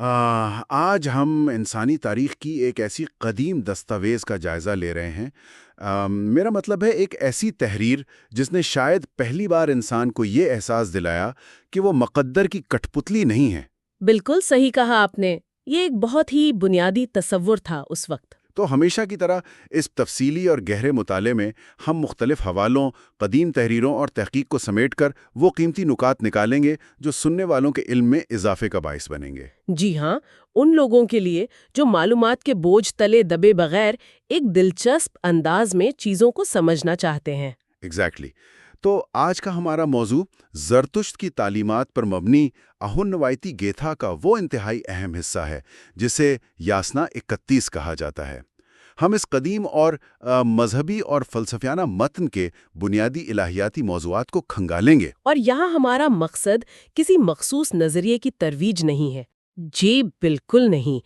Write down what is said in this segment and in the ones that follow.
آج ہم انسانی تاریخ کی ایک ایسی قدیم دستاویز کا جائزہ لے رہے ہیں۔ میرا مطلب ہے ایک ایسی تحریر جس نے شاید پہلی بار انسان کو یہ احساس دلایا کہ وہ مقدر کی کٹھ پتلی نہیں ہے۔ بالکل صحیح کہا آپ نے، یہ ایک بہت ہی بنیادی تصور تھا اس وقت۔ تو ہمیشہ کی طرح اس تفصیلی اور گہرے مطالعے میں ہم مختلف حوالوں، قدیم تحریروں اور تحقیق کو سمیٹ کر وہ قیمتی نکات نکالیں گے جو سننے والوں کے علم میں اضافے کا باعث بنیں گے۔ جی ہاں، ان لوگوں کے لیے جو معلومات کے بوجھ تلے دبے بغیر ایک دلچسپ انداز میں چیزوں کو سمجھنا چاہتے ہیں۔ ایگزیکٹلی تو آج کا ہمارا موضوع زرتشت کی تعلیمات پر مبنی اہونوایتی گیتھا کا وہ انتہائی اہم حصہ ہے جسے یاسنا 31 کہا جاتا ہے۔ ہم اس قدیم اور مذہبی اور فلسفیانہ متن کے بنیادی الہیاتی موضوعات کو کھنگالیں گے۔ اور یہاں ہمارا مقصد کسی مخصوص نظریے کی ترویج نہیں ہے، جی بالکل نہیں۔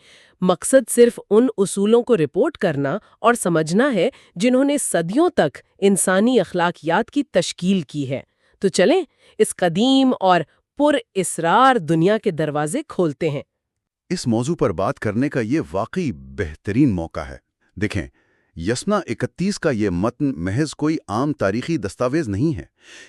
مقصد صرف ان اصولوں کو رپورٹ کرنا اور سمجھنا ہے جنہوں نے صدیوں تک انسانی اخلاقیات کی تشکیل کی ہے۔ تو چلیں اس قدیم اور پر اسرار دنیا کے دروازے کھولتے ہیں۔ اس موضوع پر بات کرنے کا یہ واقعی بہترین موقع ہے۔ دیکھیں، یسنا 31 کا یہ متن محض کوئی عام تاریخی دستاویز نہیں ہے۔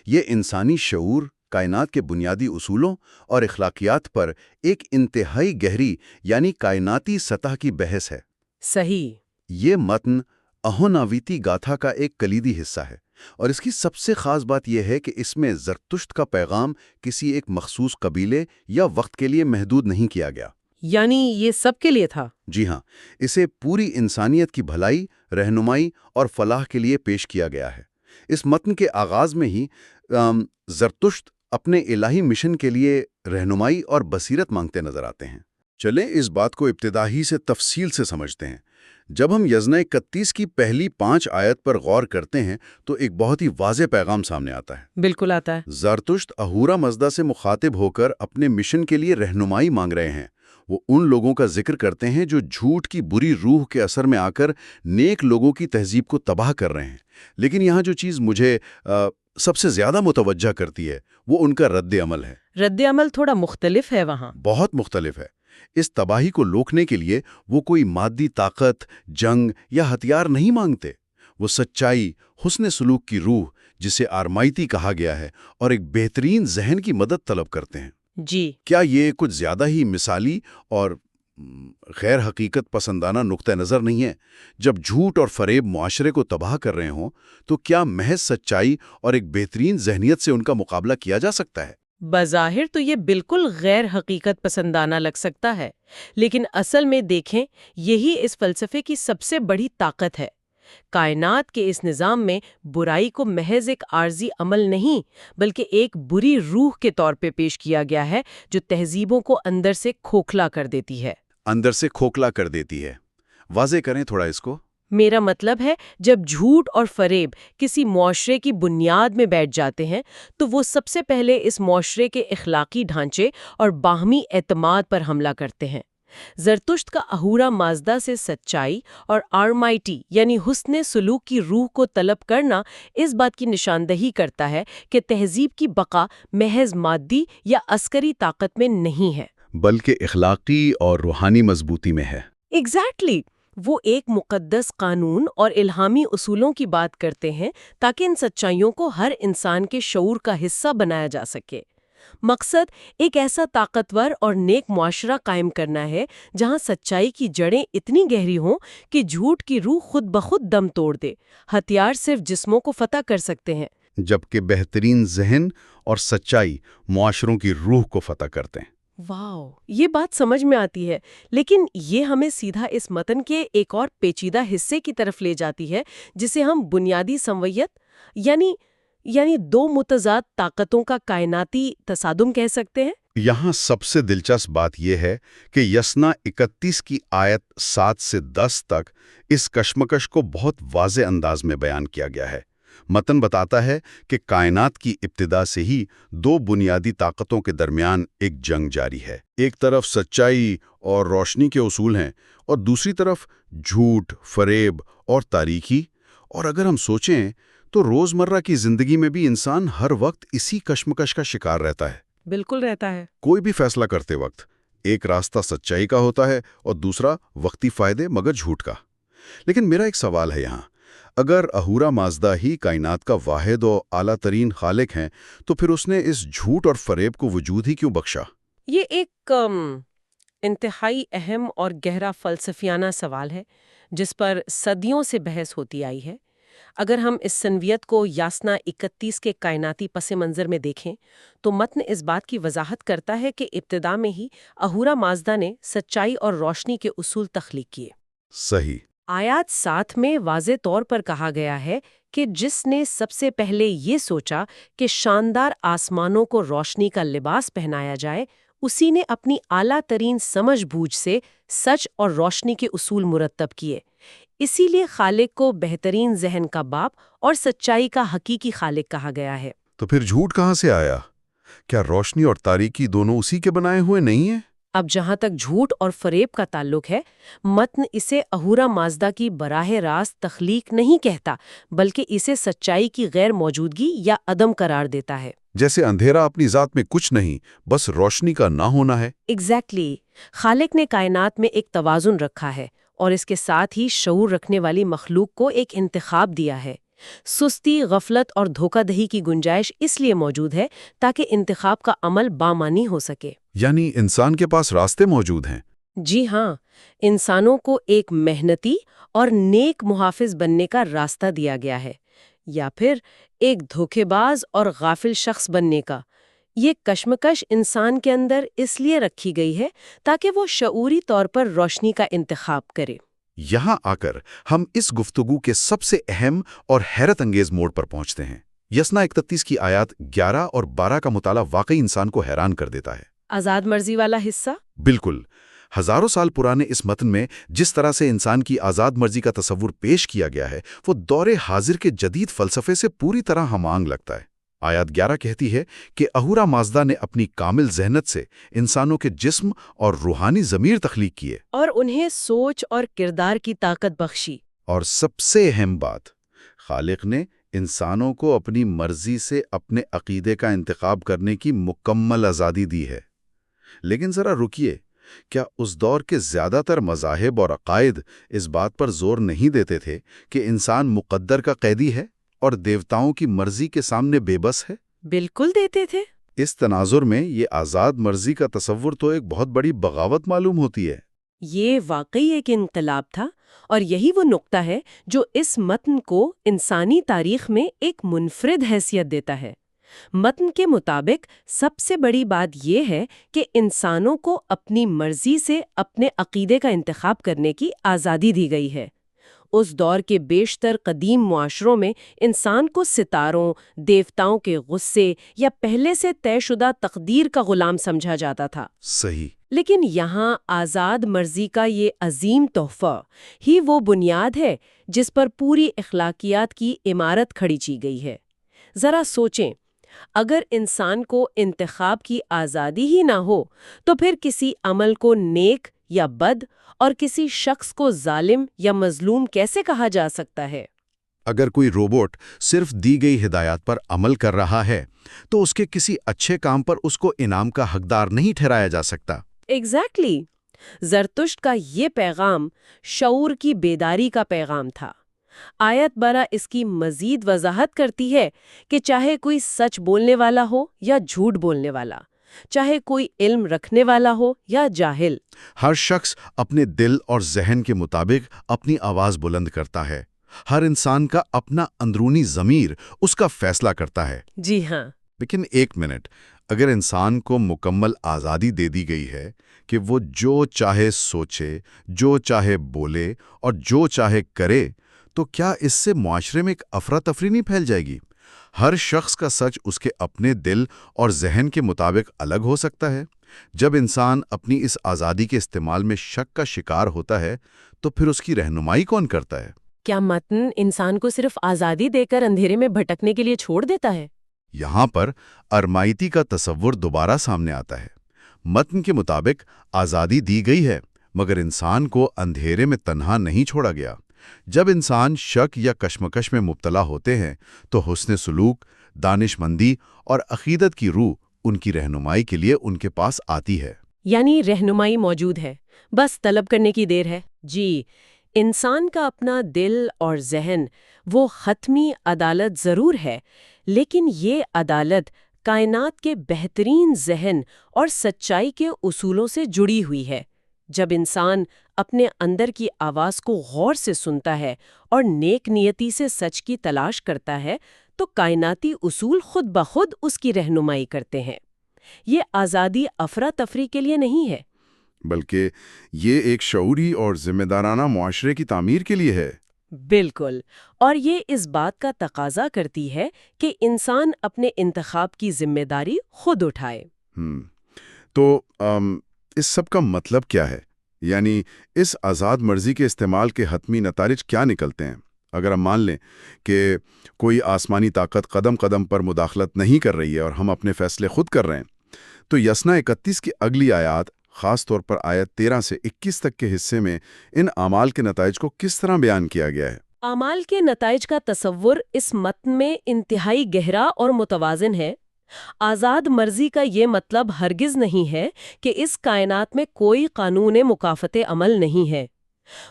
یہ انسانی شعور، کائنات کے بنیادی اصولوں اور اخلاقیات پر ایک انتہائی گہری یعنی کائناتی سطح کی بحث ہے۔ صحیح۔ یہ متن اہوناویتی گاتھا کا ایک کلیدی حصہ ہے، اور اس کی سب سے خاص بات یہ ہے کہ اس میں زرتشت کا پیغام کسی ایک مخصوص قبیلے یا وقت کے لیے محدود نہیں کیا گیا۔ یعنی یہ سب کے لیے تھا؟ جی ہاں، اسے پوری انسانیت کی بھلائی، رہنمائی اور فلاح کے لیے پیش کیا گیا ہے۔ اس متن کے آغاز میں ہی زرتشت اپنے الہی مشن کے لیے رہنمائی اور بصیرت مانگتے نظر آتے ہیں۔ چلیں اس بات کو ابتدائی سے تفصیل سے سمجھتے ہیں۔ جب ہم یزنا 31 کی پہلی 5 آیت پر غور کرتے ہیں تو ایک بہت ہی واضح پیغام سامنے آتا ہے۔ بالکل آتا ہے۔ زرتشت اہورا مزدا سے مخاطب ہو کر اپنے مشن کے لیے رہنمائی مانگ رہے ہیں۔ وہ ان لوگوں کا ذکر کرتے ہیں جو جھوٹ کی بری روح کے اثر میں آ کر نیک لوگوں کی تہذیب کو تباہ کر رہے ہیں۔ لیکن یہاں جو چیز مجھے سب سے زیادہ متوجہ کرتی ہے وہ ان کا رد عمل ہے۔ رد عمل تھوڑا مختلف ہے وہاں۔ بہت مختلف ہے۔ اس تباہی کو روکنے کے لیے وہ کوئی مادی طاقت، جنگ یا ہتھیار نہیں مانگتے۔ وہ سچائی، حسن سلوک کی روح، جسے آرمائیتی کہا گیا ہے، اور ایک بہترین ذہن کی مدد طلب کرتے ہیں۔ جی، کیا یہ کچھ زیادہ ہی مثالی اور غیر حقیقت پسندانہ نقطہ نظر نہیں ہے؟ جب جھوٹ اور فریب معاشرے کو تباہ کر رہے ہوں تو کیا محض سچائی اور ایک بہترین ذہنیت سے ان کا مقابلہ کیا جا سکتا ہے؟ بظاہر تو یہ بالکل غیر حقیقت پسندانہ لگ سکتا ہے، لیکن اصل میں دیکھیں یہی اس فلسفے کی سب سے بڑی طاقت ہے۔ کائنات کے اس نظام میں برائی کو محض ایک عارضی عمل نہیں بلکہ ایک بری روح کے طور پہ پیش کیا گیا ہے جو تہذیبوں کو اندر سے کھوکھلا کر دیتی ہے۔ اندر سے کھوکھلا کر دیتی ہے۔ واضح کریں تھوڑا اس کو۔ میرا مطلب ہے جب جھوٹ اور فریب کسی معاشرے کی بنیاد میں بیٹھ جاتے ہیں تو وہ سب سے پہلے اس معاشرے کے اخلاقی ڈھانچے اور باہمی اعتماد پر حملہ کرتے ہیں۔ زرتشت کا اہورا مازدا سے سچائی اور آرمائٹی یعنی حسن سلوک کی روح کو طلب کرنا اس بات کی نشاندہی کرتا ہے کہ تہذیب کی بقا محض مادی یا عسکری طاقت میں نہیں ہے بلکہ اخلاقی اور روحانی مضبوطی میں ہے۔ ایگزیکٹلی وہ ایک مقدس قانون اور الہامی اصولوں کی بات کرتے ہیں تاکہ ان سچائیوں کو ہر انسان کے شعور کا حصہ بنایا جا سکے۔ مقصد ایک ایسا طاقتور اور نیک معاشرہ قائم کرنا ہے جہاں سچائی کی جڑیں اتنی گہری ہوں کہ جھوٹ کی روح خود بخود دم توڑ دے۔ ہتھیار صرف جسموں کو فتح کر سکتے ہیں، جبکہ بہترین ذہن اور سچائی معاشروں کی روح کو فتح کرتے ہیں۔ واو، یہ بات سمجھ میں آتی ہے، لیکن یہ ہمیں سیدھا اس متن کے ایک اور پیچیدہ حصے کی طرف لے جاتی ہے جسے ہم بنیادی سمویت یعنی دو متضاد طاقتوں کا کائناتی تصادم کہہ سکتے ہیں۔ یہاں سب سے دلچسپ بات یہ ہے کہ یسنا 31 کی آیت 7 سے 10 تک اس کشمکش کو بہت واضح انداز میں بیان کیا گیا ہے۔ متن بتاتا ہے کہ کائنات کی ابتدا سے ہی دو بنیادی طاقتوں کے درمیان ایک جنگ جاری ہے۔ ایک طرف سچائی اور روشنی کے اصول ہیں اور دوسری طرف جھوٹ، فریب اور تاریکی۔ اور اگر ہم سوچیں تو روزمرہ کی زندگی میں بھی انسان ہر وقت اسی کشمکش کا شکار رہتا ہے۔ بالکل رہتا ہے۔ کوئی بھی فیصلہ کرتے وقت ایک راستہ سچائی کا ہوتا ہے اور دوسرا وقتی فائدے مگر جھوٹ کا۔ لیکن میرا ایک سوال ہے یہاں، اگر اہورا مازدا ہی کائنات کا واحد اور اعلیٰ ترین خالق ہیں تو پھر اس نے اس جھوٹ اور فریب کو وجود ہی کیوں بخشا؟ یہ ایک انتہائی اہم اور گہرا فلسفیانہ سوال ہے جس پر صدیوں سے بحث ہوتی آئی ہے۔ اگر ہم اس سنویت کو یاسنا 31 کے کائناتی پس منظر میں دیکھیں تو متن اس بات کی وضاحت کرتا ہے کہ ابتدا میں ہی اہورا مازدا نے سچائی اور روشنی کے اصول تخلیق کیے۔ صحیح۔ آیات 7 میں واضح طور پر کہا گیا ہے کہ جس نے سب سے پہلے یہ سوچا کہ شاندار آسمانوں کو روشنی کا لباس پہنایا جائے، اسی نے اپنی اعلیٰ ترین سمجھ بوجھ سے سچ اور روشنی کے اصول مرتب کیے۔ اسی لیے خالق کو بہترین ذہن کا باپ اور سچائی کا حقیقی خالق کہا گیا ہے۔ تو پھر جھوٹ کہاں سے آیا؟ کیا روشنی اور تاریکی دونوں اسی کے بنائے ہوئے نہیں ہیں؟ اب جہاں تک جھوٹ اور فریب کا تعلق ہے، متن اسے اہورا مازدا کی براہ راست تخلیق نہیں کہتا، بلکہ اسے سچائی کی غیر موجودگی یا عدم قرار دیتا ہے۔ جیسے اندھیرا اپنی ذات میں کچھ نہیں، بس روشنی کا نہ ہونا ہے۔ ایگزیکٹلی۔ خالق نے کائنات میں ایک توازن رکھا ہے اور اس کے ساتھ ہی شعور رکھنے والی مخلوق کو ایک انتخاب دیا ہے۔ سستی، غفلت اور دھوکہ دہی کی گنجائش اس لیے موجود ہے تاکہ انتخاب کا عمل بامانی ہو سکے۔ یعنی انسان کے پاس راستے موجود ہیں۔ جی ہاں، انسانوں کو ایک محنتی اور نیک محافظ بننے کا راستہ دیا گیا ہے، یا پھر ایک دھوکے باز اور غافل شخص بننے کا۔ یہ کشمکش انسان کے اندر اس لیے رکھی گئی ہے تاکہ وہ شعوری طور پر روشنی کا انتخاب کرے۔ یہاں آ کر ہم اس گفتگو کے سب سے اہم اور حیرت انگیز موڑ پر پہنچتے ہیں۔ یسنا 31 کی آیات 11 اور 12 کا مطالعہ واقعی انسان کو حیران کر دیتا ہے۔ آزاد مرضی والا حصہ؟ بالکل۔ ہزاروں سال پرانے اس متن میں جس طرح سے انسان کی آزاد مرضی کا تصور پیش کیا گیا ہے وہ دور حاضر کے جدید فلسفے سے پوری طرح ہم آہنگ لگتا ہے۔ آیات 11 کہتی ہے کہ اہورا مازدا نے اپنی کامل ذہنت سے انسانوں کے جسم اور روحانی ضمیر تخلیق کیے اور انہیں سوچ اور کردار کی طاقت بخشی۔ اور سب سے اہم بات، خالق نے انسانوں کو اپنی مرضی سے اپنے عقیدے کا انتخاب کرنے کی مکمل آزادی دی ہے۔ لیکن ذرا رکیے، کیا اس دور کے زیادہ تر مذاہب اور عقائد اس بات پر زور نہیں دیتے تھے کہ انسان مقدر کا قیدی ہے اور دیوتاؤں کی مرضی کے سامنے بے بس ہے؟ بالکل دیتے تھے۔ اس تناظر میں یہ آزاد مرضی کا تصور تو ایک بہت بڑی بغاوت معلوم ہوتی ہے۔ یہ واقعی ایک انقلاب تھا، اور یہی وہ نقطہ ہے جو اس متن کو انسانی تاریخ میں ایک منفرد حیثیت دیتا ہے۔ متن کے مطابق سب سے بڑی بات یہ ہے کہ انسانوں کو اپنی مرضی سے اپنے عقیدے کا انتخاب کرنے کی آزادی دی گئی ہے۔ اس دور کے بیشتر قدیم معاشروں میں انسان کو ستاروں، دیوتاؤں کے غصے یا پہلے سے طے شدہ تقدیر کا غلام سمجھا جاتا تھا۔ صحیح۔ لیکن یہاں آزاد مرضی کا یہ عظیم تحفہ ہی وہ بنیاد ہے جس پر پوری اخلاقیات کی عمارت کھڑی کی گئی ہے۔ ذرا سوچیں، اگر انسان کو انتخاب کی آزادی ہی نہ ہو تو پھر کسی عمل کو نیک یا بد اور کسی شخص کو ظالم یا مظلوم کیسے کہا جا سکتا ہے؟ اگر کوئی روبوٹ صرف دی گئی ہدایات پر عمل کر رہا ہے تو اس کے کسی اچھے کام پر اس کو انعام کا حقدار نہیں ٹھہرایا جا سکتا۔ ایگزیکٹلی۔ زرتشت کا یہ پیغام شعور کی بیداری کا پیغام تھا۔ آیت 12 اس کی مزید وضاحت کرتی ہے کہ چاہے کوئی سچ بولنے والا ہو یا جھوٹ بولنے والا، چاہے کوئی علم رکھنے والا ہو یا جاہل، ہر شخص اپنے دل اور ذہن کے مطابق اپنی آواز بلند کرتا ہے۔ ہر انسان کا اپنا اندرونی ضمیر اس کا فیصلہ کرتا ہے۔ جی ہاں۔ لیکن ایک منٹ، اگر انسان کو مکمل آزادی دے دی گئی ہے کہ وہ جو چاہے سوچے، جو چاہے بولے اور جو چاہے کرے، تو کیا اس سے معاشرے میں ایک افراتفری نہیں پھیل جائے گی؟ ہر شخص کا سچ اس کے اپنے دل اور ذہن کے مطابق الگ ہو سکتا ہے۔ جب انسان اپنی اس آزادی کے استعمال میں شک کا شکار ہوتا ہے تو پھر اس کی رہنمائی کون کرتا ہے؟ کیا متن انسان کو صرف آزادی دے کر اندھیرے میں بھٹکنے کے لیے چھوڑ دیتا ہے؟ یہاں پر ارمائیتی کا تصور دوبارہ سامنے آتا ہے۔ متن کے مطابق آزادی دی گئی ہے، مگر انسان کو اندھیرے میں تنہا نہیں چھوڑا گیا۔ جب انسان شک یا کشمکش میں مبتلا ہوتے ہیں تو حسن سلوک، دانش مندی اور عقیدت کی روح ان کی رہنمائی کے لیے ان کے پاس آتی ہے۔ یعنی رہنمائی موجود ہے، بس طلب کرنے کی دیر ہے۔ جی، انسان کا اپنا دل اور ذہن وہ حتمی عدالت ضرور ہے، لیکن یہ عدالت کائنات کے بہترین ذہن اور سچائی کے اصولوں سے جڑی ہوئی ہے۔ جب انسان اپنے اندر کی آواز کو غور سے سنتا ہے اور نیک نیتی سے سچ کی تلاش کرتا ہے تو کائناتی اصول خود بخود اس کی رہنمائی کرتے ہیں۔ یہ آزادی افراتفری کے لیے نہیں ہے، بلکہ یہ ایک شعوری اور ذمہ دارانہ معاشرے کی تعمیر کے لیے ہے۔ بالکل، اور یہ اس بات کا تقاضا کرتی ہے کہ انسان اپنے انتخاب کی ذمہ داری خود اٹھائے۔ تو اس سب کا مطلب کیا ہے؟ یعنی اس آزاد مرضی کے استعمال کے حتمی نتائج کیا نکلتے ہیں؟ اگر ہم مان لیں کہ کوئی آسمانی طاقت قدم قدم پر مداخلت نہیں کر رہی ہے اور ہم اپنے فیصلے خود کر رہے ہیں، تو یسنا 31 کی اگلی آیات، خاص طور پر آیت 13 سے 21 تک کے حصے میں ان اعمال کے نتائج کو کس طرح بیان کیا گیا ہے؟ اعمال کے نتائج کا تصور اس متن میں انتہائی گہرا اور متوازن ہے۔ آزاد مرضی کا یہ مطلب ہرگز نہیں ہے کہ اس کائنات میں کوئی قانون مکافات عمل نہیں ہے۔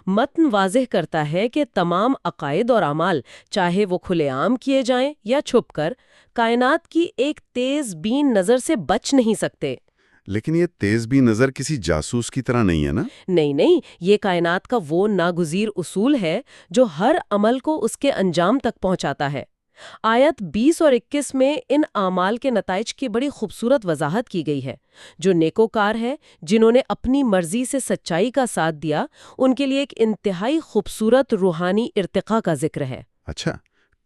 متن واضح کرتا ہے کہ تمام عقائد اور اعمال، چاہے وہ کھلے عام کیے جائیں یا چھپ کر، کائنات کی ایک تیز بین نظر سے بچ نہیں سکتے۔ لیکن یہ تیز بھی نظر کسی جاسوس کی طرح نہیں ہے نا؟ نہیں، یہ کائنات کا وہ ناگزیر اصول ہے جو ہر عمل کو اس کے انجام تک پہنچاتا ہے۔ آیت 20 اور 21 میں ان اعمال کے نتائج کی بڑی خوبصورت وضاحت کی گئی ہے۔ جو نیکوکار ہے، جنہوں نے اپنی مرضی سے سچائی کا ساتھ دیا، ان کے لیے ایک انتہائی خوبصورت روحانی ارتقاء کا ذکر ہے۔ اچھا،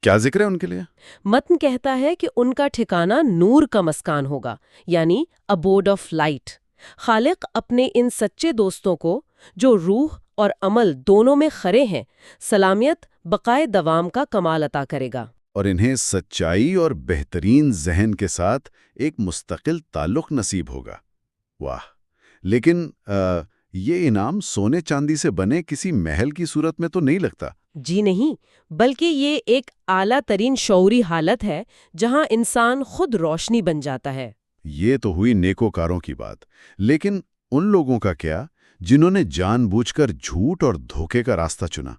کیا ذکر ہے ان کے لیے؟ متن کہتا ہے کہ ان کا ٹھکانہ نور کا مسکان ہوگا، یعنی ابوڈ آف لائٹ۔ خالق اپنے ان سچے دوستوں کو، جو روح اور عمل دونوں میں کھرے ہیں، سلامیت، بقائے دوام کا کمال عطا کرے گا۔ اور انہیں سچائی اور بہترین ذہن کے ساتھ ایک مستقل تعلق نصیب ہوگا۔ واہ! لیکن یہ انعام سونے چاندی سے بنے کسی محل کی صورت میں تو نہیں لگتا۔ جی نہیں، بلکہ یہ ایک اعلیٰ ترین شعوری حالت ہے جہاں انسان خود روشنی بن جاتا ہے۔ یہ تو ہوئی نیکوکاروں کی بات، لیکن ان لوگوں کا کیا جنہوں نے جان بوجھ کر جھوٹ اور دھوکے کا راستہ چنا؟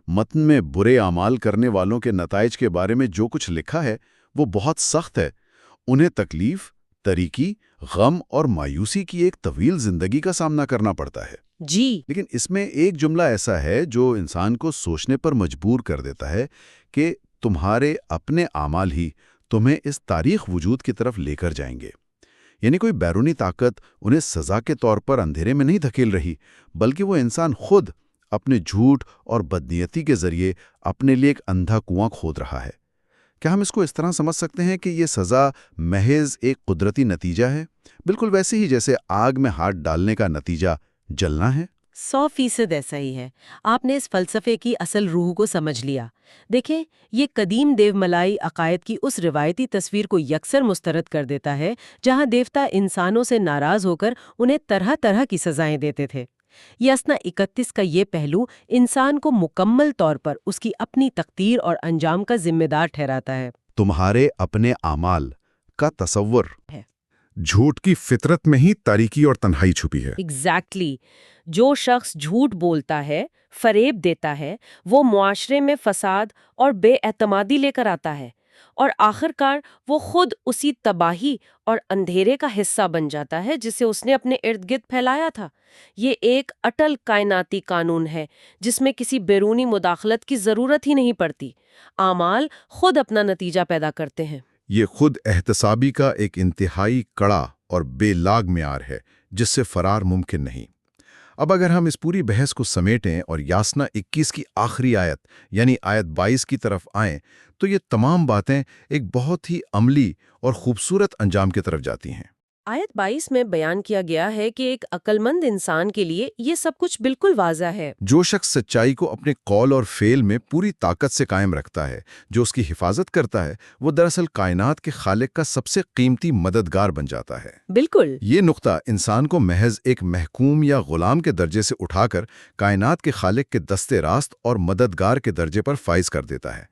متن میں برے اعمال کرنے والوں کے نتائج کے بارے میں جو کچھ لکھا ہے وہ بہت سخت ہے۔ انہیں تکلیف، تاریکی، غم اور مایوسی کی ایک طویل زندگی کا سامنا کرنا پڑتا ہے۔ جی، لیکن اس میں ایک جملہ ایسا ہے جو انسان کو سوچنے پر مجبور کر دیتا ہے کہ تمہارے اپنے اعمال ہی تمہیں اس تاریخ وجود کی طرف لے کر جائیں گے۔ یعنی کوئی بیرونی طاقت انہیں سزا کے طور پر اندھیرے میں نہیں دھکیل رہی، بلکہ وہ انسان خود اپنے جھوٹ اور بدنیتی کے ذریعے اپنے لیے ایک اندھا کنواں کھود رہا ہے۔ کیا ہم اس کو اس طرح سمجھ سکتے ہیں کہ یہ سزا محض ایک قدرتی نتیجہ ہے، بالکل ویسے ہی جیسے آگ میں ہاتھ ڈالنے کا نتیجہ جلنا ہے؟ 100% ایسا ہی ہے۔ آپ نے اس فلسفے کی اصل روح کو سمجھ لیا۔ دیکھیں، یہ قدیم دیو ملائی عقائد کی اس روایتی تصویر کو یکسر مسترد کر دیتا ہے جہاں دیوتا انسانوں سے ناراض ہو کر انہیں طرح طرح کی سزائیں دیتے تھے۔ یسنا 31 کا یہ پہلو انسان کو مکمل طور پر اس کی اپنی تقدیر اور انجام کا ذمہ دار ٹھہراتا ہے۔ تمہارے اپنے اعمال کا تصور جھوٹ کی فطرت میں ہی تاریکی اور تنہائی چھپی ہے۔ ایگزیکٹلی، جو شخص جھوٹ بولتا ہے، فریب دیتا ہے، وہ معاشرے میں فساد اور بے اعتمادی لے کر آتا ہے، اور آخرکار وہ خود اسی تباہی اور اندھیرے کا حصہ بن جاتا ہے جسے اس نے اپنے ارد گرد پھیلایا تھا۔ یہ ایک اٹل کائناتی قانون ہے جس میں کسی بیرونی مداخلت کی ضرورت ہی نہیں پڑتی۔ اعمال خود اپنا نتیجہ پیدا کرتے ہیں۔ یہ خود احتسابی کا ایک انتہائی کڑا اور بے لاگ معیار ہے جس سے فرار ممکن نہیں۔ اب اگر ہم اس پوری بحث کو سمیٹیں اور یاسنا 21 کی آخری آیت یعنی آیت 22 کی طرف آئیں تو یہ تمام باتیں ایک بہت ہی عملی اور خوبصورت انجام کی طرف جاتی ہیں۔ آیت 22 میں بیان کیا گیا ہے کہ ایک عقلمند انسان کے لیے یہ سب کچھ بالکل واضح ہے۔ جو شخص سچائی کو اپنے قول اور فعل میں پوری طاقت سے قائم رکھتا ہے، جو اس کی حفاظت کرتا ہے، وہ دراصل کائنات کے خالق کا سب سے قیمتی مددگار بن جاتا ہے۔ بالکل۔ یہ نقطہ انسان کو محض ایک محکوم یا غلام کے درجے سے اٹھا کر کائنات کے خالق کے دستے راست اور مددگار کے درجے پر فائز کر دیتا ہے۔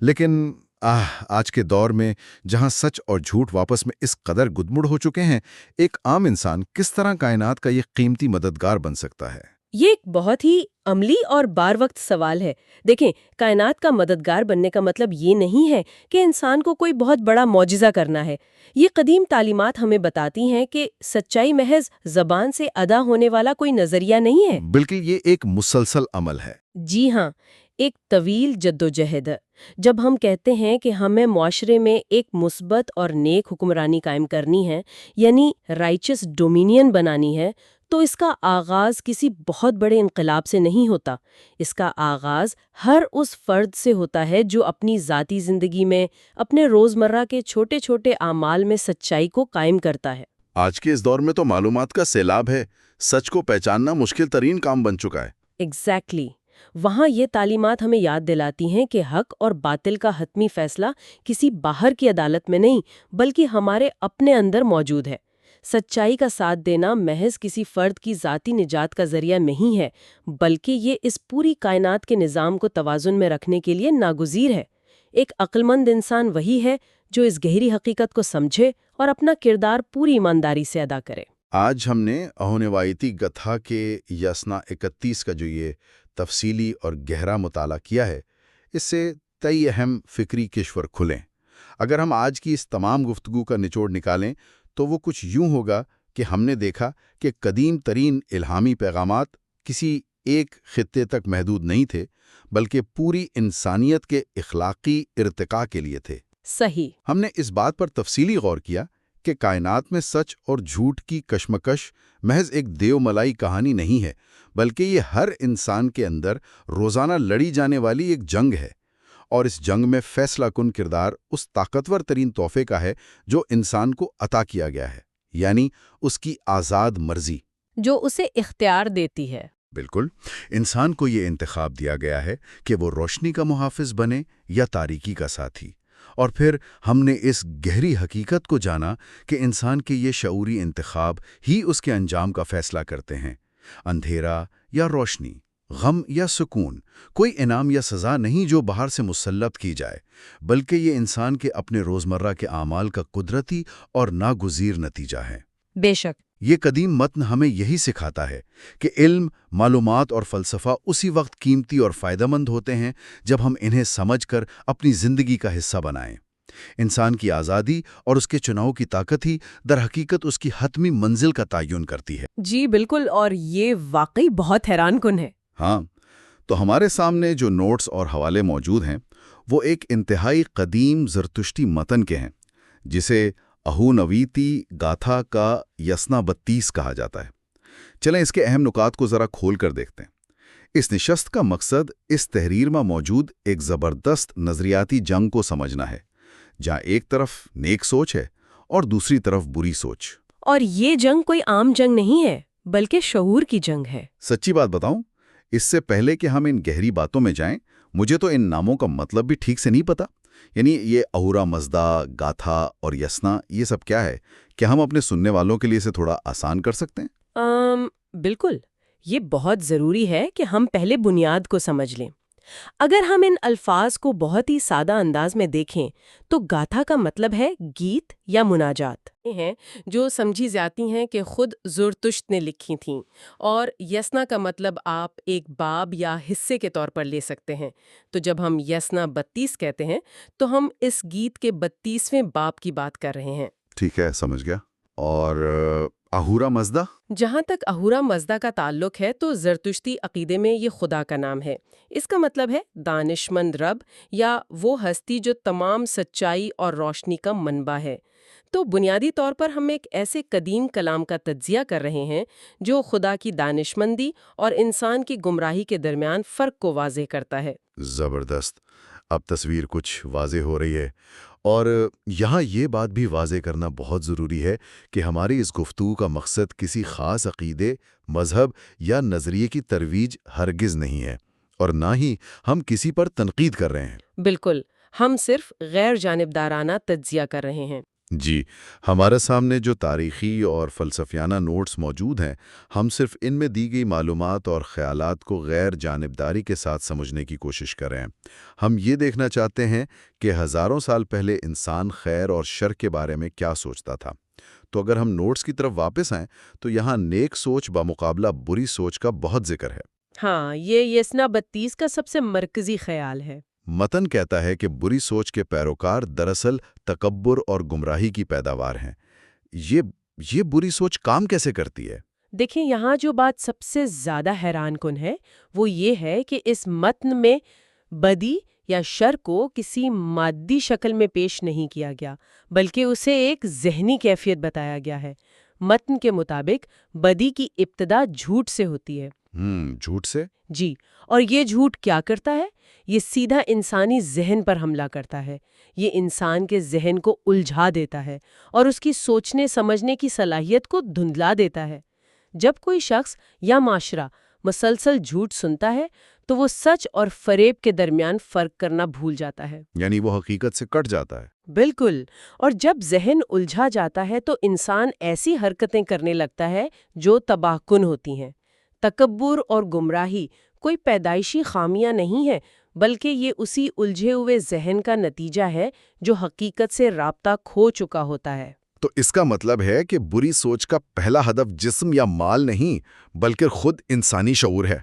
لیکن آج کے دور میں جہاں سچ اور جھوٹ واپس میں اس قدر گدمڑ ہو چکے ہیں، ایک عام انسان کس طرح کائنات کا یہ قیمتی مددگار بن سکتا ہے؟ یہ ایک بہت ہی عملی اور بار وقت سوال ہے۔ دیکھیں، کائنات کا مددگار بننے کا مطلب یہ نہیں ہے کہ انسان کو کوئی بہت بڑا معجزہ کرنا ہے۔ یہ قدیم تعلیمات ہمیں بتاتی ہیں کہ سچائی محض زبان سے ادا ہونے والا کوئی نظریہ نہیں ہے، بلکہ یہ ایک مسلسل عمل ہے۔ جی ہاں، ایک طویل جدوجہد ہے۔ جب ہم کہتے ہیں کہ ہمیں معاشرے میں ایک مثبت اور نیک حکمرانی قائم کرنی ہے، یعنی رائچس ڈومینین بنانی ہے، تو اس کا آغاز کسی بہت بڑے انقلاب سے نہیں ہوتا۔ اس کا آغاز ہر اس فرد سے ہوتا ہے جو اپنی ذاتی زندگی میں، اپنے روزمرہ کے چھوٹے چھوٹے اعمال میں سچائی کو قائم کرتا ہے۔ آج کے اس دور میں تو معلومات کا سیلاب ہے، سچ کو پہچاننا مشکل ترین کام بن چکا ہے۔ ایگزیکٹلی۔ وہاں یہ تعلیمات ہمیں یاد دلاتی ہیں کہ حق اور باطل کا حتمی فیصلہ کسی باہر کی عدالت میں نہیں، بلکہ ہمارے اپنے اندر موجود ہے۔ سچائی کا ساتھ دینا محض کسی فرد کی ذاتی نجات کا ذریعہ نہیں ہے، بلکہ یہ اس پوری کائنات کے نظام کو توازن میں رکھنے کے لیے ناگزیر ہے۔ ایک عقلمند انسان وہی ہے جو اس گہری حقیقت کو سمجھے اور اپنا کردار پوری ایمانداری سے ادا کرے۔ آج ہم نے اہونیوایتی گتھا کے یسنا 31 کا جو یہ تفصیلی اور گہرا مطالعہ کیا ہے، اس سے کئی اہم فکری کشور کھلیں۔ اگر ہم آج کی اس تمام گفتگو کا نچوڑ نکالیں تو وہ کچھ یوں ہوگا کہ ہم نے دیکھا کہ قدیم ترین الہامی پیغامات کسی ایک خطے تک محدود نہیں تھے، بلکہ پوری انسانیت کے اخلاقی ارتقاء کے لیے تھے۔ صحیح۔ ہم نے اس بات پر تفصیلی غور کیا کہ کائنات میں سچ اور جھوٹ کی کشمکش محض ایک دیو ملائی کہانی نہیں ہے، بلکہ یہ ہر انسان کے اندر روزانہ لڑی جانے والی ایک جنگ ہے، اور اس جنگ میں فیصلہ کن کردار اس طاقتور ترین تحفے کا ہے جو انسان کو عطا کیا گیا ہے، یعنی اس کی آزاد مرضی، جو اسے اختیار دیتی ہے۔ بالکل، انسان کو یہ انتخاب دیا گیا ہے کہ وہ روشنی کا محافظ بنے یا تاریکی کا ساتھی۔ اور پھر ہم نے اس گہری حقیقت کو جانا کہ انسان کے یہ شعوری انتخاب ہی اس کے انجام کا فیصلہ کرتے ہیں۔ اندھیرا یا روشنی، غم یا سکون، کوئی انعام یا سزا نہیں جو باہر سے مسلط کی جائے، بلکہ یہ انسان کے اپنے روزمرہ کے اعمال کا قدرتی اور ناگزیر نتیجہ ہے۔ بے شک۔ یہ قدیم متن ہمیں یہی سکھاتا ہے کہ علم، معلومات اور فلسفہ اسی وقت قیمتی اور فائدہ مند ہوتے ہیں جب ہم انہیں سمجھ کر اپنی زندگی کا حصہ بنائیں۔ انسان کی آزادی اور اس کے چناؤ کی طاقت ہی در حقیقت اس کی حتمی منزل کا تعین کرتی ہے۔ جی بالکل، اور یہ واقعی بہت حیران کن ہے۔ ہاں، تو ہمارے سامنے جو نوٹس اور حوالے موجود ہیں وہ ایک انتہائی قدیم زرتشتی متن کے ہیں جسے اہونویتی گاتھا کا یسنا 32 کہا جاتا ہے۔ چلیں اس کے اہم نکات کو ذرا کھول کر دیکھتے ہیں۔ اس نشست کا مقصد اس تحریر میں موجود ایک زبردست نظریاتی جنگ کو سمجھنا ہے، جہاں ایک طرف نیک سوچ ہے اور دوسری طرف بری سوچ۔ اور یہ جنگ کوئی عام جنگ نہیں ہے، بلکہ شعور کی جنگ ہے۔ سچی بات بتاؤں، اس سے پہلے کہ ہم ان گہری باتوں میں جائیں، مجھے تو ان ناموں کا مطلب بھی ٹھیک سے نہیں پتا۔ یعنی یہ اہورا مزدا، گاتھا اور یسنا، یہ سب کیا ہے؟ کیا ہم اپنے سننے والوں کے لیے اسے تھوڑا آسان کر سکتے ہیں؟ بالکل، یہ بہت ضروری ہے کہ ہم پہلے بنیاد کو سمجھ لیں۔ اگر ہم ان الفاظ کو بہت ہی سادہ انداز میں دیکھیں تو گاتھا کا مطلب ہے گیت یا مناجات ہیں جو سمجھی جاتی ہیں کہ خود زرتشت نے لکھی تھیں، اور یسنا کا مطلب آپ ایک باب یا حصے کے طور پر لے سکتے ہیں۔ تو جب ہم یسنا 32 کہتے ہیں تو ہم اس گیت کے 32ویں باب کی بات کر رہے ہیں۔ ٹھیک ہے، سمجھ گیا۔ اور اہورا مزدا؟ جہاں تک اہورا مزدا کا تعلق ہے تو زرتشتی عقیدے میں یہ خدا کا نام ہے۔ اس کا مطلب ہے دانشمند رب، یا وہ ہستی جو تمام سچائی اور روشنی کا منبع ہے۔ تو بنیادی طور پر ہم ایک ایسے قدیم کلام کا تجزیہ کر رہے ہیں جو خدا کی دانشمندی اور انسان کی گمراہی کے درمیان فرق کو واضح کرتا ہے۔ زبردست، اب تصویر کچھ واضح ہو رہی ہے۔ اور یہاں یہ بات بھی واضح کرنا بہت ضروری ہے کہ ہماری اس گفتگو کا مقصد کسی خاص عقیدے، مذہب یا نظریے کی ترویج ہرگز نہیں ہے، اور نہ ہی ہم کسی پر تنقید کر رہے ہیں۔ بالکل، ہم صرف غیر جانبدارانہ تجزیہ کر رہے ہیں۔ جی، ہمارے سامنے جو تاریخی اور فلسفیانہ نوٹس موجود ہیں، ہم صرف ان میں دی گئی معلومات اور خیالات کو غیر جانبداری کے ساتھ سمجھنے کی کوشش کر رہے ہیں۔ ہم یہ دیکھنا چاہتے ہیں کہ ہزاروں سال پہلے انسان خیر اور شر کے بارے میں کیا سوچتا تھا۔ تو اگر ہم نوٹس کی طرف واپس آئیں تو یہاں نیک سوچ بمقابلہ بری سوچ کا بہت ذکر ہے۔ ہاں، یہ یسنا 32 کا سب سے مرکزی خیال ہے۔ متن کہتا ہے کہ بری سوچ کے پیروکار دراصل تکبر اور گمراہی کی پیداوار ہیں۔ یہ بری سوچ کام کیسے کرتی ہے؟ دیکھیں، یہاں جو بات سب سے زیادہ حیران کن ہے وہ یہ ہے کہ اس متن میں بدی یا شر کو کسی مادی شکل میں پیش نہیں کیا گیا، بلکہ اسے ایک ذہنی کیفیت بتایا گیا ہے۔ متن کے مطابق بدی کی ابتدا جھوٹ سے ہوتی ہے۔ جھوٹ سے؟ جی، اور یہ جھوٹ کیا کرتا ہے؟ یہ سیدھا انسانی ذہن پر حملہ کرتا ہے۔ یہ انسان کے ذہن کو الجھا دیتا ہے اور اس کی سوچنے سمجھنے کی صلاحیت کو دھندلا دیتا ہے۔ جب کوئی شخص یا معاشرہ مسلسل جھوٹ سنتا ہے تو وہ سچ اور فریب کے درمیان فرق کرنا بھول جاتا ہے۔ یعنی وہ حقیقت سے کٹ جاتا ہے۔ بالکل، اور جب ذہن الجھا جاتا ہے تو انسان ایسی حرکتیں کرنے لگتا ہے جو تباہ کن ہوتی ہیں۔ تکبر اور گمراہی کوئی پیدائشی خامیاں نہیں ہے، بلکہ یہ اسی الجھے ہوئے ذہن کا نتیجہ ہے جو حقیقت سے رابطہ کھو چکا ہوتا ہے۔ تو اس کا مطلب ہے کہ بری سوچ کا پہلا ہدف جسم یا مال نہیں، بلکہ خود انسانی شعور ہے۔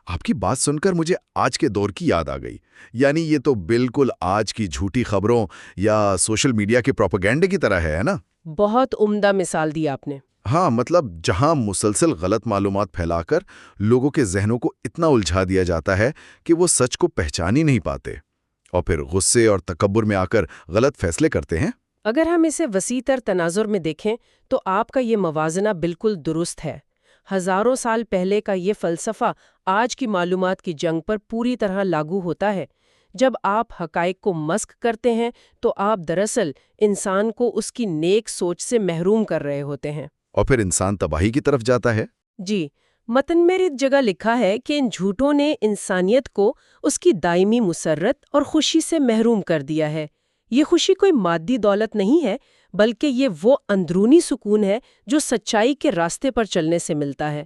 آپ کی بات سن کر مجھے آج کے دور کی یاد آ گئی۔ یعنی یہ تو بالکل آج کی جھوٹی خبروں یا سوشل میڈیا کے پروپیگنڈے کی طرح ہے نا؟ بہت عمدہ مثال دی آپ نے۔ ہاں، مطلب جہاں مسلسل غلط معلومات پھیلا کر لوگوں کے ذہنوں کو اتنا الجھا دیا جاتا ہے کہ وہ سچ کو پہچان ہی نہیں پاتے اور پھر غصے اور تکبر میں آ کر غلط فیصلے کرتے ہیں۔ اگر ہم اسے وسیع تر تناظر میں دیکھیں تو آپ کا یہ موازنہ بالکل درست ہے۔ ہزاروں سال پہلے کا یہ فلسفہ آج کی معلومات کی جنگ پر پوری طرح لاگو ہوتا ہے۔ جب آپ حقائق کو مسخ کرتے ہیں تو آپ دراصل انسان کو اس کی نیک سوچ سے محروم کر رہے ہوتے ہیں۔ اور پھر انسان تباہی کی طرف جاتا ہے۔ جی، متن میں ایک جگہ لکھا ہے کہ ان جھوٹوں نے انسانیت کو اس کی دائمی مسرت اور خوشی سے محروم کر دیا ہے۔ یہ خوشی کوئی مادی دولت نہیں ہے، بلکہ یہ وہ اندرونی سکون ہے جو سچائی کے راستے پر چلنے سے ملتا ہے۔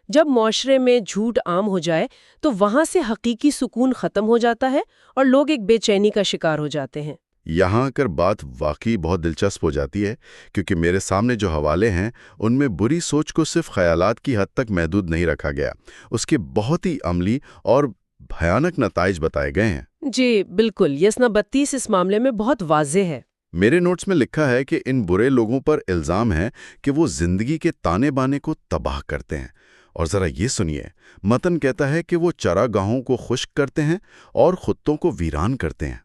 جب معاشرے میں جھوٹ عام ہو جائے تو وہاں سے حقیقی سکون ختم ہو جاتا ہے اور لوگ ایک بے چینی کا شکار ہو جاتے ہیں۔ یہاں کر بات واقعی بہت دلچسپ ہو جاتی ہے، کیونکہ میرے سامنے جو حوالے ہیں ان میں بری سوچ کو صرف خیالات کی حد تک محدود نہیں رکھا گیا، اس کے بہت ہی عملی اور بھیانک نتائج بتائے گئے ہیں۔ جی بالکل، یسنا 32 اس معاملے میں بہت واضح ہے۔ میرے نوٹس میں لکھا ہے کہ ان برے لوگوں پر الزام ہے کہ وہ زندگی کے تانے بانے کو تباہ کرتے ہیں۔ اور ذرا یہ سنیے، متن کہتا ہے کہ وہ چراگاہوں کو خشک کرتے ہیں اور خطوں کو ویران کرتے ہیں۔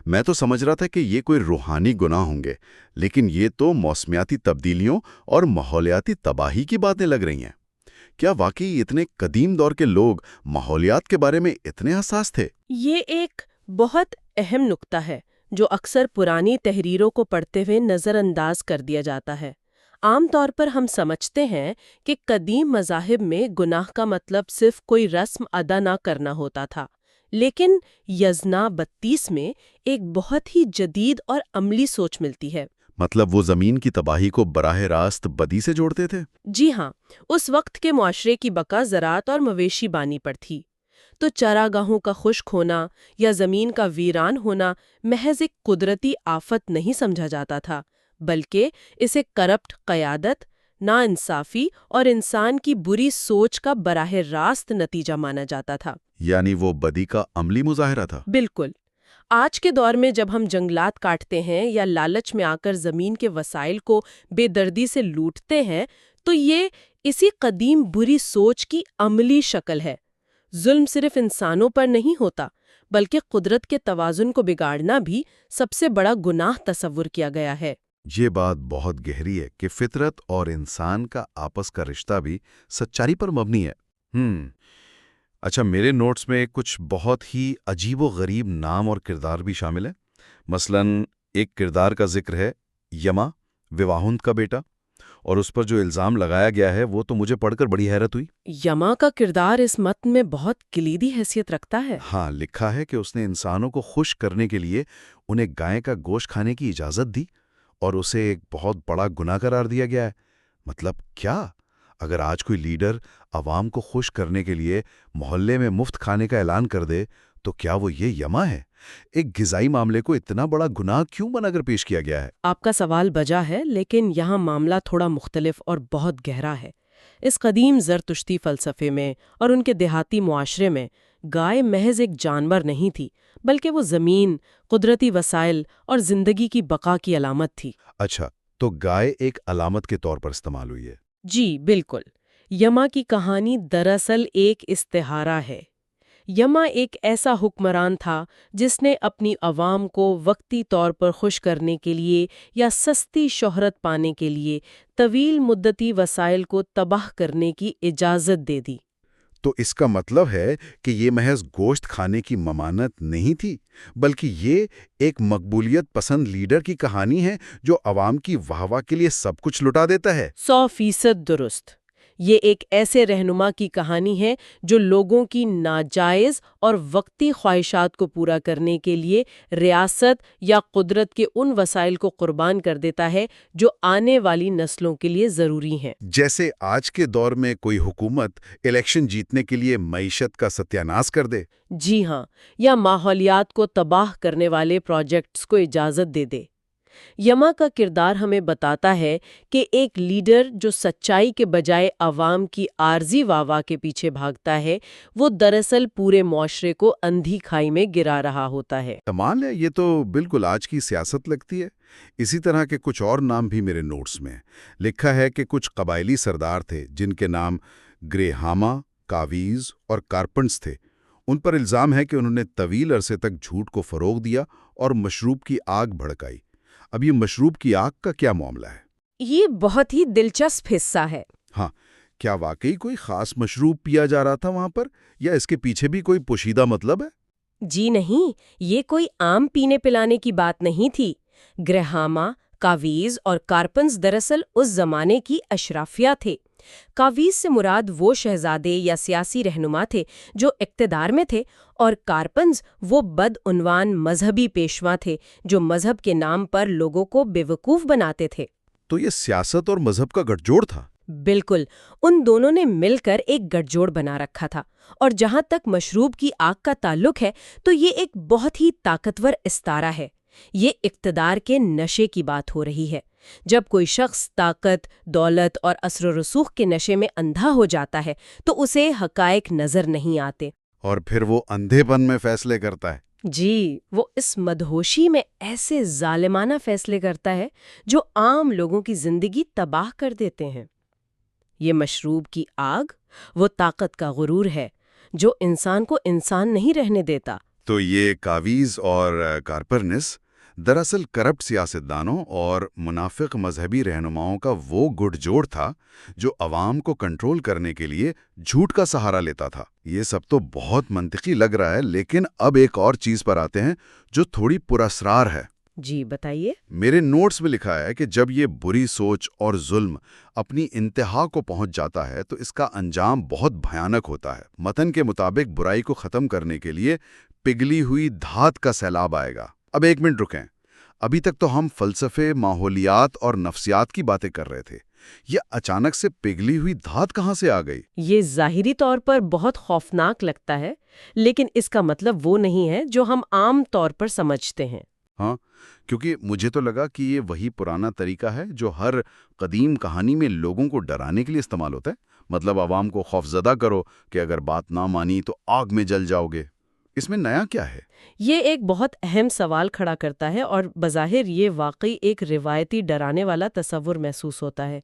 میں تو سمجھ رہا تھا کہ یہ کوئی روحانی گناہ ہوں گے، لیکن یہ تو موسمیاتی تبدیلیوں اور ماحولیاتی تباہی کی باتیں لگ رہی ہیں۔ کیا واقعی اتنے قدیم دور کے لوگ ماحولیات کے بارے میں اتنے حساس تھے؟ یہ ایک بہت اہم نکتہ ہے جو اکثر پرانی تحریروں کو پڑھتے ہوئے نظر انداز کر دیا جاتا ہے۔ عام طور پر ہم سمجھتے ہیں کہ قدیم مذاہب میں گناہ کا مطلب صرف کوئی رسم ادا نہ کرنا ہوتا تھا، لیکن یزنا 32 میں ایک بہت ہی جدید اور عملی سوچ ملتی ہے۔ مطلب وہ زمین کی تباہی کو براہ راست بدی سے جوڑتے تھے؟ جی ہاں، اس وقت کے معاشرے کی بقا زراعت اور مویشی بانی پر تھی، تو چراگاہوں کا خشک ہونا یا زمین کا ویران ہونا محض ایک قدرتی آفت نہیں سمجھا جاتا تھا، بلکہ اسے کرپٹ قیادت، ناانصافی اور انسان کی بری سوچ کا براہ راست نتیجہ مانا جاتا تھا۔ یعنی وہ بدی کا عملی مظاہرہ تھا۔ بالکل۔ آج کے دور میں جب ہم جنگلات کاٹتے ہیں یا لالچ میں آ کر زمین کے وسائل کو بے دردی سے لوٹتے ہیں تو یہ اسی قدیم بری سوچ کی عملی شکل ہے۔ ظلم صرف انسانوں پر نہیں ہوتا، بلکہ قدرت کے توازن کو بگاڑنا بھی سب سے بڑا گناہ تصور کیا گیا ہے۔ یہ بات بہت گہری ہے کہ فطرت اور انسان کا آپس کا رشتہ بھی سچائی پر مبنی ہے۔ اچھا، میرے نوٹس میں کچھ بہت ہی عجیب و غریب نام اور کردار بھی شامل ہیں۔ مثلاً ایک کردار کا ذکر ہے یما، وواہنت کا بیٹا، اور اس پر جو الزام لگایا گیا ہے وہ تو مجھے پڑھ کر بڑی حیرت ہوئی۔ یما کا کردار اس متن میں بہت کلیدی حیثیت رکھتا ہے۔ ہاں، لکھا ہے کہ اس نے انسانوں کو خوش کرنے کے لیے انہیں گائے کا گوشت کھانے کی اجازت دی اور اسے ایک بہت بڑا گناہ قرار دیا گیا ہے۔ مطلب کیا؟ اگر آج کوئی لیڈر عوام کو خوش کرنے کے لیے محلے میں مفت کھانے کا اعلان کر دے تو کیا وہ یہ یما ہے؟ ایک غذائی معاملے کو اتنا بڑا گناہ کیوں بنا کر پیش کیا گیا ہے؟ آپ کا سوال بجا ہے، لیکن یہاں معاملہ تھوڑا مختلف اور بہت گہرا ہے۔ اس قدیم زرتشتی فلسفے میں اور ان کے دیہاتی معاشرے میں گائے محض ایک جانور نہیں تھی، بلکہ وہ زمین، قدرتی وسائل اور زندگی کی بقا کی علامت تھی۔ اچھا، تو گائے ایک علامت کے طور پر استعمال ہوئی ہے۔ جی بالکل۔ یما کی کہانی دراصل ایک استعارہ ہے۔ یما ایک ایسا حکمران تھا جس نے اپنی عوام کو وقتی طور پر خوش کرنے کے لیے یا سستی شہرت پانے کے لیے طویل مدتی وسائل کو تباہ کرنے کی اجازت دے دی۔ تو اس کا مطلب ہے کہ یہ محض گوشت کھانے کی ممانت نہیں تھی، بلکہ یہ ایک مقبولیت پسند لیڈر کی کہانی ہے جو عوام کی واہ واہ کے لیے سب کچھ لٹا دیتا ہے۔ 100% درست۔ یہ ایک ایسے رہنما کی کہانی ہے جو لوگوں کی ناجائز اور وقتی خواہشات کو پورا کرنے کے لیے ریاست یا قدرت کے ان وسائل کو قربان کر دیتا ہے جو آنے والی نسلوں کے لیے ضروری ہیں۔ جیسے آج کے دور میں کوئی حکومت الیکشن جیتنے کے لیے معیشت کا ستیاناش کر دے۔ جی ہاں، یا ماحولیات کو تباہ کرنے والے پروجیکٹس کو اجازت دے دے۔ یما کا کردار ہمیں بتاتا ہے کہ ایک لیڈر جو سچائی کے بجائے عوام کی عارضی واہ واہ کے پیچھے بھاگتا ہے، وہ دراصل پورے معاشرے کو اندھی کھائی میں گرا رہا ہوتا ہے۔ کمال ہے، یہ تو بالکل آج کی سیاست لگتی ہے۔ اسی طرح کے کچھ اور نام بھی میرے نوٹس میں لکھا ہے کہ کچھ قبائلی سردار تھے جن کے نام گریہاما، کاویز اور کارپنٹس تھے۔ ان پر الزام ہے کہ انہوں نے طویل عرصے تک جھوٹ کو فروغ دیا اور مشروب کی آگ بھڑکائی۔ اب یہ مشروب کی آگ کا کیا معاملہ ہے؟ یہ بہت ہی دلچسپ حصہ ہے۔ ہاں، کیا واقعی کوئی خاص مشروب پیا جا رہا تھا وہاں پر، یا اس کے پیچھے بھی کوئی پوشیدہ مطلب ہے؟ جی نہیں، یہ کوئی عام پینے پلانے کی بات نہیں تھی۔ گرہاما، کاویز اور کارپنز دراصل اس زمانے کی اشرافیہ تھے۔ کاویز سے مراد وہ شہزادے یا سیاسی رہنما تھے جو اقتدار میں تھے، اور کارپنز وہ بدعنوان مذہبی پیشوا تھے جو مذہب کے نام پر لوگوں کو بیوقوف بناتے تھے۔ تو یہ سیاست اور مذہب کا گٹھ جوڑ تھا۔ بالکل، ان دونوں نے مل کر ایک گٹھ جوڑ بنا رکھا تھا، اور جہاں تک مشروب کی آگ کا تعلق ہے تو یہ ایک بہت ہی طاقتور استعارہ ہے۔ یہ اقتدار کے نشے کی بات ہو رہی ہے۔ جب کوئی شخص طاقت، دولت اور اثر و رسوخ کے نشے میں اندھا ہو جاتا ہے تو اسے حقائق نظر نہیں آتے، اور پھر وہ اندھے پن میں فیصلے کرتا ہے۔ جی، وہ اس مدہوشی میں ایسے ظالمانہ فیصلے کرتا ہے جو عام لوگوں کی زندگی تباہ کر دیتے ہیں۔ یہ مشروب کی آگ وہ طاقت کا غرور ہے جو انسان کو انسان نہیں رہنے دیتا۔ تو یہ کاویز اور کارپرنس دراصل کرپٹ سیاستدانوں اور منافق مذہبی رہنماؤں کا وہ گٹھ جوڑ تھا جو عوام کو کنٹرول کرنے کے لیے جھوٹ کا سہارا لیتا تھا۔ یہ سب تو بہت منطقی لگ رہا ہے، لیکن اب ایک اور چیز پر آتے ہیں جو تھوڑی پراسرار ہے۔ جی بتائیے۔ میرے نوٹس میں لکھا ہے کہ جب یہ بری سوچ اور ظلم اپنی انتہا کو پہنچ جاتا ہے تو اس کا انجام بہت بھیانک ہوتا ہے۔ متن کے مطابق برائی کو ختم کرنے کے لیے پگھلی ہوئی دھات کا سیلاب آئے گا۔ اب ایک منٹ رکیں، ابھی تک تو ہم فلسفے، ماحولیات اور نفسیات کی باتیں کر رہے تھے۔ یہ اچانک سے پگھلی ہوئی دھات کہاں سے آ گئی؟ یہ ظاہری طور پر بہت خوفناک لگتا ہے، لیکن اس کا مطلب وہ نہیں ہے جو ہم عام طور پر سمجھتے ہیں۔ ہاں، کیونکہ مجھے تو لگا کہ یہ وہی پرانا طریقہ ہے جو ہر قدیم کہانی میں لوگوں کو ڈرانے کے لیے استعمال ہوتا ہے۔ مطلب عوام کو خوفزدہ کرو کہ اگر بات نہ مانی تو آگ میں جل جاؤ گے۔ اس میں نیا کیا ہے؟ یہ ایک بہت اہم سوال کھڑا کرتا ہے، اور بظاہر یہ واقعی ایک روایتی ڈرانے والا تصور محسوس ہوتا ہے۔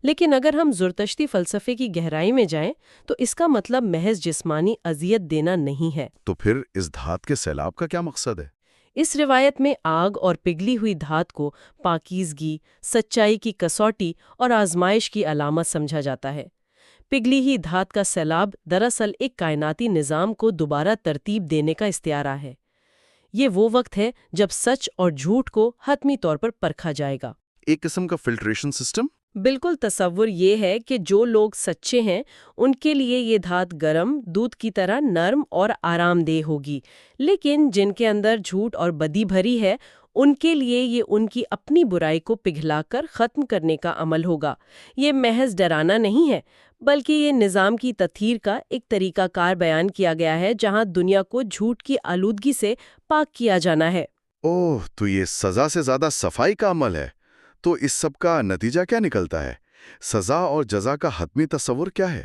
لیکن اگر ہم زرتشتی فلسفے کی گہرائی میں جائیں تو اس کا مطلب محض جسمانی اذیت دینا نہیں ہے۔ تو پھر اس دھات کے سیلاب کا کیا مقصد ہے؟ اس روایت میں آگ اور پگھلی ہوئی دھات کو پاکیزگی، سچائی کی کسوٹی اور آزمائش کی علامت سمجھا جاتا ہے۔ پگھلی ہوئی دھات کا سیلاب دراصل ایک کائناتی نظام کو دوبارہ ترتیب دینے کا استعارہ ہے۔ یہ وہ وقت ہے جب سچ اور جھوٹ کو حتمی طور پر پرکھا جائے گا۔ ایک قسم کا فلٹریشن سسٹم؟ بالکل، تصور یہ ہے کہ جو لوگ سچے ہیں ان کے لیے یہ دھات گرم دودھ کی طرح نرم اور آرام دہ ہوگی، لیکن جن کے اندر جھوٹ اور بدی بھری ہے ان کے لیے یہ ان کی اپنی برائی کو پگھلا کر ختم کرنے کا عمل ہوگا۔ یہ محض ڈرانا نہیں ہے، بلکہ یہ نظام کی تطہیر کا ایک طریقہ کار بیان کیا گیا ہے جہاں دنیا کو جھوٹ کی آلودگی سے پاک کیا جانا ہے۔ اوہ، تو یہ سزا سے زیادہ صفائی کا عمل ہے۔ تو اس سب کا نتیجہ کیا نکلتا ہے؟ سزا اور جزا کا حتمی تصور کیا ہے؟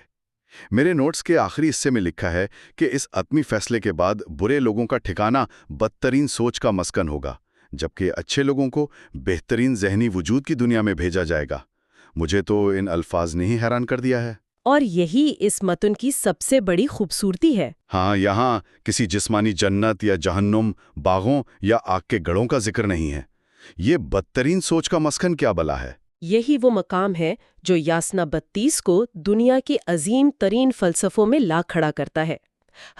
میرے نوٹس کے آخری حصے میں لکھا ہے کہ اس حتمی فیصلے کے بعد برے لوگوں کا ٹھکانہ بدترین سوچ کا مسکن ہوگا، جبکہ اچھے لوگوں کو بہترین ذہنی وجود کی دنیا میں بھیجا جائے گا۔ مجھے تو ان الفاظ نے ہی حیران کر دیا ہے۔ اور یہی اس متن کی سب سے بڑی خوبصورتی ہے۔ ہاں، یہاں کسی جسمانی جنت یا جہنم، باغوں یا آگ کے گڑھوں کا ذکر نہیں ہے۔ یہ بدترین سوچ کا مسکن کیا بلا ہے؟ یہی وہ مقام ہے جو یاسنا 32 کو دنیا کے عظیم ترین فلسفوں میں لا کھڑا کرتا ہے۔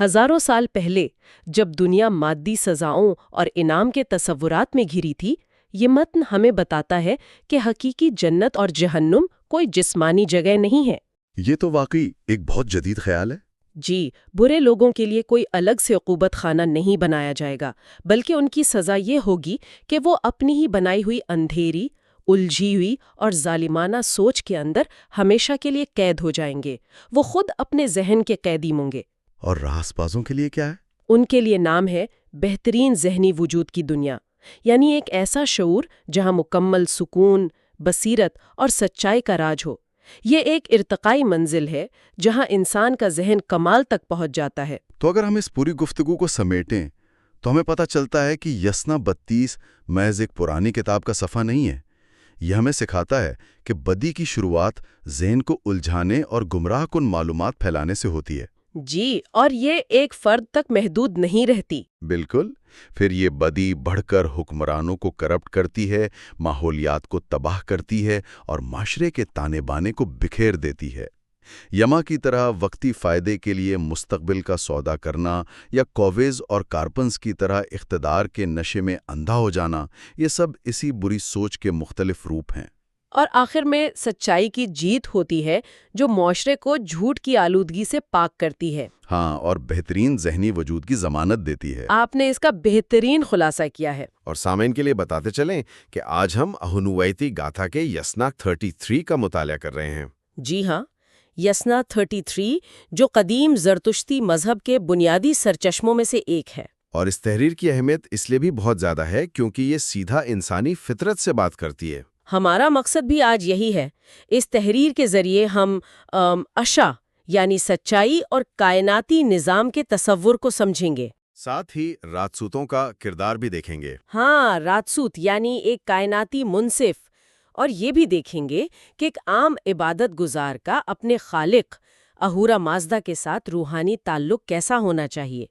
ہزاروں سال پہلے جب دنیا مادی سزاؤں اور انعام کے تصورات میں گھری تھی، یہ متن ہمیں بتاتا ہے کہ حقیقی جنت اور جہنم کوئی جسمانی جگہ نہیں ہے۔ یہ تو واقعی ایک بہت جدید خیال ہے۔ جی، برے لوگوں کے لیے کوئی الگ سے عقوبت خانہ نہیں بنایا جائے گا، بلکہ ان کی سزا یہ ہوگی کہ وہ اپنی ہی بنائی ہوئی اندھیری، الجھی ہوئی اور ظالمانہ سوچ کے اندر ہمیشہ کے لیے قید ہو جائیں گے۔ وہ خود اپنے ذہن کے قیدی ہوں گے۔ اور راس بازوں کے لیے کیا ہے؟ ان کے لیے نام ہے بہترین ذہنی وجود کی دنیا، یعنی ایک ایسا شعور جہاں مکمل سکون، بصیرت اور سچائی کا راج ہو۔ یہ ایک ارتقائی منزل ہے جہاں انسان کا ذہن کمال تک پہنچ جاتا ہے۔ تو اگر ہم اس پوری گفتگو کو سمیٹیں تو ہمیں پتہ چلتا ہے کہ یسنا 32 محض ایک پرانی کتاب کا صفحہ نہیں ہے۔ یہ ہمیں سکھاتا ہے کہ بدی کی شروعات ذہن کو الجھانے اور گمراہ کن معلومات پھیلانے سے ہوتی ہے۔ جی، اور یہ ایک فرد تک محدود نہیں رہتی۔ بالکل، پھر یہ بدی بڑھ کر حکمرانوں کو کرپٹ کرتی ہے، ماحولیات کو تباہ کرتی ہے اور معاشرے کے تانے بانے کو بکھیر دیتی ہے۔ یما کی طرح وقتی فائدے کے لیے مستقبل کا سودا کرنا یا کوویز اور کارپنز کی طرح اقتدار کے نشے میں اندھا ہو جانا، یہ سب اسی بری سوچ کے مختلف روپ ہیں۔ اور آخر میں سچائی کی جیت ہوتی ہے جو معاشرے کو جھوٹ کی آلودگی سے پاک کرتی ہے۔ ہاں، اور بہترین ذہنی وجود کی ضمانت دیتی ہے۔ آپ نے اس کا بہترین خلاصہ کیا ہے۔ اور سامعین کے لیے بتاتے چلیں کہ آج ہم اہنویتی گاتھا کے یسنا 33 کا مطالعہ کر رہے ہیں۔ جی ہاں، یسنا 33 جو قدیم زرتشتی مذہب کے بنیادی سرچشموں میں سے ایک ہے۔ اور اس تحریر کی اہمیت اس لیے بھی بہت زیادہ ہے کیونکہ یہ سیدھا انسانی فطرت سے بات کرتی ہے۔ ہمارا مقصد بھی آج یہی ہے۔ اس تحریر کے ذریعے ہم اشا یعنی سچائی اور کائناتی نظام کے تصور کو سمجھیں گے۔ ساتھ ہی راجسوتوں کا کردار بھی دیکھیں گے۔ ہاں، راجسوت یعنی ایک کائناتی منصف، اور یہ بھی دیکھیں گے کہ ایک عام عبادت گزار کا اپنے خالق اہورا مازدا کے ساتھ روحانی تعلق کیسا ہونا چاہیے۔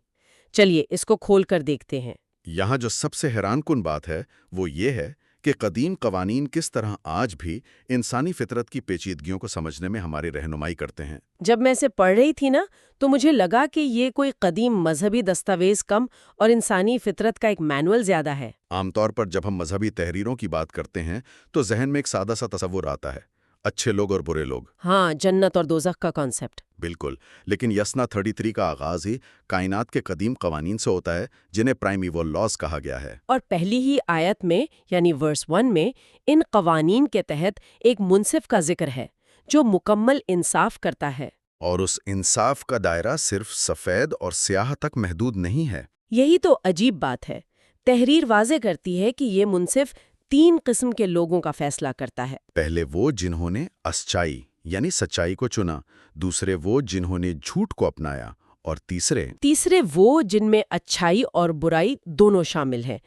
چلیے اس کو کھول کر دیکھتے ہیں۔ یہاں جو سب سے حیران کن بات ہے وہ یہ ہے کہ قدیم قوانین کس طرح آج بھی انسانی فطرت کی پیچیدگیوں کو سمجھنے میں ہماری رہنمائی کرتے ہیں۔ جب میں اسے پڑھ رہی تھی نا تو مجھے لگا کہ یہ کوئی قدیم مذہبی دستاویز کم اور انسانی فطرت کا ایک مینول زیادہ ہے۔ عام طور پر جب ہم مذہبی تحریروں کی بات کرتے ہیں تو ذہن میں ایک سادہ سا تصور آتا ہے، اچھے لوگ اور برے لوگ۔ ہاں، جنت اور دوزخ کا کانسیپٹ۔ بالکل، لیکن یسنا 33 کا آغاز ہی کائنات کے قدیم قوانین سے ہوتا ہے جنہیں پرائمیول لاز کہا گیا ہے۔ اور پہلی ہی آیت میں یعنی ورس 1 میں ان قوانین کے تحت ایک منصف کا ذکر ہے جو مکمل انصاف کرتا ہے۔ اور اس انصاف کا دائرہ صرف سفید اور سیاہ تک محدود نہیں ہے۔ یہی تو عجیب بات ہے۔ تحریر واضح کرتی ہے کہ یہ منصف 3 قسم کے لوگوں کا فیصلہ کرتا ہے۔ پہلے وہ جنہوں نے اسچائی یعنی سچائی کو چنا، دوسرے وہ جنہوں نے جھوٹ کو اپنایا، اور تیسرے وہ جن میں اچھائی اور برائی دونوں شامل ہیں۔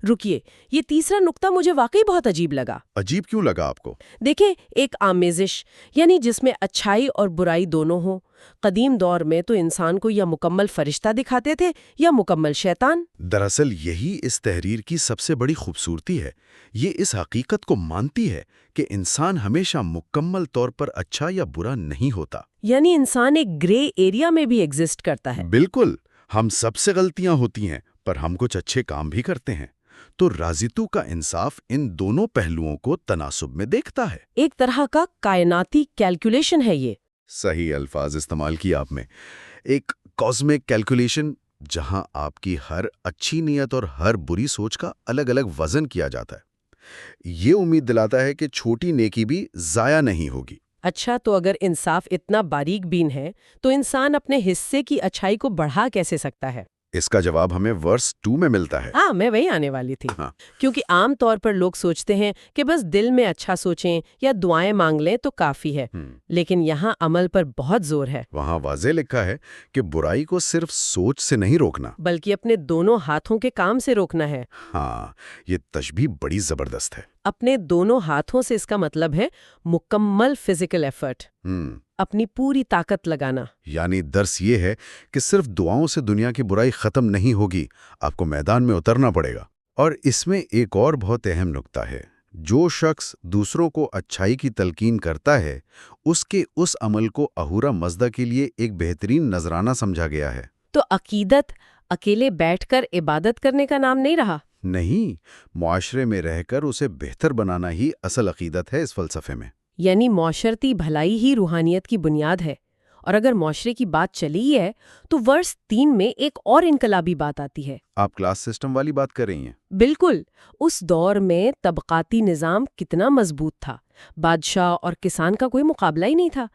رکیے، یہ تیسرا نقطہ مجھے واقعی بہت عجیب لگا۔ عجیب کیوں لگا آپ کو؟ دیکھیں، ایک آمیزش یعنی جس میں اچھائی اور برائی دونوں ہوں۔ قدیم دور میں تو انسان کو یا مکمل فرشتہ دکھاتے تھے یا مکمل شیطان۔ دراصل یہی اس تحریر کی سب سے بڑی خوبصورتی ہے۔ یہ اس حقیقت کو مانتی ہے کہ انسان ہمیشہ مکمل طور پر اچھا یا برا نہیں ہوتا۔ یعنی انسان ایک گرے ایریا میں بھی ایگزسٹ کرتا ہے۔ بالکل، ہم سب سے غلطیاں ہوتی ہیں پر ہم کچھ اچھے کام بھی کرتے ہیں۔ تو رازیتو کا انصاف ان دونوں پہلوؤں کو تناسب میں دیکھتا ہے۔ ایک طرح کا کائناتی کیلکولیشن ہے یہ۔ صحیح الفاظ استعمال کیا آپ نے، ایک کاسمک کیلکولیشن جہاں آپ کی ہر اچھی نیت اور ہر بری سوچ کا الگ الگ وزن کیا جاتا ہے۔ یہ امید دلاتا ہے کہ چھوٹی نیکی بھی ضائع نہیں ہوگی۔ اچھا، تو اگر انصاف اتنا باریک بین ہے تو انسان اپنے حصے کی اچھائی کو بڑھا کیسے سکتا ہے؟ اس کا جواب ہمیں ورس 2 میں ملتا ہے۔ ہاں، میں وہی آنے والی تھی۔ ہاں۔ کیونکہ عام طور پر لوگ سوچتے ہیں کہ بس دل میں اچھا سوچیں یا دعائیں مانگ لیں تو کافی ہے، لیکن یہاں عمل پر بہت زور ہے، وہاں واضح لکھا ہے کہ برائی کو صرف سوچ سے نہیں روکنا۔ بلکہ اپنے دونوں ہاتھوں کے کام سے روکنا ہے۔ ہاں، یہ تشبیہ بڑی زبردست ہے۔ اپنے دونوں ہاتھوں سے اس کا مطلب ہے مکمل فزیکل ایفرٹ، اپنی پوری طاقت لگانا۔ یعنی درس یہ ہے کہ صرف دعاؤں سے دنیا کی برائی ختم نہیں ہوگی، آپ کو میدان میں اترنا پڑے گا۔ اور اس میں ایک اور بہت اہم نکتہ ہے، جو شخص دوسروں کو اچھائی کی تلقین کرتا ہے، اس کے اس عمل کو اہورا مزدہ کے لیے ایک بہترین نذرانہ سمجھا گیا ہے۔ تو عقیدت اکیلے بیٹھ کر عبادت کرنے کا نام نہیں رہا۔ نہیں، معاشرے میں رہ کر اسے بہتر بنانا ہی اصل عقیدت ہے اس فلسفے میں۔ یعنی معاشرتی بھلائی ہی روحانیت کی بنیاد ہے۔ اور اگر معاشرے کی بات چلی ہے تو ورس 3 میں ایک اور انقلابی بات آتی ہے۔ آپ کلاس سسٹم والی بات کر رہی ہیں؟ بالکل، اس دور میں طبقاتی نظام کتنا مضبوط تھا، بادشاہ اور کسان کا کوئی مقابلہ ہی نہیں تھا۔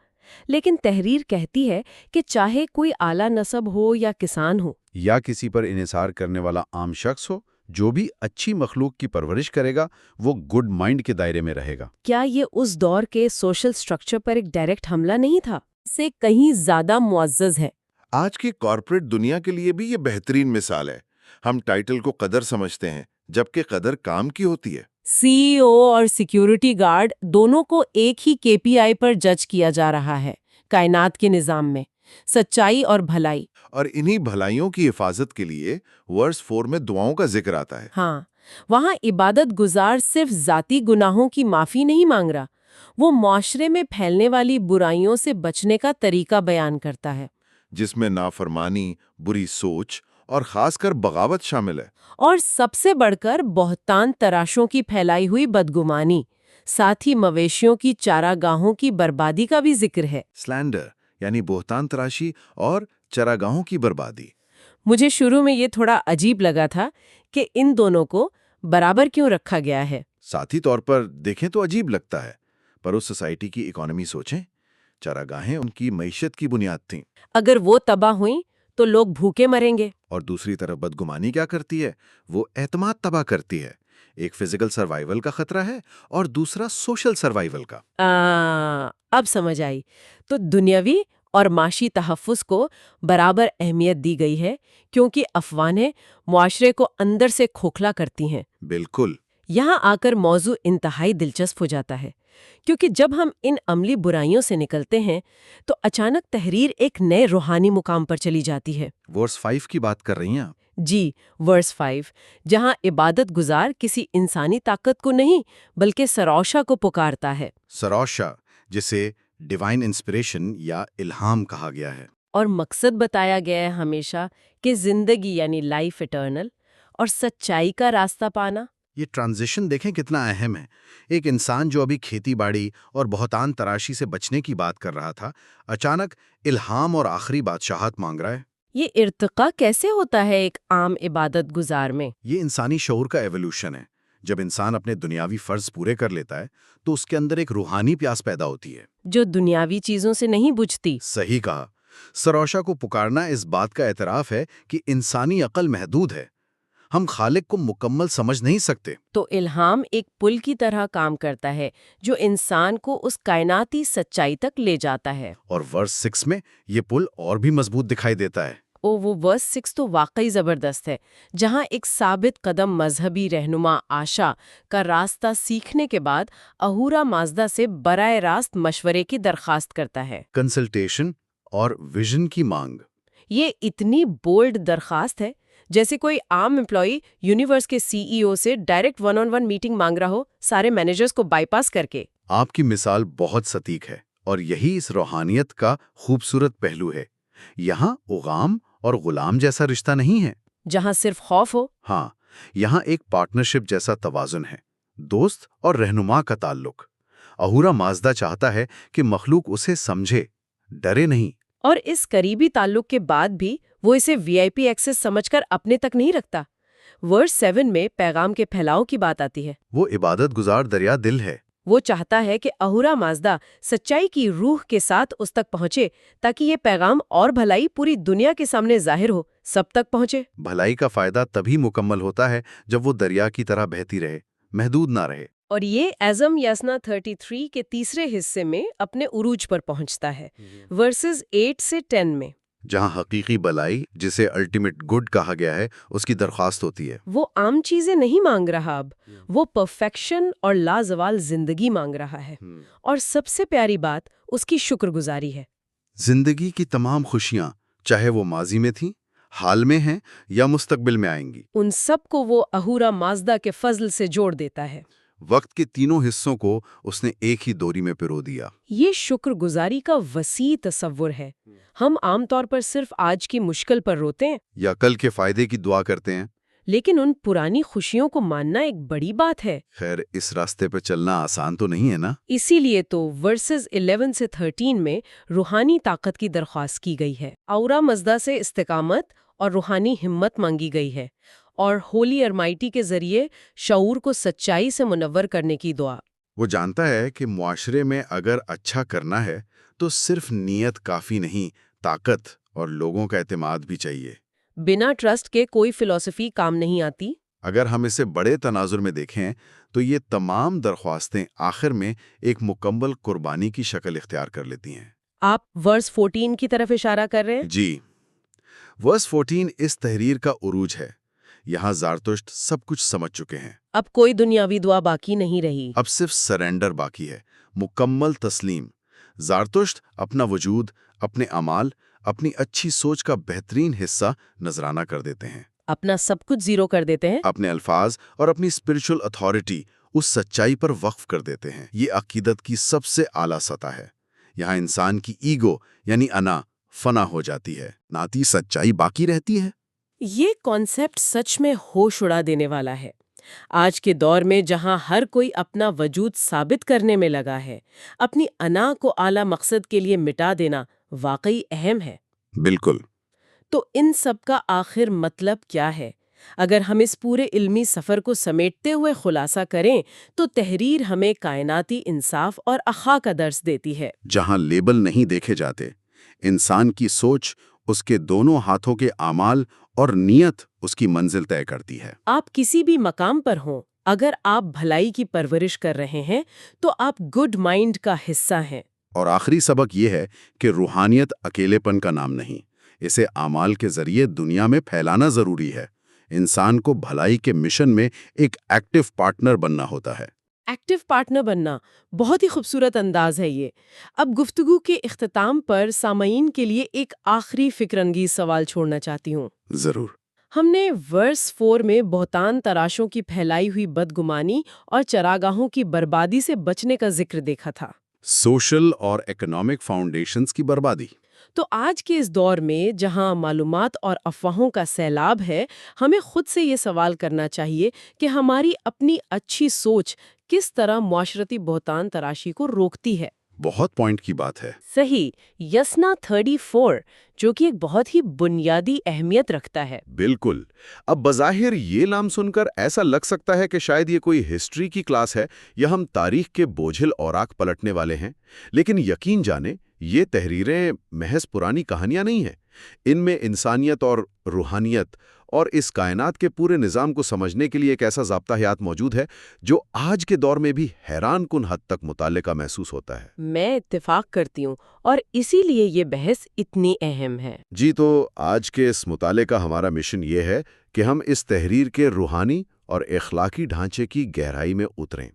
لیکن تحریر کہتی ہے کہ چاہے کوئی اعلیٰ نسب ہو یا کسان ہو، یا کسی پر انحصار کرنے والا عام شخص ہو، جو بھی اچھی مخلوق کی پرورش کرے گا وہ گڈ مائنڈ کے دائرے میں رہے گا۔ کیا یہ اس دور کے سوشل سٹرکچر پر ایک ڈائریکٹ حملہ نہیں تھا؟ اس سے کہیں زیادہ معزز ہے۔ آج کی کارپوریٹ دنیا کے لیے بھی یہ بہترین مثال ہے۔ ہم ٹائٹل کو قدر سمجھتے ہیں، جبکہ قدر کام کی ہوتی ہے۔ سی ای او اور سیکیورٹی گارڈ دونوں کو ایک ہی KPI پر جج کیا جا رہا ہے کائنات کے نظام میں، سچائی اور بھلائی۔ اور انہی بھلائیوں کی حفاظت کے لیے ورس 4 میں دعاؤں کا ذکر آتا ہے۔ ہاں، وہاں عبادت گزار صرف ذاتی گناہوں کی معافی نہیں مانگ رہا، وہ معاشرے میں پھیلنے والی برائیوں سے بچنے کا طریقہ بیان کرتا ہے، جس میں نافرمانی، بری سوچ اور خاص کر بغاوت شامل ہے۔ اور سب سے بڑھ کر بہتان تراشوں کی پھیلائی ہوئی بدگمانی، ساتھ ہی مویشیوں کی چاراگاہوں کی بربادی کا بھی ذکر ہے۔ سلینڈر یعنی بہتان تراشی اور چراگاہوں کی بربادی۔ مجھے شروع میں یہ تھوڑا عجیب لگا تھا کہ ان دونوں کو برابر کیوں رکھا گیا ہے۔ ذاتی طور پر دیکھیں تو عجیب لگتا ہے، پر اس سوسائٹی کی اکانومی سوچیں، چراگاہیں ان کی معیشت کی بنیاد تھیں۔ اگر وہ تباہ ہوئیں تو لوگ بھوکے مریں گے۔ اور دوسری طرف بدگمانی کیا کرتی ہے؟ وہ اعتماد تباہ کرتی ہے۔ ایک فزیکل سروائیول کا خطرہ ہے اور دوسرا سوشل سروائیول کا۔ اب سمجھ آئی۔ تو دنیاوی اور معاشی تحفظ کو برابر اہمیت دی گئی ہے، کیونکہ افواہیں معاشرے کو اندر سے کھوکھلا کرتی ہیں۔ بالکل۔ یہاں آ کر موضوع انتہائی دلچسپ ہو جاتا ہے، کیونکہ جب ہم ان عملی برائیوں سے نکلتے ہیں تو اچانک تحریر ایک نئے روحانی مقام پر چلی جاتی ہے۔ ورس 5 کی بات کر رہی ہیں آپ؟ جی، ورس 5، جہاں عبادت گزار کسی انسانی طاقت کو نہیں بلکہ سروشا کو پکارتا ہے۔ سروشا، جسے ڈیوائن انسپریشن یا الہام کہا گیا ہے۔ اور مقصد بتایا گیا ہے ہمیشہ کہ زندگی یعنی لائف ایٹرنل اور سچائی کا راستہ پانا۔ یہ ٹرانزیشن دیکھیں کتنا اہم ہے۔ ایک انسان جو ابھی کھیتی باڑی اور بہتان تراشی سے بچنے کی بات کر رہا تھا، اچانک الہام اور آخری بادشاہت مانگ رہا ہے۔ یہ ارتقاء کیسے ہوتا ہے ایک عام عبادت گزار میں؟ یہ انسانی شعور کا ایوولوشن ہے۔ جب انسان اپنے دنیاوی فرض پورے کر لیتا ہے تو اس کے اندر ایک روحانی پیاس پیدا ہوتی ہے، جو دنیاوی چیزوں سے نہیں بجھتی۔ صحیح کہا۔ سروشا کو پکارنا اس بات کا اعتراف ہے کہ انسانی عقل محدود ہے، ہم خالق کو مکمل سمجھ نہیں سکتے۔ تو الہام ایک پل کی طرح کام کرتا ہے جو انسان کو اس کائناتی سچائی تک لے جاتا ہے۔ اور ورس 6 میں یہ پل اور بھی مضبوط دکھائی دیتا ہے۔ وہ ورس 6 تو واقعی زبردست ہے، جہاں ایک ثابت قدم مذہبی رہنما آشا کا راستہ سیکھنے کے بعد اہورا مازدا سے براہ راست مشورے کی درخواست کرتا ہے۔ کنسلٹیشن اور ویژن کی مانگ۔ یہ اتنی بولڈ درخواست ہے جیسے کوئی عام امپلائی یونیورس کے CEO سے ڈائریکٹ 1-on-1 میٹنگ مانگ رہا ہو، سارے مینیجرز کو بائی پاس کر کے۔ آپ کی مثال بہت سٹیک ہے، اور یہی اس روحانیت کا خوبصورت پہلو ہے۔ یہاں غلام اور غلام جیسا رشتہ نہیں ہے، جہاں صرف خوف ہو۔ ہاں، یہاں ایک پارٹنرشپ جیسا توازن ہے، دوست اور رہنما کا تعلق۔ اہورا مازدا چاہتا ہے کہ مخلوق اسے سمجھے، ڈرے نہیں۔ اور اس قریبی تعلق کے بعد بھی وہ اسے VIP ایکسس سمجھ کر اپنے تک نہیں رکھتا۔ ورس 7 میں پیغام کے پھیلاؤ کی بات آتی ہے۔ وہ عبادت گزار دریا دل ہے۔ وہ چاہتا ہے کہ اہورا مازدا سچائی کی روح کے ساتھ اس تک پہنچے تاکہ یہ پیغام اور بھلائی پوری دنیا کے سامنے ظاہر ہو، سب تک پہنچے۔ بھلائی کا فائدہ تبھی مکمل ہوتا ہے جب وہ دریا کی طرح بہتی رہے، محدود نہ رہے۔ اور یہ عزم یسنا 33 کے تیسرے حصے میں اپنے عروج پر پہنچتا ہے، ورسز 8 سے 10 میں۔ جہاں حقیقی بھلائی، جسے الٹیمیٹ گڈ کہا گیا ہے، اس کی درخواست ہوتی ہے۔ وہ عام چیزیں نہیں مانگ رہا اب، وہ پرفیکشن اور لازوال زندگی مانگ رہا ہے، اور سب سے پیاری بات اس کی شکر گزاری ہے۔ زندگی کی تمام خوشیاں، چاہے وہ ماضی میں تھیں، حال میں ہیں یا مستقبل میں آئیں گی، ان سب کو وہ اہورا مازدا کے فضل سے جوڑ دیتا ہے۔ وقت کے تینوں حصوں کو اس نے ایک ہی دوری میں پرو دیا۔ یہ شکر گزاری کا وسیع تصور ہے۔ ہم عام طور پر صرف آج کی مشکل پر روتے ہیں، یا کل کے فائدے کی دعا کرتے ہیں۔ لیکن ان پرانی خوشیوں کو ماننا ایک بڑی بات ہے۔ خیر، اس راستے پہ چلنا آسان تو نہیں ہے نا۔ اسی لیے تو ورسز 11 سے 13 میں روحانی طاقت کی درخواست کی گئی ہے۔ اہورا مازدا سے استقامت اور روحانی ہمت مانگی گئی ہے، اور ہولی ارمائٹی کے ذریعے شعور کو سچائی سے منور کرنے کی دعا۔ وہ جانتا ہے کہ معاشرے میں اگر اچھا کرنا ہے تو صرف نیت کافی نہیں، طاقت اور لوگوں کا اعتماد بھی چاہیے۔ بنا ٹرسٹ کے کوئی فلسفی کام نہیں آتی۔ اگر ہم اسے بڑے تناظر میں دیکھیں تو یہ تمام درخواستیں آخر میں ایک مکمل قربانی کی شکل اختیار کر لیتی ہیں۔ آپ ورس 14 کی طرف اشارہ کر رہے ہیں؟ جی، ورس 14 اس تحریر کا عروج ہے۔ یہاں زارتشت سب کچھ سمجھ چکے ہیں، اب کوئی دنیاوی دعا باقی نہیں رہی۔ اب صرف سرنڈر باقی ہے، مکمل تسلیم۔ زارتشت اپنا وجود، اپنے اعمال، اپنی اچھی سوچ کا بہترین حصہ نذرانہ کر دیتے ہیں، اپنا سب کچھ زیرو کر دیتے ہیں۔ اپنے الفاظ اور اپنی اسپرچل اتھارٹی اس سچائی پر وقف کر دیتے ہیں۔ یہ عقیدت کی سب سے اعلیٰ سطح ہے۔ یہاں انسان کی ایگو یعنی انا فنا ہو جاتی ہے، ناتی سچائی باقی رہتی ہے۔ یہ کانسیپٹ سچ میں ہوش اڑا دینے والا ہے۔ آج کے دور میں جہاں ہر کوئی اپنا وجود ثابت کرنے میں لگا ہے، اپنی انا کو اعلیٰ مقصد کے لیے مٹا دینا واقعی اہم ہے۔ بالکل۔ تو ان سب کا آخر مطلب کیا ہے؟ اگر ہم اس پورے علمی سفر کو سمیٹتے ہوئے خلاصہ کریں تو تحریر ہمیں کائناتی انصاف اور اخا کا درس دیتی ہے۔ جہاں لیبل نہیں دیکھے جاتے، انسان کی سوچ، اس کے دونوں ہاتھوں کے اعمال اور نیت اس کی منزل طے کرتی ہے۔ آپ کسی بھی مقام پر ہوں، اگر آپ بھلائی کی پرورش کر رہے ہیں تو آپ گڈ مائنڈ کا حصہ ہیں۔ اور آخری سبق یہ ہے کہ روحانیت اکیلے پن کا نام نہیں، اسے اعمال کے ذریعے دنیا میں پھیلانا ضروری ہے۔ انسان کو بھلائی کے مشن میں ایک ایکٹیو پارٹنر بننا ہوتا ہے۔ ایکٹیو پارٹنر بننا بہت ہی خوبصورت انداز ہے یہ۔ اب گفتگو کے اختتام پر سامعین کے لیے ایک آخری فکر انگیز سوال چھوڑنا چاہتی ہوں۔ ضرور۔ ہم نے ورس 4 میں بہتان تراشوں کی پھیلائی ہوئی بدگمانی اور چراگاہوں کی بربادی سے بچنے کا ذکر دیکھا تھا۔ سوشل اور اکنامک فاؤنڈیشنز کی بربادی۔ تو آج کے اس دور میں جہاں معلومات اور افواہوں کا سیلاب ہے، ہمیں خود سے یہ سوال کرنا چاہیے کہ ہماری اپنی اچھی سوچ کس طرح معاشرتی بہتان تراشی کو روکتی ہے۔ بہت پوائنٹ کی بات ہے۔ صحیح، یسنا 34 جو کہ ایک بہت ہی بنیادی اہمیت رکھتا ہے۔ بالکل۔ اب بظاہر یہ نام سن کر ایسا لگ سکتا ہے کہ شاید یہ کوئی ہسٹری کی کلاس ہے یا ہم تاریخ کے بوجھل اوراق پلٹنے والے ہیں، لیکن یقین جانیں یہ تحریریں محض پرانی کہانیاں نہیں ہیں۔ ان میں انسانیت اور روحانیت اور اس کائنات کے پورے نظام کو سمجھنے کے لیے ایک ایسا ضابطہ حیات موجود ہے جو آج کے دور میں بھی حیران کن حد تک مطالعے کا محسوس ہوتا ہے۔ میں اتفاق کرتی ہوں، اور اسی لیے یہ بحث اتنی اہم ہے۔ جی، تو آج کے اس مطالعے کا ہمارا مشن یہ ہے کہ ہم اس تحریر کے روحانی اور اخلاقی ڈھانچے کی گہرائی میں اتریں۔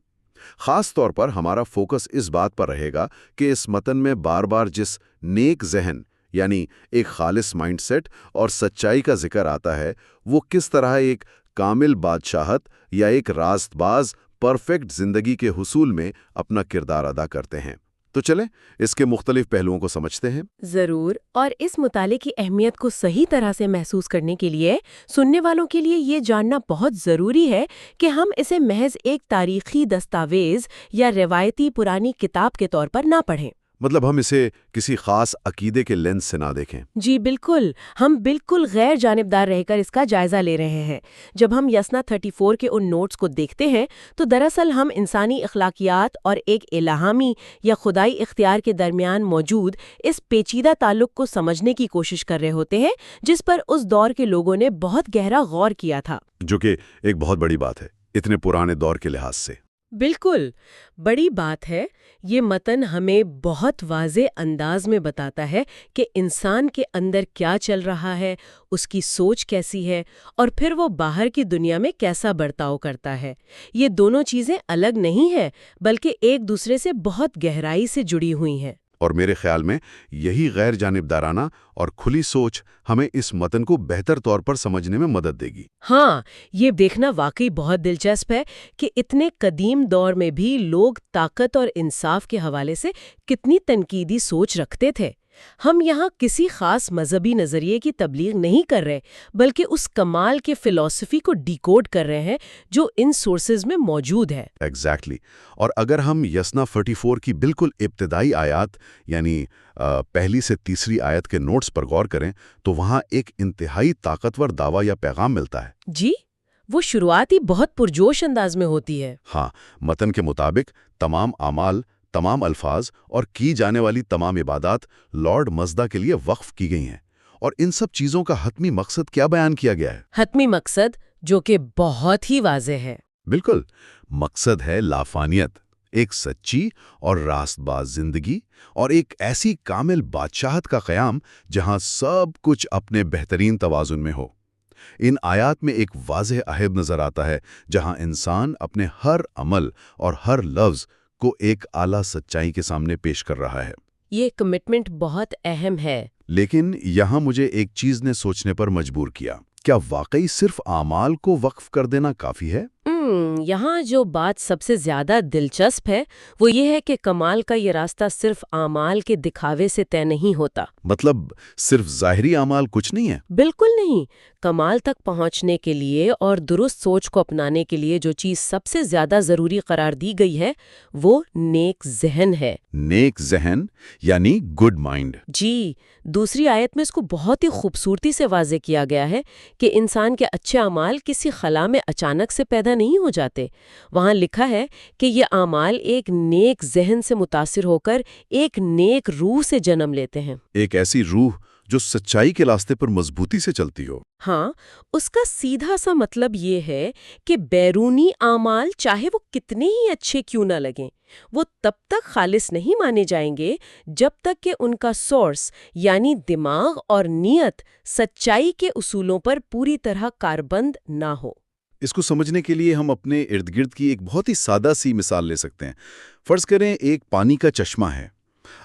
خاص طور پر ہمارا فوکس اس بات پر رہے گا کہ اس متن میں بار بار جس نیک ذہن یعنی ایک خالص مائنڈ سیٹ اور سچائی کا ذکر آتا ہے، وہ کس طرح ایک کامل بادشاہت یا ایک راست باز پرفیکٹ زندگی کے حصول میں اپنا کردار ادا کرتے ہیں۔ تو چلیں اس کے مختلف پہلوؤں کو سمجھتے ہیں۔ ضرور، اور اس مطالعے کی اہمیت کو صحیح طرح سے محسوس کرنے کے لیے سننے والوں کے لیے یہ جاننا بہت ضروری ہے کہ ہم اسے محض ایک تاریخی دستاویز یا روایتی پرانی کتاب کے طور پر نہ پڑھیں۔ مطلب ہم اسے کسی خاص عقیدے کے لینس سے نہ دیکھیں۔ جی بالکل، ہم بالکل غیر جانبدار رہ کر اس کا جائزہ لے رہے ہیں۔ جب ہم یسنا 34 کے ان نوٹس کو دیکھتے ہیں تو دراصل ہم انسانی اخلاقیات اور ایک الہامی یا خدائی اختیار کے درمیان موجود اس پیچیدہ تعلق کو سمجھنے کی کوشش کر رہے ہوتے ہیں جس پر اس دور کے لوگوں نے بہت گہرا غور کیا تھا۔ جو کہ ایک بہت بڑی بات ہے اتنے پرانے دور کے لحاظ سے۔ بالکل بڑی بات ہے۔ یہ متن ہمیں بہت واضح انداز میں بتاتا ہے کہ انسان کے اندر کیا چل رہا ہے، اس کی سوچ کیسی ہے، اور پھر وہ باہر کی دنیا میں کیسا برتاؤ کرتا ہے۔ یہ دونوں چیزیں الگ نہیں ہیں بلکہ ایک دوسرے سے بہت گہرائی سے جڑی ہوئی ہیں۔ اور میرے خیال میں یہی غیر جانبدارانہ اور کھلی سوچ ہمیں اس متن کو بہتر طور پر سمجھنے میں مدد دے گی۔ ہاں، یہ دیکھنا واقعی بہت دلچسپ ہے کہ اتنے قدیم دور میں بھی لوگ طاقت اور انصاف کے حوالے سے کتنی تنقیدی سوچ رکھتے تھے۔ ہم یہاں کسی خاص مذہبی نظریے کی تبلیغ نہیں کر رہے بلکہ اس کمال کے فلسفی کو ڈیکوڈ کر رہے ہیں جو ان سورسز میں موجود ہے۔ ایگزیکٹلی۔ اور اگر ہم یسنا 44 کی بالکل ابتدائی آیات یعنی پہلی سے تیسری آیت کے نوٹس پر غور کریں تو وہاں ایک انتہائی طاقتور دعویٰ یا پیغام ملتا ہے۔ جی، وہ شروعات ہی بہت پرجوش انداز میں ہوتی ہے۔ ہاں، متن کے مطابق تمام اعمال، تمام الفاظ اور کی جانے والی تمام عبادات لارڈ مزدا کے لیے وقف کی گئی ہیں، اور ان سب چیزوں کا حتمی مقصد کیا بیان کیا گیا ہے؟ حتمی مقصد جو کہ بہت ہی واضح ہے۔ بالکل، مقصد ہے لافانیت، ایک سچی اور راست باز زندگی، اور ایک ایسی کامل بادشاہت کا قیام جہاں سب کچھ اپنے بہترین توازن میں ہو۔ ان آیات میں ایک واضح عہد نظر آتا ہے جہاں انسان اپنے ہر عمل اور ہر لفظ کو ایک اعلیٰ سچائی کے سامنے پیش کر رہا ہے۔ یہ کمٹمنٹ بہت اہم ہے۔ لیکن یہاں مجھے ایک چیز نے سوچنے پر مجبور کیا، کیا واقعی صرف اعمال کو وقف کر دینا کافی ہے؟ یہاں جو بات سب سے زیادہ دلچسپ ہے وہ یہ ہے کہ کمال کا یہ راستہ صرف اعمال کے دکھاوے سے طے نہیں ہوتا۔ مطلب صرف ظاہری اعمال کچھ نہیں ہے؟ بالکل نہیں۔ کمال تک پہنچنے کے لیے اور درست سوچ کو اپنانے کے لیے جو چیز سب سے زیادہ ضروری قرار دی گئی ہے وہ نیک ذہن ہے۔ نیک ذہن یعنی گڈ مائنڈ۔ جی، دوسری آیت میں اس کو بہت ہی خوبصورتی سے واضح کیا گیا ہے کہ انسان کے اچھے اعمال کسی خلا میں اچانک سے پیدا نہیں ہو جاتے۔ وہاں لکھا ہے کہ یہ اعمال ایک نیک ذہن سے متاثر ہو کر ایک نیک روح سے جنم لیتے ہیں۔ ایک ایسی روح جو سچائی کے راستے پر مضبوطی سے چلتی ہو۔ ہاں، اس کا سیدھا سا مطلب یہ ہے کہ بیرونی اعمال چاہے وہ کتنے ہی اچھے کیوں نہ لگیں، وہ تب تک خالص نہیں مانے جائیں گے جب تک کہ ان کا سورس یعنی دماغ اور نیت سچائی کے اصولوں پر پوری طرح کاربند نہ ہو۔ اس کو سمجھنے کے لیے ہم اپنے ارد گرد کی ایک بہت ہی سادہ سی مثال لے سکتے ہیں۔ فرض کریں ایک پانی کا چشمہ ہے۔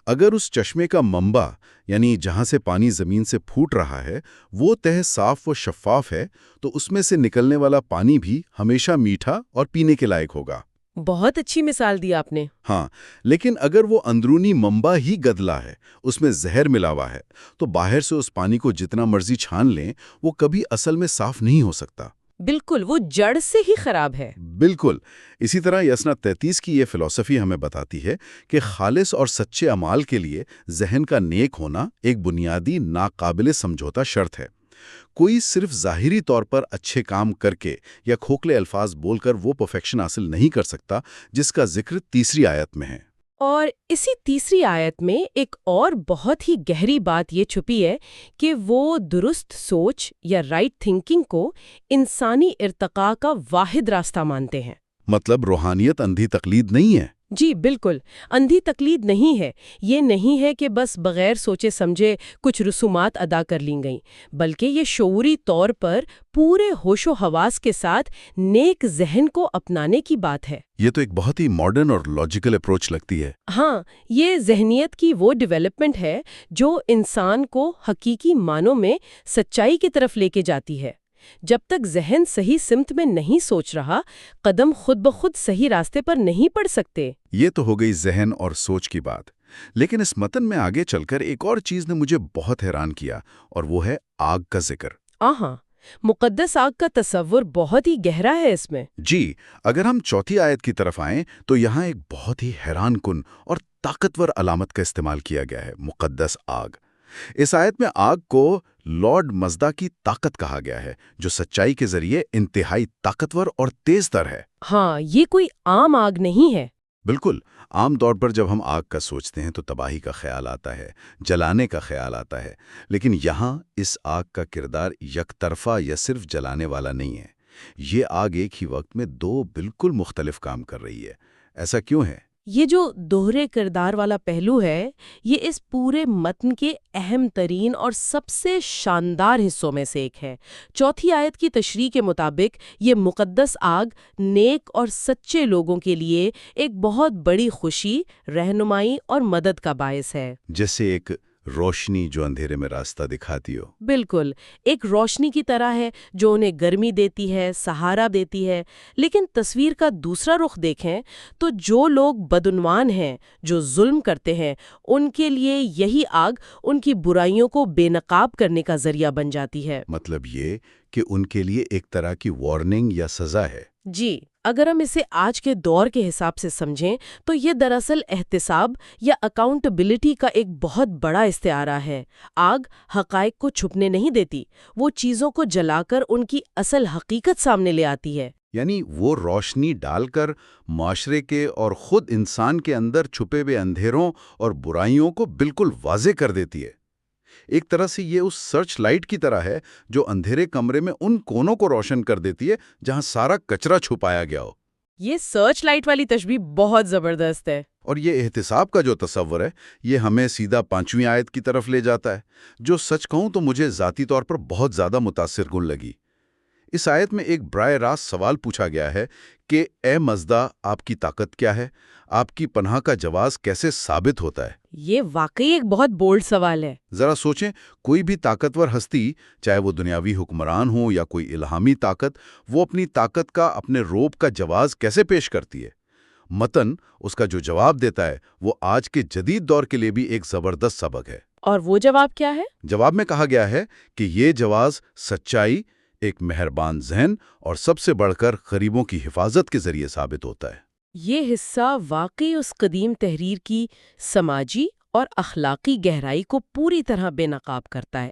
اگر اس چشمے کا منبع یعنی جہاں سے پانی زمین سے پھوٹ رہا ہے وہ تہہ صاف و شفاف ہے تو اس میں سے نکلنے والا پانی بھی ہمیشہ میٹھا اور پینے کے لائق ہوگا۔ بہت اچھی مثال دی آپ نے۔ ہاں، لیکن اگر وہ اندرونی منبع ہی گدلا ہے، اس میں زہر ملا ہوا ہے، تو باہر سے اس پانی کو جتنا مرضی چھان لیں وہ کبھی اصل میں صاف نہیں ہو سکتا۔ بالکل، وہ جڑ سے ہی خراب ہے۔ بالکل اسی طرح یسنا 33 کی یہ فلسفی ہمیں بتاتی ہے کہ خالص اور سچے اعمال کے لیے ذہن کا نیک ہونا ایک بنیادی ناقابل سمجھوتا شرط ہے۔ کوئی صرف ظاہری طور پر اچھے کام کر کے یا کھوکھلے الفاظ بول کر وہ پرفیکشن حاصل نہیں کر سکتا جس کا ذکر تیسری آیت میں ہے۔ اور اسی تیسری آیت میں ایک اور بہت ہی گہری بات یہ چھپی ہے کہ وہ درست سوچ یا رائٹ تھنکنگ کو انسانی ارتقاء کا واحد راستہ مانتے ہیں۔ مطلب روحانیت اندھی تقلید نہیں ہے۔ جی بالکل، اندھی تقلید نہیں ہے۔ یہ نہیں ہے کہ بس بغیر سوچے سمجھے کچھ رسومات ادا کر لی گئیں، بلکہ یہ شعوری طور پر پورے ہوش و حواس کے ساتھ نیک ذہن کو اپنانے کی بات ہے۔ یہ تو ایک بہت ہی ماڈرن اور لاجیکل اپروچ لگتی ہے۔ ہاں، یہ ذہنیت کی وہ ڈیولپمنٹ ہے جو انسان کو حقیقی معنوں میں سچائی کی طرف لے کے جاتی ہے۔ جب تک ذہن صحیح سمت میں نہیں سوچ رہا، قدم خود بخود صحیح راستے پر نہیں پڑ سکتے۔ یہ تو ہو گئی ذہن اور سوچ کی بات، لیکن اس متن میں آگے چل کر ایک اور چیز نے مجھے بہت حیران کیا، اور وہ ہے آگ کا ذکر۔ ہاں، مقدس آگ کا تصور بہت ہی گہرا ہے اس میں۔ جی، اگر ہم چوتھی آیت کی طرف آئیں تو یہاں ایک بہت ہی حیران کن اور طاقتور علامت کا استعمال کیا گیا ہے، مقدس آگ۔ اس آیت میں آگ کو لارڈ مزدا کی طاقت کہا گیا ہے، جو سچائی کے ذریعے انتہائی طاقتور اور تیز تر ہے۔ ہاں، یہ کوئی عام آگ نہیں ہے۔ بالکل، عام طور پر جب ہم آگ کا سوچتے ہیں تو تباہی کا خیال آتا ہے، جلانے کا خیال آتا ہے، لیکن یہاں اس آگ کا کردار یک طرفہ یا صرف جلانے والا نہیں ہے۔ یہ آگ ایک ہی وقت میں دو بالکل مختلف کام کر رہی ہے۔ ایسا کیوں ہے؟ یہ جو دوہرے کردار والا پہلو ہے، یہ اس پورے متن کے اہم ترین اور سب سے شاندار حصوں میں سے ایک ہے۔ چوتھی آیت کی تشریح کے مطابق یہ مقدس آگ نیک اور سچے لوگوں کے لیے ایک بہت بڑی خوشی، رہنمائی اور مدد کا باعث ہے۔ جیسے ایک روشنی جو اندھیرے میں راستہ دکھاتی ہو۔ بالکل، ایک روشنی کی طرح ہے جو انہیں گرمی دیتی ہے، سہارا دیتی ہے۔ لیکن تصویر کا دوسرا رخ دیکھیں تو جو لوگ بدعنوان ہیں، جو ظلم کرتے ہیں، ان کے لیے یہی آگ ان کی برائیوں کو بے نقاب کرنے کا ذریعہ بن جاتی ہے۔ مطلب یہ کہ ان کے لیے ایک طرح کی وارننگ یا سزا ہے۔ جی، اگر ہم اسے آج کے دور کے حساب سے سمجھیں تو یہ دراصل احتساب یا اکاؤنٹیبلٹی کا ایک بہت بڑا استعارہ ہے۔ آگ حقائق کو چھپنے نہیں دیتی، وہ چیزوں کو جلا کر ان کی اصل حقیقت سامنے لے آتی ہے۔ یعنی وہ روشنی ڈال کر معاشرے کے اور خود انسان کے اندر چھپے ہوئے اندھیروں اور برائیوں کو بالکل واضح کر دیتی ہے۔ ایک طرح سے یہ اس سرچ لائٹ کی طرح ہے جو اندھیرے کمرے میں ان کونوں کو روشن کر دیتی ہے جہاں سارا کچرا چھپایا گیا ہو۔ یہ سرچ لائٹ والی تشبیہ بہت زبردست ہے۔ اور یہ احتساب کا جو تصور ہے، یہ ہمیں سیدھا 5ویں آیت کی طرف لے جاتا ہے، جو سچ کہوں تو مجھے ذاتی طور پر بہت زیادہ متاثر کن لگی۔ اس آیت میں ایک براہ راست سوال پوچھا گیا ہے کہ اے مزدا، آپ کی طاقت کیا ہے؟ آپ کی پناہ کا جواز کیسے ثابت ہوتا ہے؟ یہ واقعی ایک بہت بولڈ سوال ہے۔ ذرا سوچیں، کوئی بھی طاقتور ہستی، چاہے وہ دنیاوی حکمران ہو یا کوئی الہامی طاقت، وہ اپنی طاقت کا، اپنے روب کا جواز کیسے پیش کرتی ہے؟ متن اس کا جو جواب دیتا ہے وہ آج کے جدید دور کے لیے بھی ایک زبردست سبق ہے۔ اور وہ جواب کیا ہے؟ جواب میں کہا گیا ہے کہ یہ جواز سچائی، ایک مہربان ذہن اور سب سے بڑھ کر غریبوں کی حفاظت کے ذریعے ثابت ہوتا ہے۔ یہ حصہ واقعی اس قدیم تحریر کی سماجی اور اخلاقی گہرائی کو پوری طرح بے نقاب کرتا ہے۔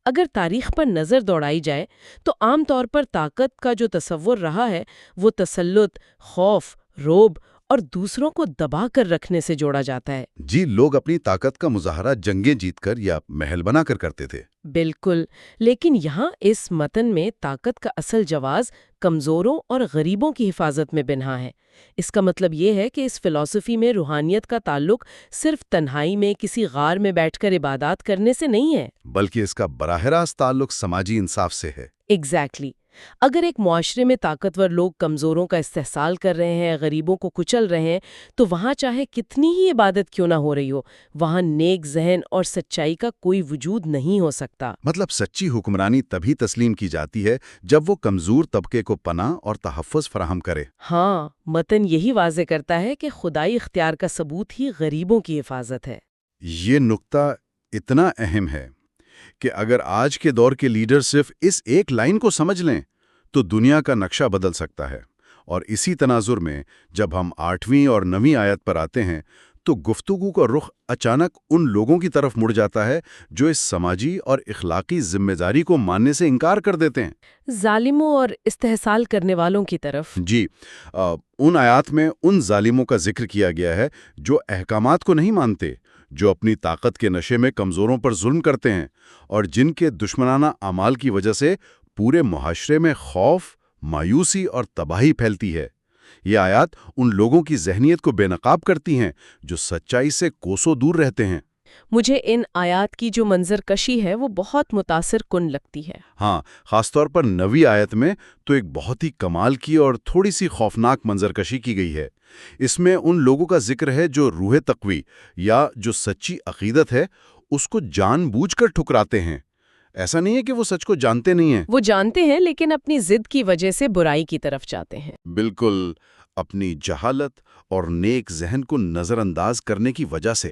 اگر تاریخ پر نظر دوڑائی جائے تو عام طور پر طاقت کا جو تصور رہا ہے وہ تسلط، خوف، رعب اور دوسروں کو دبا کر رکھنے سے جوڑا جاتا ہے۔ جی، لوگ اپنی طاقت کا مظاہرہ جنگیں جیت کر یا محل بنا کر کرتے تھے۔ بالکل، لیکن یہاں اس متن میں طاقت کا اصل جواز کمزوروں اور غریبوں کی حفاظت میں بنہا ہے۔ اس کا مطلب یہ ہے کہ اس فلسفی میں روحانیت کا تعلق صرف تنہائی میں کسی غار میں بیٹھ کر عبادات کرنے سے نہیں ہے، بلکہ اس کا براہ راست تعلق سماجی انصاف سے ہے۔ ایگزیکٹلی۔ اگر ایک معاشرے میں طاقتور لوگ کمزوروں کا استحصال کر رہے ہیں، غریبوں کو کچل رہے ہیں، تو وہاں چاہے کتنی ہی عبادت کیوں نہ ہو رہی ہو، وہاں نیک ذہن اور سچائی کا کوئی وجود نہیں ہو سکتا۔ مطلب سچی حکمرانی تبھی تسلیم کی جاتی ہے جب وہ کمزور طبقے کو پناہ اور تحفظ فراہم کرے۔ ہاں، متن یہی واضح کرتا ہے کہ خدائی اختیار کا ثبوت ہی غریبوں کی حفاظت ہے۔ یہ نقطہ اتنا اہم ہے کہ اگر آج کے دور کے لیڈر صرف اس ایک لائن کو سمجھ لیں تو دنیا کا نقشہ بدل سکتا ہے۔ اور اسی تناظر میں جب ہم 8ویں اور 9ویں آیت پر آتے ہیں تو گفتگو کا رخ اچانک ان لوگوں کی طرف مڑ جاتا ہے جو اس سماجی اور اخلاقی ذمہ داری کو ماننے سے انکار کر دیتے ہیں۔ ظالموں اور استحصال کرنے والوں کی طرف۔ جی، ان آیات میں ان ظالموں کا ذکر کیا گیا ہے جو احکامات کو نہیں مانتے، جو اپنی طاقت کے نشے میں کمزوروں پر ظلم کرتے ہیں اور جن کے دشمنانہ اعمال کی وجہ سے پورے معاشرے میں خوف، مایوسی اور تباہی پھیلتی ہے۔ یہ آیات ان لوگوں کی ذہنیت کو بے نقاب کرتی ہیں جو سچائی سے کوسوں دور رہتے ہیں۔ مجھے ان آیات کی جو منظر کشی ہے وہ بہت متاثر کن لگتی ہے۔ ہاں، خاص طور پر 9ویں آیت میں تو ایک بہت ہی کمال کی اور تھوڑی سی خوفناک منظر کشی کی گئی ہے۔ اس میں ان لوگوں کا ذکر ہے جو روح تقوی یا جو سچی عقیدت ہے اس کو جان بوجھ کر ٹھکراتے ہیں۔ ایسا نہیں ہے کہ وہ سچ کو جانتے نہیں ہیں، وہ جانتے ہیں لیکن اپنی ضد کی وجہ سے برائی کی طرف جاتے ہیں۔ بالکل، اپنی جہالت اور نیک ذہن کو نظر انداز کرنے کی وجہ سے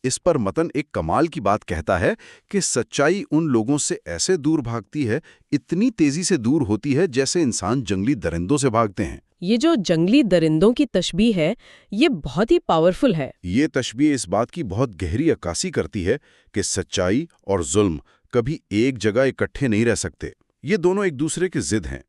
اس پر متن ایک کمال کی بات کہتا ہے کہ سچائی ان لوگوں سے ایسے دور بھاگتی ہے، اتنی تیزی سے دور ہوتی ہے جیسے انسان جنگلی درندوں سے بھاگتے ہیں۔ یہ جو جنگلی درندوں کی تشبیہ ہے یہ بہت ہی پاورفل ہے۔ یہ تشبیہ اس بات کی بہت گہری عکاسی کرتی ہے کہ سچائی اور ظلم کبھی ایک جگہ اکٹھے نہیں رہ سکتے، یہ دونوں ایک دوسرے کے ضد ہیں۔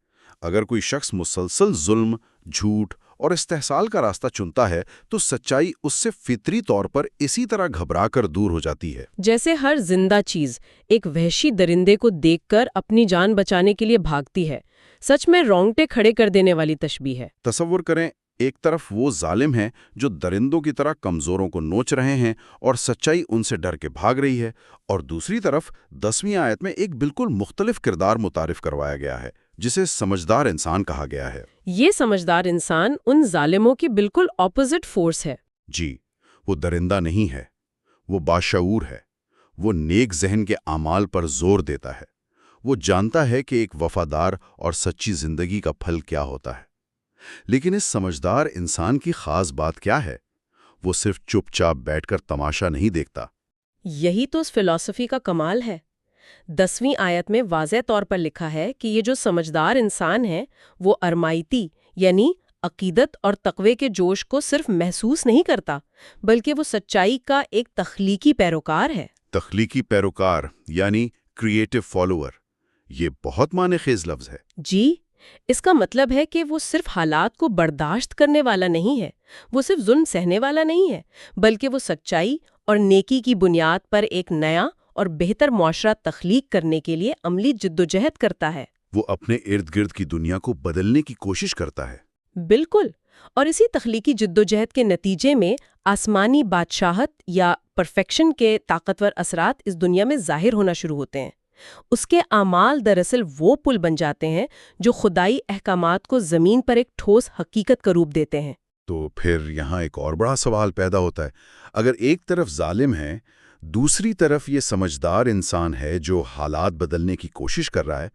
اگر کوئی شخص مسلسل ظلم، جھوٹ اور استحصال کا راستہ چنتا ہے تو سچائی اس سے فطری طور پر اسی طرح گھبرا کر دور ہو جاتی ہے۔ جیسے ہر زندہ چیز ایک وحشی درندے کو دیکھ کر اپنی جان بچانے کے لیے بھاگتی ہے۔ سچ میں رونگٹے کھڑے کر دینے والی تشبیہ ہے۔ تصور کریں، ایک طرف وہ ظالم ہیں جو درندوں کی طرح کمزوروں کو نوچ رہے ہیں اور سچائی ان سے ڈر کے بھاگ رہی ہے، اور دوسری طرف 10ویں آیت میں ایک بالکل مختلف کردار متعارف کروایا گیا ہے جسے سمجھدار انسان کہا گیا ہے۔ یہ سمجھدار انسان ان ظالموں کی بالکل اپوزٹ فورس ہے۔ جی، وہ درندہ نہیں ہے، وہ باشعور ہے، وہ نیک ذہن کے اعمال پر زور دیتا ہے، وہ جانتا ہے کہ ایک وفادار اور سچی زندگی کا پھل کیا ہوتا ہے۔ لیکن اس سمجھدار انسان کی خاص بات کیا ہے؟ وہ صرف چپ چاپ بیٹھ کر تماشا نہیں دیکھتا۔ یہی تو اس فلسفی کا کمال ہے۔ 10ویں آیت میں واضح طور پر لکھا ہے کہ یہ جو سمجھدار انسان ہے وہ ارمائیتی یعنی عقیدت اور تقوی کے جوش کو صرف محسوس نہیں کرتا بلکہ وہ سچائی کا ایک تخلیقی پیروکار ہے۔ تخلیقی پیروکار یعنی کریٹو فالوور، یہ بہت معنی خیز لفظ ہے۔ جی، اس کا مطلب ہے کہ وہ صرف حالات کو برداشت کرنے والا نہیں ہے، وہ صرف ظلم سہنے والا نہیں ہے، بلکہ وہ سچائی اور نیکی کی بنیاد پر ایک نیا اور بہتر معاشرہ تخلیق کرنے کے لیے عملی جدوجہد کرتا ہے۔ وہ اپنے ارد گرد کی دنیا کو بدلنے کی کوشش کرتا ہے۔ بالکل، اور اسی تخلیقی جدوجہد کے نتیجے میں آسمانی بادشاہت یا پرفیکشن کے طاقتور اثرات اس دنیا میں ظاہر ہونا شروع ہوتے ہیں۔ اس کے اعمال دراصل وہ پل بن جاتے ہیں جو خدائی احکامات کو زمین پر ایک ٹھوس حقیقت کا روپ دیتے ہیں۔ تو پھر یہاں ایک اور بڑا سوال پیدا ہوتا ہے، اگر ایک طرف ظالم ہے، دوسری طرف یہ سمجھدار انسان ہے جو حالات بدلنے کی کوشش کر رہا ہے،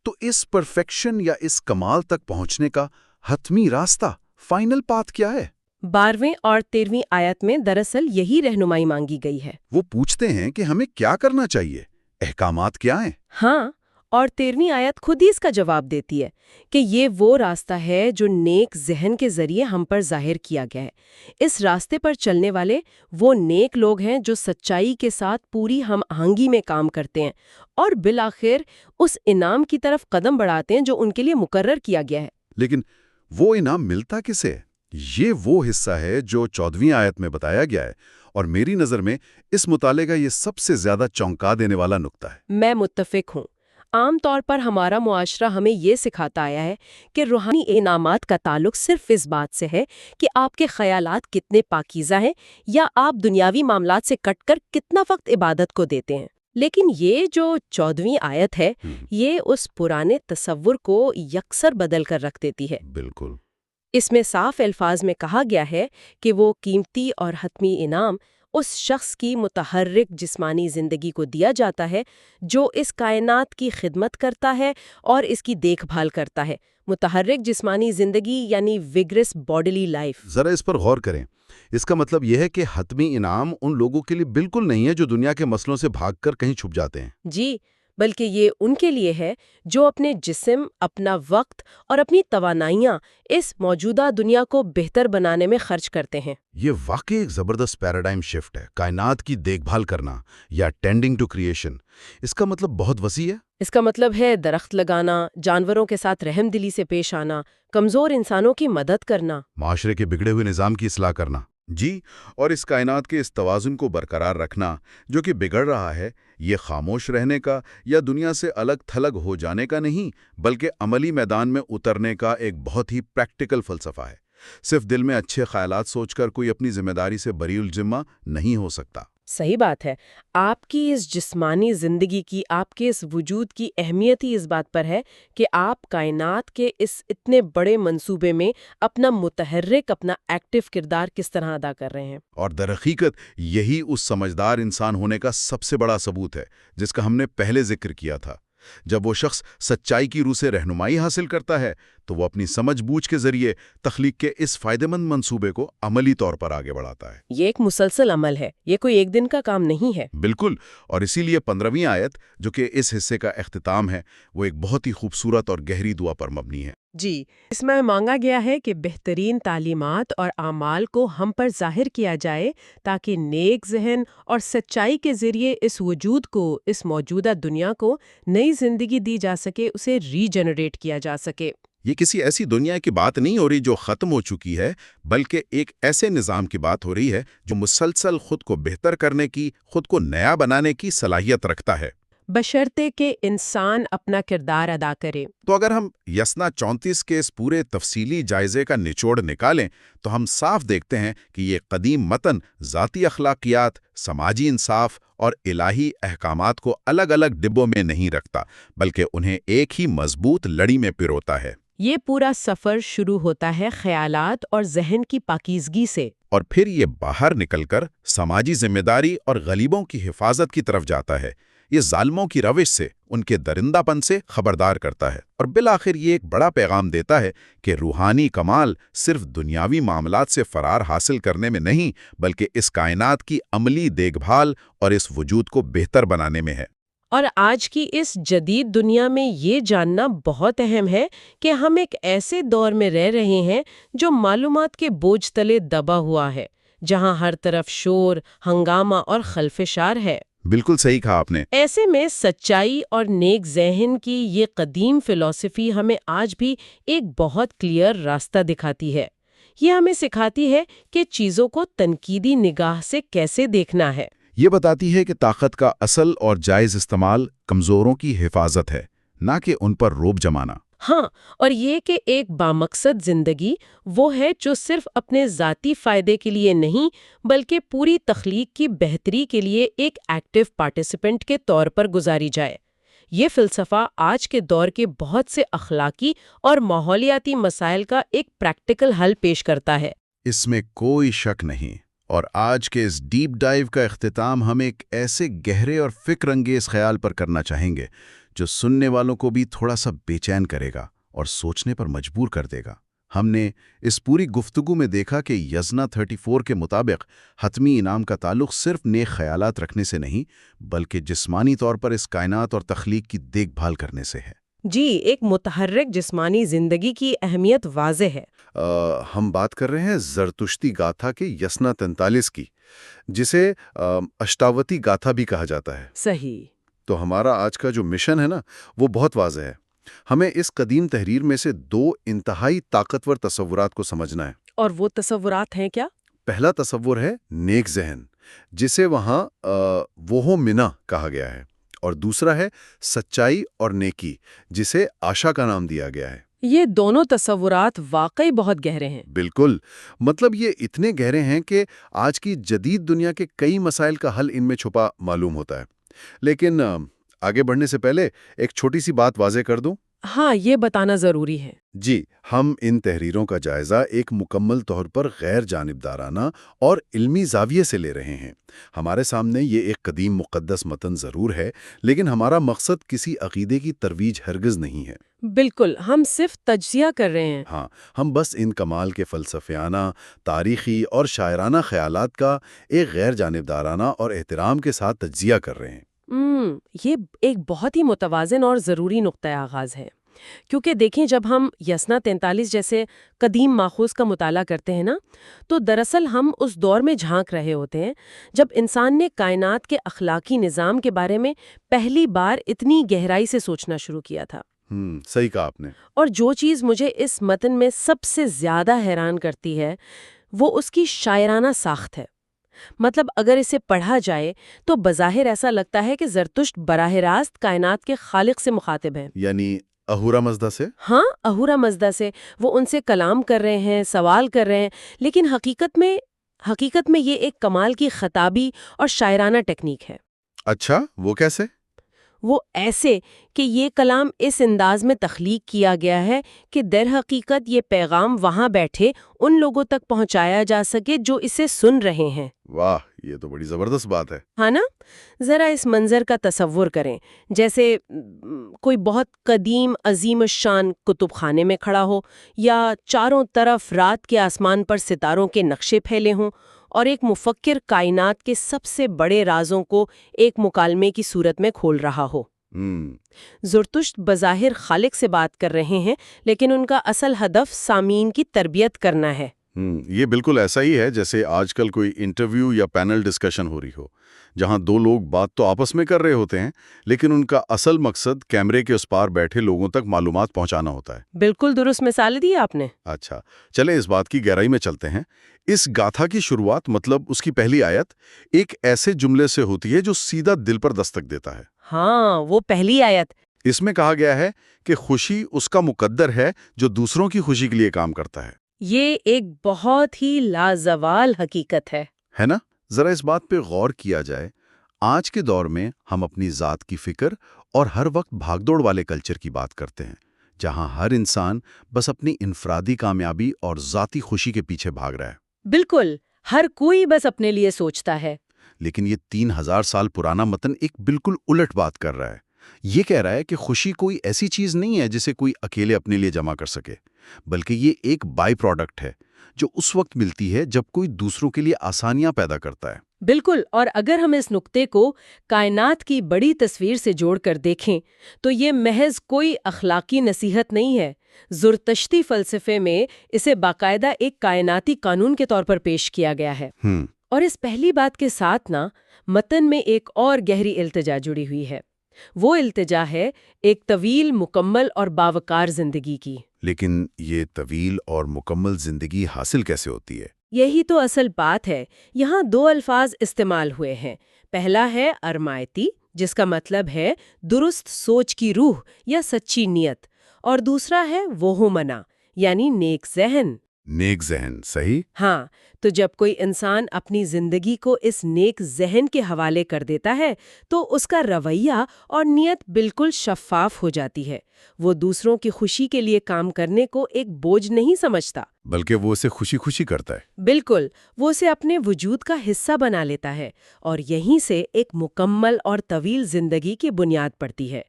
تو اس پرفیکشن یا اس کمال تک پہنچنے کا حتمی راستہ، فائنل پاتھ کیا ہے؟ 12ویں اور 13ویں آیت میں دراصل یہی رہنمائی مانگی گئی ہے۔ وہ پوچھتے ہیں کہ ہمیں کیا کرنا چاہیے، احکامات کیا ہیں؟ ہاں، اور 13ویں آیت خود ہی اس کا جواب دیتی ہے کہ یہ وہ راستہ ہے جو نیک ذہن کے ذریعے ہم پر ظاہر کیا گیا ہے۔ اس راستے پر چلنے والے وہ نیک لوگ ہیں جو سچائی کے ساتھ پوری ہم آہنگی میں کام کرتے ہیں اور بالآخر اس انعام کی طرف قدم بڑھاتے ہیں جو ان کے لیے مقرر کیا گیا ہے۔ لیکن وہ انعام ملتا کسے؟ یہ وہ حصہ ہے جو 14ویں آیت میں بتایا گیا ہے، اور میری نظر میں اس مطالعے کا یہ سب سے زیادہ چونکا دینے والا نقطہ ہے۔ میں متفق ہوں۔ عام طور پر ہمارا معاشرہ ہمیں یہ سکھاتا آیا ہے کہ روحانی انعامات کا تعلق صرف اس بات سے ہے کہ آپ کے خیالات کتنے پاکیزہ ہیں یا آپ دنیاوی معاملات سے کٹ کر کتنا وقت عبادت کو دیتے ہیں۔ لیکن یہ جو 14ویں آیت ہے یہ اس پرانے تصور کو یکسر بدل کر رکھ دیتی ہے۔ بالکل۔ اس میں صاف الفاظ میں کہا گیا ہے کہ وہ قیمتی اور حتمی انعام اس شخص کی متحرک جسمانی زندگی کو دیا جاتا ہے جو اس کائنات کی خدمت کرتا ہے اور اس کی دیکھ بھال کرتا ہے۔ متحرک جسمانی زندگی یعنی ویگرس باڈیلی لائف۔ ذرا اس پر غور کریں۔ اس کا مطلب یہ ہے کہ حتمی انعام ان لوگوں کے لیے بالکل نہیں ہے جو دنیا کے مسئلوں سے بھاگ کر کہیں چھپ جاتے ہیں۔ جی، بلکہ یہ ان کے لیے ہے جو اپنے جسم، اپنا وقت اور اپنی توانائیاں اس موجودہ دنیا کو بہتر بنانے میں خرچ کرتے ہیں۔ یہ واقعی ایک زبردست پیراڈائم شفٹ ہے۔ کائنات کی دیکھ بھال کرنا یا ٹینڈنگ ٹو کریشن، اس کا مطلب بہت وسیع ہے۔ اس کا مطلب ہے درخت لگانا، جانوروں کے ساتھ رحم دلی سے پیش آنا، کمزور انسانوں کی مدد کرنا، معاشرے کے بگڑے ہوئے نظام کی اصلاح کرنا۔ جی، اور اس کائنات کے اس توازن کو برقرار رکھنا جو کہ بگڑ رہا ہے، یہ خاموش رہنے کا یا دنیا سے الگ تھلگ ہو جانے کا نہیں، بلکہ عملی میدان میں اترنے کا ایک بہت ہی پریکٹیکل فلسفہ ہے۔ صرف دل میں اچھے خیالات سوچ کر کوئی اپنی ذمہ داری سے بری الذمہ نہیں ہو سکتا۔ صحیح بات ہے۔ آپ کی اس جسمانی زندگی کی، آپ کے اس وجود کی اہمیت ہی اس بات پر ہے کہ آپ کائنات کے اس اتنے بڑے منصوبے میں اپنا متحرک، اپنا ایکٹیو کردار کس طرح ادا کر رہے ہیں۔ اور در حقیقت یہی اس سمجھدار انسان ہونے کا سب سے بڑا ثبوت ہے جس کا ہم نے پہلے ذکر کیا تھا۔ جب وہ شخص سچائی کی روح سے رہنمائی حاصل کرتا ہے تو وہ اپنی سمجھ بوجھ کے ذریعے تخلیق کے اس فائدہ مند منصوبے کو عملی طور پر آگے بڑھاتا ہے۔ یہ ایک مسلسل عمل ہے، یہ کوئی ایک دن کا کام نہیں ہے۔ بالکل، اور اسی لیے 15ویں آیت جو کہ اس حصے کا اختتام ہے، وہ ایک بہت ہی خوبصورت اور گہری دعا پر مبنی ہے۔ جی، اس میں مانگا گیا ہے کہ بہترین تعلیمات اور اعمال کو ہم پر ظاہر کیا جائے تاکہ نیک ذہن اور سچائی کے ذریعے اس وجود کو، اس موجودہ دنیا کو نئی زندگی دی جا سکے، اسے ری جنریٹ کیا جا سکے۔ یہ کسی ایسی دنیا کی بات نہیں ہو رہی جو ختم ہو چکی ہے، بلکہ ایک ایسے نظام کی بات ہو رہی ہے جو مسلسل خود کو بہتر کرنے کی، خود کو نیا بنانے کی صلاحیت رکھتا ہے، بشرطے کہ انسان اپنا کردار ادا کرے۔ تو اگر ہم یسنا 34 کے اس پورے تفصیلی جائزے کا نچوڑ نکالیں تو ہم صاف دیکھتے ہیں کہ یہ قدیم متن ذاتی اخلاقیات، سماجی انصاف اور الہی احکامات کو الگ الگ ڈبوں میں نہیں رکھتا، بلکہ انہیں ایک ہی مضبوط لڑی میں پروتا ہے۔ یہ پورا سفر شروع ہوتا ہے خیالات اور ذہن کی پاکیزگی سے، اور پھر یہ باہر نکل کر سماجی ذمہ داری اور غریبوں کی حفاظت کی طرف جاتا ہے۔ یہ ظالموں کی روش سے، ان کے درندہ پن سے خبردار کرتا ہے، اور بالآخر یہ ایک بڑا پیغام دیتا ہے کہ روحانی کمال صرف دنیاوی معاملات سے فرار حاصل کرنے میں نہیں، بلکہ اس کائنات کی عملی دیکھ بھال اور اس وجود کو بہتر بنانے میں ہے۔ اور آج کی اس جدید دنیا میں یہ جاننا بہت اہم ہے کہ ہم ایک ایسے دور میں رہ رہے ہیں جو معلومات کے بوجھ تلے دبا ہوا ہے، جہاں ہر طرف شور، ہنگامہ اور خلفشار ہے۔ بالکل صحیح کہا آپ نے۔ ایسے میں سچائی اور نیک ذہن کی یہ قدیم فلسفی ہمیں آج بھی ایک بہت کلیئر راستہ دکھاتی ہے۔ یہ ہمیں سکھاتی ہے کہ چیزوں کو تنقیدی نگاہ سے کیسے دیکھنا ہے۔ یہ بتاتی ہے کہ طاقت کا اصل اور جائز استعمال کمزوروں کی حفاظت ہے، نہ کہ ان پر روب جمانا۔ ہاں، اور یہ کہ ایک بامقصد زندگی وہ ہے جو صرف اپنے ذاتی فائدے کے لیے نہیں بلکہ پوری تخلیق کی بہتری کے لیے ایک ایکٹیو پارٹیسپینٹ کے طور پر گزاری جائے۔ یہ فلسفہ آج کے دور کے بہت سے اخلاقی اور ماحولیاتی مسائل کا ایک پریکٹیکل حل پیش کرتا ہے۔ اس میں کوئی شک نہیں، اور آج کے اس ڈیپ ڈائیو کا اختتام ہم ایک ایسے گہرے اور فکر انگیز خیال پر کرنا چاہیں گے جو سننے والوں کو بھی تھوڑا سا بے چین کرے گا اور سوچنے پر مجبور کر دے گا۔ ہم نے اس پوری گفتگو میں دیکھا کہ یزنا 34 کے مطابق حتمی انعام کا تعلق صرف نیک خیالات رکھنے سے نہیں، بلکہ جسمانی طور پر اس کائنات اور تخلیق کی دیکھ بھال کرنے سے ہے۔ جی، ایک متحرک جسمانی زندگی کی اہمیت واضح ہے۔ ہم بات کر رہے ہیں زرتشتی گاتھا کے یسنا 43 کی، جسے اشٹاوتی گاتھا بھی کہا جاتا ہے۔ صحیح۔ تو ہمارا آج کا جو مشن ہے نا، وہ بہت واضح ہے۔ ہمیں اس قدیم تحریر میں سے دو انتہائی طاقتور تصورات کو سمجھنا ہے۔ اور وہ تصورات ہیں کیا؟ پہلا تصور ہے نیک ذہن، جسے وہاں وہ منا کہا گیا ہے، اور دوسرا ہے سچائی اور نیکی، جسے آشا کا نام دیا گیا ہے۔ یہ دونوں تصورات واقعی بہت گہرے ہیں۔ بالکل، مطلب یہ اتنے گہرے ہیں کہ آج کی جدید دنیا کے کئی مسائل کا حل ان میں چھپا معلوم ہوتا ہے۔ لیکن آگے بڑھنے سے پہلے ایک چھوٹی سی بات واضح کر دوں۔ ہاں، یہ بتانا ضروری ہے۔ جی، ہم ان تحریروں کا جائزہ ایک مکمل طور پر غیر جانبدارانہ اور علمی زاویے سے لے رہے ہیں۔ ہمارے سامنے یہ ایک قدیم مقدس متن ضرور ہے، لیکن ہمارا مقصد کسی عقیدے کی ترویج ہرگز نہیں ہے۔ بالکل، ہم صرف تجزیہ کر رہے ہیں۔ ہاں، ہم بس ان کمال کے فلسفیانہ، تاریخی اور شاعرانہ خیالات کا ایک غیر جانبدارانہ اور احترام کے ساتھ تجزیہ کر رہے ہیں۔ یہ ایک بہت ہی متوازن اور ضروری نقطۂ آغاز ہے، کیونکہ دیکھیں جب ہم یسنا 43 جیسے قدیم ماخوذ کا مطالعہ کرتے ہیں نا، تو دراصل ہم اس دور میں جھانک رہے ہوتے ہیں جب انسان نے کائنات کے اخلاقی نظام کے بارے میں پہلی بار اتنی گہرائی سے سوچنا شروع کیا تھا۔ صحیح کہا آپ نے۔ اور جو چیز مجھے اس متن میں سب سے زیادہ حیران کرتی ہے وہ اس کی شاعرانہ ساخت ہے۔ مطلب اگر اسے پڑھا جائے تو بظاہر ایسا لگتا ہے کہ زرتشت براہ راست کائنات کے خالق سے مخاطب ہے، یعنی اہورا مزدہ سے؟ ہاں، اہورا مزدہ سے وہ ان سے کلام کر رہے ہیں، سوال کر رہے ہیں، لیکن حقیقت میں یہ ایک کمال کی خطابی اور شاعرانہ ٹیکنیک ہے۔ اچھا، وہ کیسے؟ وہ ایسے کہ یہ کلام اس انداز میں تخلیق کیا گیا ہے کہ در حقیقت یہ پیغام وہاں بیٹھے ان لوگوں تک پہنچایا جا سکے جو اسے سن رہے ہیں۔ واہ، یہ تو بڑی زبردست بات ہے۔ ہاں نا؟ ذرا اس منظر کا تصور کریں، جیسے کوئی بہت قدیم عظیم الشان کتب خانے میں کھڑا ہو، یا چاروں طرف رات کے آسمان پر ستاروں کے نقشے پھیلے ہوں، اور ایک مفکر کائنات کے سب سے بڑے رازوں کو ایک مکالمے کی صورت میں کھول رہا ہو۔ زرتشت بظاہر خالق سے بات کر رہے ہیں، لیکن ان کا اصل ہدف سامعین کی تربیت کرنا ہے۔ یہ بالکل ایسا ہی ہے جیسے آج کل کوئی انٹرویو یا پینل ڈسکشن ہو رہی ہو، جہاں دو لوگ بات تو آپس میں کر رہے ہوتے ہیں، لیکن ان کا اصل مقصد کیمرے کے اس پار بیٹھے لوگوں تک معلومات پہنچانا ہوتا ہے۔ بالکل درست مثال دی آپ نے۔ اچھا، چلے اس بات کی گہرائی میں چلتے ہیں۔ اس گاتھا کی شروعات، مطلب اس کی پہلی آیت، ایک ایسے جملے سے ہوتی ہے جو سیدھا دل پر دستک دیتا ہے۔ ہاں، وہ پہلی آیت۔ اس میں کہا گیا ہے کہ خوشی اس کا مقدر ہے جو دوسروں کی خوشی کے لیے کام کرتا ہے۔ یہ ایک بہت ہی لازوال حقیقت ہے نا؟ ذرا اس بات پہ غور کیا جائے، آج کے دور میں ہم اپنی ذات کی فکر اور ہر وقت بھاگ دوڑ والے کلچر کی بات کرتے ہیں، جہاں ہر انسان بس اپنی انفرادی کامیابی اور ذاتی خوشی کے پیچھے بھاگ رہا ہے۔ بالکل، ہر کوئی بس اپنے لیے سوچتا ہے۔ لیکن یہ 3000 سال پرانا متن ایک بالکل الٹ بات کر رہا ہے۔ یہ کہہ رہا ہے کہ خوشی کوئی ایسی چیز نہیں ہے جسے کوئی اکیلے اپنے لیے جمع کر سکے، بلکہ یہ ایک بائی پروڈکٹ ہے جو اس وقت ملتی ہے جب کوئی دوسروں کے لیے آسانیاں پیدا کرتا ہے۔ بالکل، اور اگر ہم اس نقطے کو کائنات کی بڑی تصویر سے جوڑ کر دیکھیں تو یہ محض کوئی اخلاقی نصیحت نہیں ہے۔ زرتشتی فلسفے میں اسے باقاعدہ ایک کائناتی قانون کے طور پر پیش کیا گیا ہے۔ اور اس پہلی بات کے ساتھ متن میں ایک اور گہری التجا جڑی ہوئی ہے۔ وہ التجا ہے ایک طویل، مکمل اور باوقار زندگی کی۔ لیکن یہ طویل اور مکمل زندگی حاصل کیسے ہوتی ہے؟ یہی تو اصل بات ہے۔ یہاں دو الفاظ استعمال ہوئے ہیں۔ پہلا ہے ارمایتی، جس کا مطلب ہے درست سوچ کی روح یا سچی نیت، اور دوسرا ہے وہومنا، یعنی نیک ذہن۔ نیک ذہن، صحیح؟ ہاں، تو جب کوئی انسان اپنی زندگی کو اس نیک ذہن کے حوالے کر دیتا ہے تو اس کا رویہ اور نیت بالکل شفاف ہو جاتی ہے۔ وہ دوسروں کی خوشی کے لیے کام کرنے کو ایک بوجھ نہیں سمجھتا، بلکہ وہ اسے خوشی خوشی کرتا ہے۔ بالکل، وہ اسے اپنے وجود کا حصہ بنا لیتا ہے، اور یہیں سے ایک مکمل اور طویل زندگی کی بنیاد پڑتی ہے۔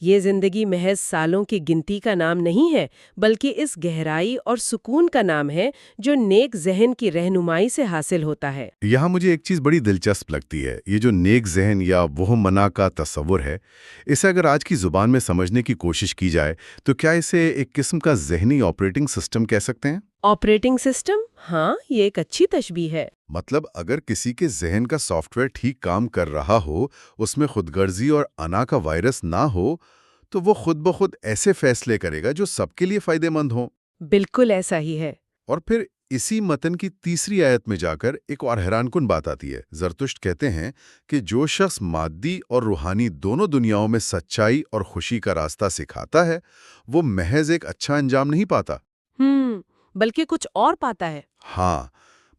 یہ زندگی محض سالوں کی گنتی کا نام نہیں ہے، بلکہ اس گہرائی اور سکون کا نام ہے جو نیک ذہن کی رہنمائی سے حاصل ہوتا ہے۔ یہاں مجھے ایک چیز بڑی دلچسپ لگتی ہے، یہ جو نیک ذہن یا وہ منا کا تصور ہے، اسے اگر آج کی زبان میں سمجھنے کی کوشش کی جائے تو کیا اسے ایک قسم کا ذہنی آپریٹنگ سسٹم کہہ سکتے ہیں؟ Operating system? ہاں، یہ ایک اچھی تشبیہ ہے۔ مطلب اگر کسی کے ذہن کا سافٹ ویئر ٹھیک کام کر رہا ہو، اس میں خود غرضی اور انا کا وائرس نہ ہو، تو وہ خود بخود ایسے فیصلے کرے گا جو سب کے لیے فائدہ مند ہوں۔ بالکل ایسا ہی ہے۔ اور پھر اسی متن کی تیسری آیت میں جا کر ایک اور حیران کن بات آتی ہے۔ زرتشت کہتے ہیں کہ جو شخص مادی اور روحانی دونوں دنیاؤں میں سچائی اور خوشی کا راستہ سکھاتا ہے، وہ محض ایک اچھا انجام نہیں پاتا، بلکہ کچھ اور پاتا ہے۔ ہاں،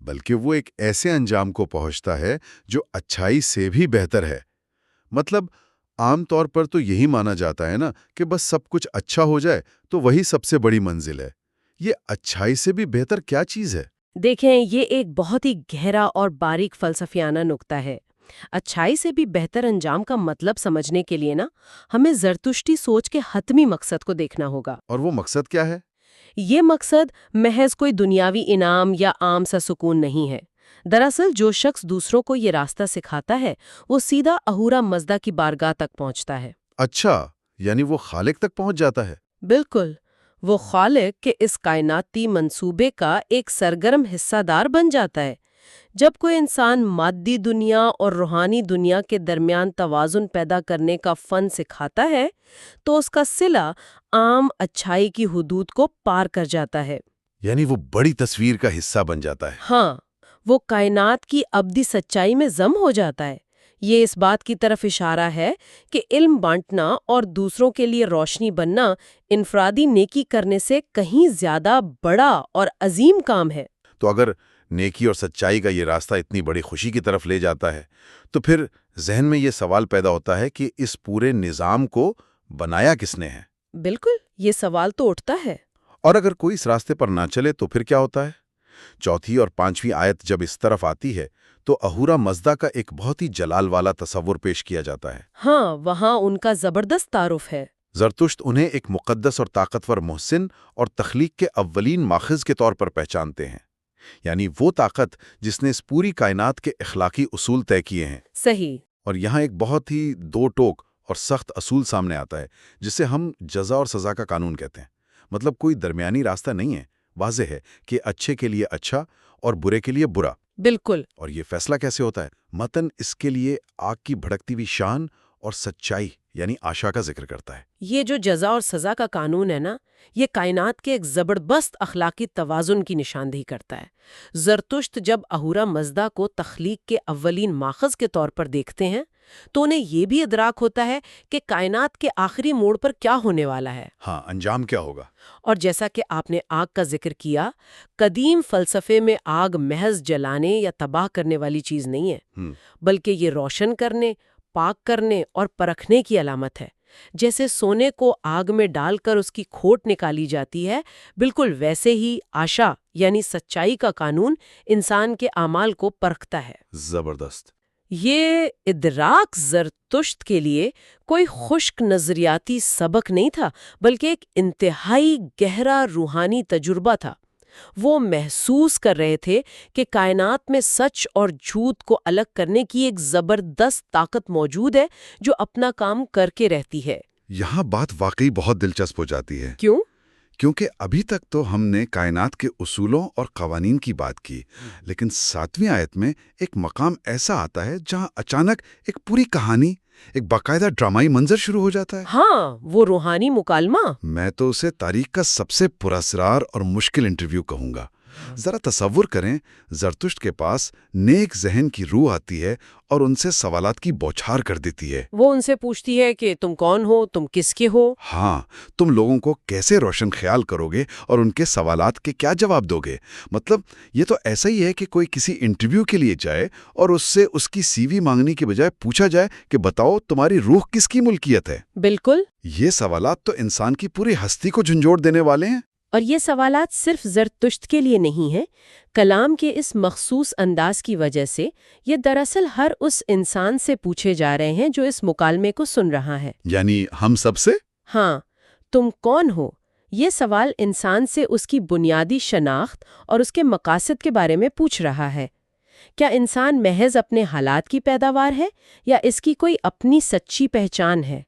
بلکہ وہ ایک ایسے انجام کو پہنچتا ہے جو اچھائی سے بھی بہتر ہے۔ مطلب عام طور پر تو یہی مانا جاتا ہے نا کہ بس سب کچھ اچھا ہو جائے تو وہی سب سے بڑی منزل ہے۔ یہ اچھائی سے بھی بہتر کیا چیز ہے؟ دیکھیں، یہ ایک بہت ہی گہرا اور باریک فلسفیانہ نکتہ ہے۔ اچھائی سے بھی بہتر انجام کا مطلب سمجھنے کے لیے ہمیں زرتشتی سوچ کے حتمی مقصد کو دیکھنا ہوگا۔ اور وہ مقصد کیا ہے؟ یہ مقصد محض کوئی دنیاوی انعام یا عام سا سکون نہیں ہے۔ دراصل جو شخص دوسروں کو یہ راستہ سکھاتا ہے وہ سیدھا اہورا مزدا کی بارگاہ تک پہنچتا ہے۔ اچھا، یعنی وہ خالق تک پہنچ جاتا ہے؟ بالکل، وہ خالق کے اس کائناتی منصوبے کا ایک سرگرم حصہ دار بن جاتا ہے۔ جب کوئی انسان مادی دنیا اور روحانی دنیا کے درمیان توازن پیدا کرنے کا فن سکھاتا ہے تو اس کا صلہ عام اچھائی کی حدود کو پار کر جاتا ہے، یعنی وہ بڑی تصویر کا حصہ بن جاتا ہے۔ ہاں، وہ کائنات کی ابدی سچائی میں ضم ہو جاتا ہے۔ یہ اس بات کی طرف اشارہ ہے کہ علم بانٹنا اور دوسروں کے لیے روشنی بننا انفرادی نیکی کرنے سے کہیں زیادہ بڑا اور عظیم کام ہے۔ تو اگر نیکی اور سچائی کا یہ راستہ اتنی بڑی خوشی کی طرف لے جاتا ہے تو پھر ذہن میں یہ سوال پیدا ہوتا ہے کہ اس پورے نظام کو بنایا کس نے ہے؟ بالکل، یہ سوال تو اٹھتا ہے۔ اور اگر کوئی اس راستے پر نہ چلے تو پھر کیا ہوتا ہے؟ چوتھی اور پانچویں آیت جب اس طرف آتی ہے تو اہورا مزدا کا ایک بہت ہی جلال والا تصور پیش کیا جاتا ہے۔ ہاں، وہاں ان کا زبردست تعارف ہے۔ زرتشت انہیں ایک مقدس اور طاقتور محسن اور تخلیق کے اولین ماخذ کے طور پر پہچانتے ہیں، یعنی وہ طاقت جس نے اس پوری کائنات کے اخلاقی اصول طے کیے ہیں۔ صحیح۔ اور یہاں ایک بہت ہی دو ٹوک اور سخت اصول سامنے آتا ہے جسے ہم جزا اور سزا کا قانون کہتے ہیں۔ مطلب کوئی درمیانی راستہ نہیں ہے، واضح ہے کہ اچھے کے لیے اچھا اور برے کے لیے برا۔ بالکل۔ اور یہ فیصلہ کیسے ہوتا ہے؟ متن اس کے لیے آگ کی بھڑکتی ہوئی شان اور سچائی یعنی آشا کا ذکر کرتا ہے۔ یہ جو جزا اور سزا کا قانون ہے نا، یہ کائنات کے ایک زبردست اخلاقی توازن کی نشاندہی کرتا ہے۔ زرتشت جب اہورا مزدا کو تخلیق کے اولین ماخذ کے طور پر دیکھتے ہیں تو انہیں یہ بھی ادراک ہوتا ہے کہ کائنات کے آخری موڑ پر کیا ہونے والا ہے۔ ہاں، انجام کیا ہوگا؟ اور جیسا کہ آپ نے آگ کا ذکر کیا، قدیم فلسفے میں آگ محض جلانے یا تباہ کرنے والی چیز نہیں ہے، بلکہ یہ روشن کرنے، پاک کرنے اور پرکھنے کی علامت ہے۔ جیسے سونے کو آگ میں ڈال کر اس کی کھوٹ نکالی جاتی ہے، بالکل ویسے ہی آشا یعنی سچائی کا قانون انسان کے اعمال کو پرکھتا ہے۔ زبردست۔ یہ ادراک زرتشت کے لیے کوئی خشک نظریاتی سبق نہیں تھا، بلکہ ایک انتہائی گہرا روحانی تجربہ تھا۔ وہ محسوس کر رہے تھے کہ کائنات میں سچ اور جھوٹ کو الگ کرنے کی ایک زبردست طاقت موجود ہے جو اپنا کام کر کے رہتی ہے۔ یہاں بات واقعی بہت دلچسپ ہو جاتی ہے۔ کیوں؟ کیونکہ ابھی تک تو ہم نے کائنات کے اصولوں اور قوانین کی بات کی، لیکن 7ویں آیت میں ایک مقام ایسا آتا ہے جہاں اچانک ایک پوری کہانی، ایک باقاعدہ ڈرامائی منظر شروع ہو جاتا ہے۔ ہاں، وہ روحانی مکالمہ۔ میں تو اسے تاریخ کا سب سے پراسرار اور مشکل انٹرویو کہوں گا۔ ذرا تصور کریں، زرتشت کے پاس نیک ذہن کی روح آتی ہے اور ان سے سوالات کی بوچھار کر دیتی ہے۔ وہ ان سے پوچھتی ہے کہ تم کون ہو، تم کس کے ہو؟ ہاں، تم لوگوں کو کیسے روشن خیال کرو گے اور ان کے سوالات کے کیا جواب دو گے؟ مطلب یہ تو ایسا ہی ہے کہ کوئی کسی انٹرویو کے لیے جائے اور اس سے اس کی سی وی مانگنے کی بجائے پوچھا جائے کہ بتاؤ تمہاری روح کس کی ملکیت ہے۔ بالکل۔ یہ سوالات تو انسان کی پوری ہستی کو جھنجھوڑ دینے والے ہیں۔ اور یہ سوالات صرف زرتشت کے لیے نہیں ہیں، کلام کے اس مخصوص انداز کی وجہ سے یہ دراصل ہر اس انسان سے پوچھے جا رہے ہیں جو اس مکالمے کو سن رہا ہے۔ یعنی ہم سب سے؟ ہاں، تم کون ہو؟ یہ سوال انسان سے اس کی بنیادی شناخت اور اس کے مقاصد کے بارے میں پوچھ رہا ہے۔ کیا انسان محض اپنے حالات کی پیداوار ہے یا اس کی کوئی اپنی سچی پہچان ہے؟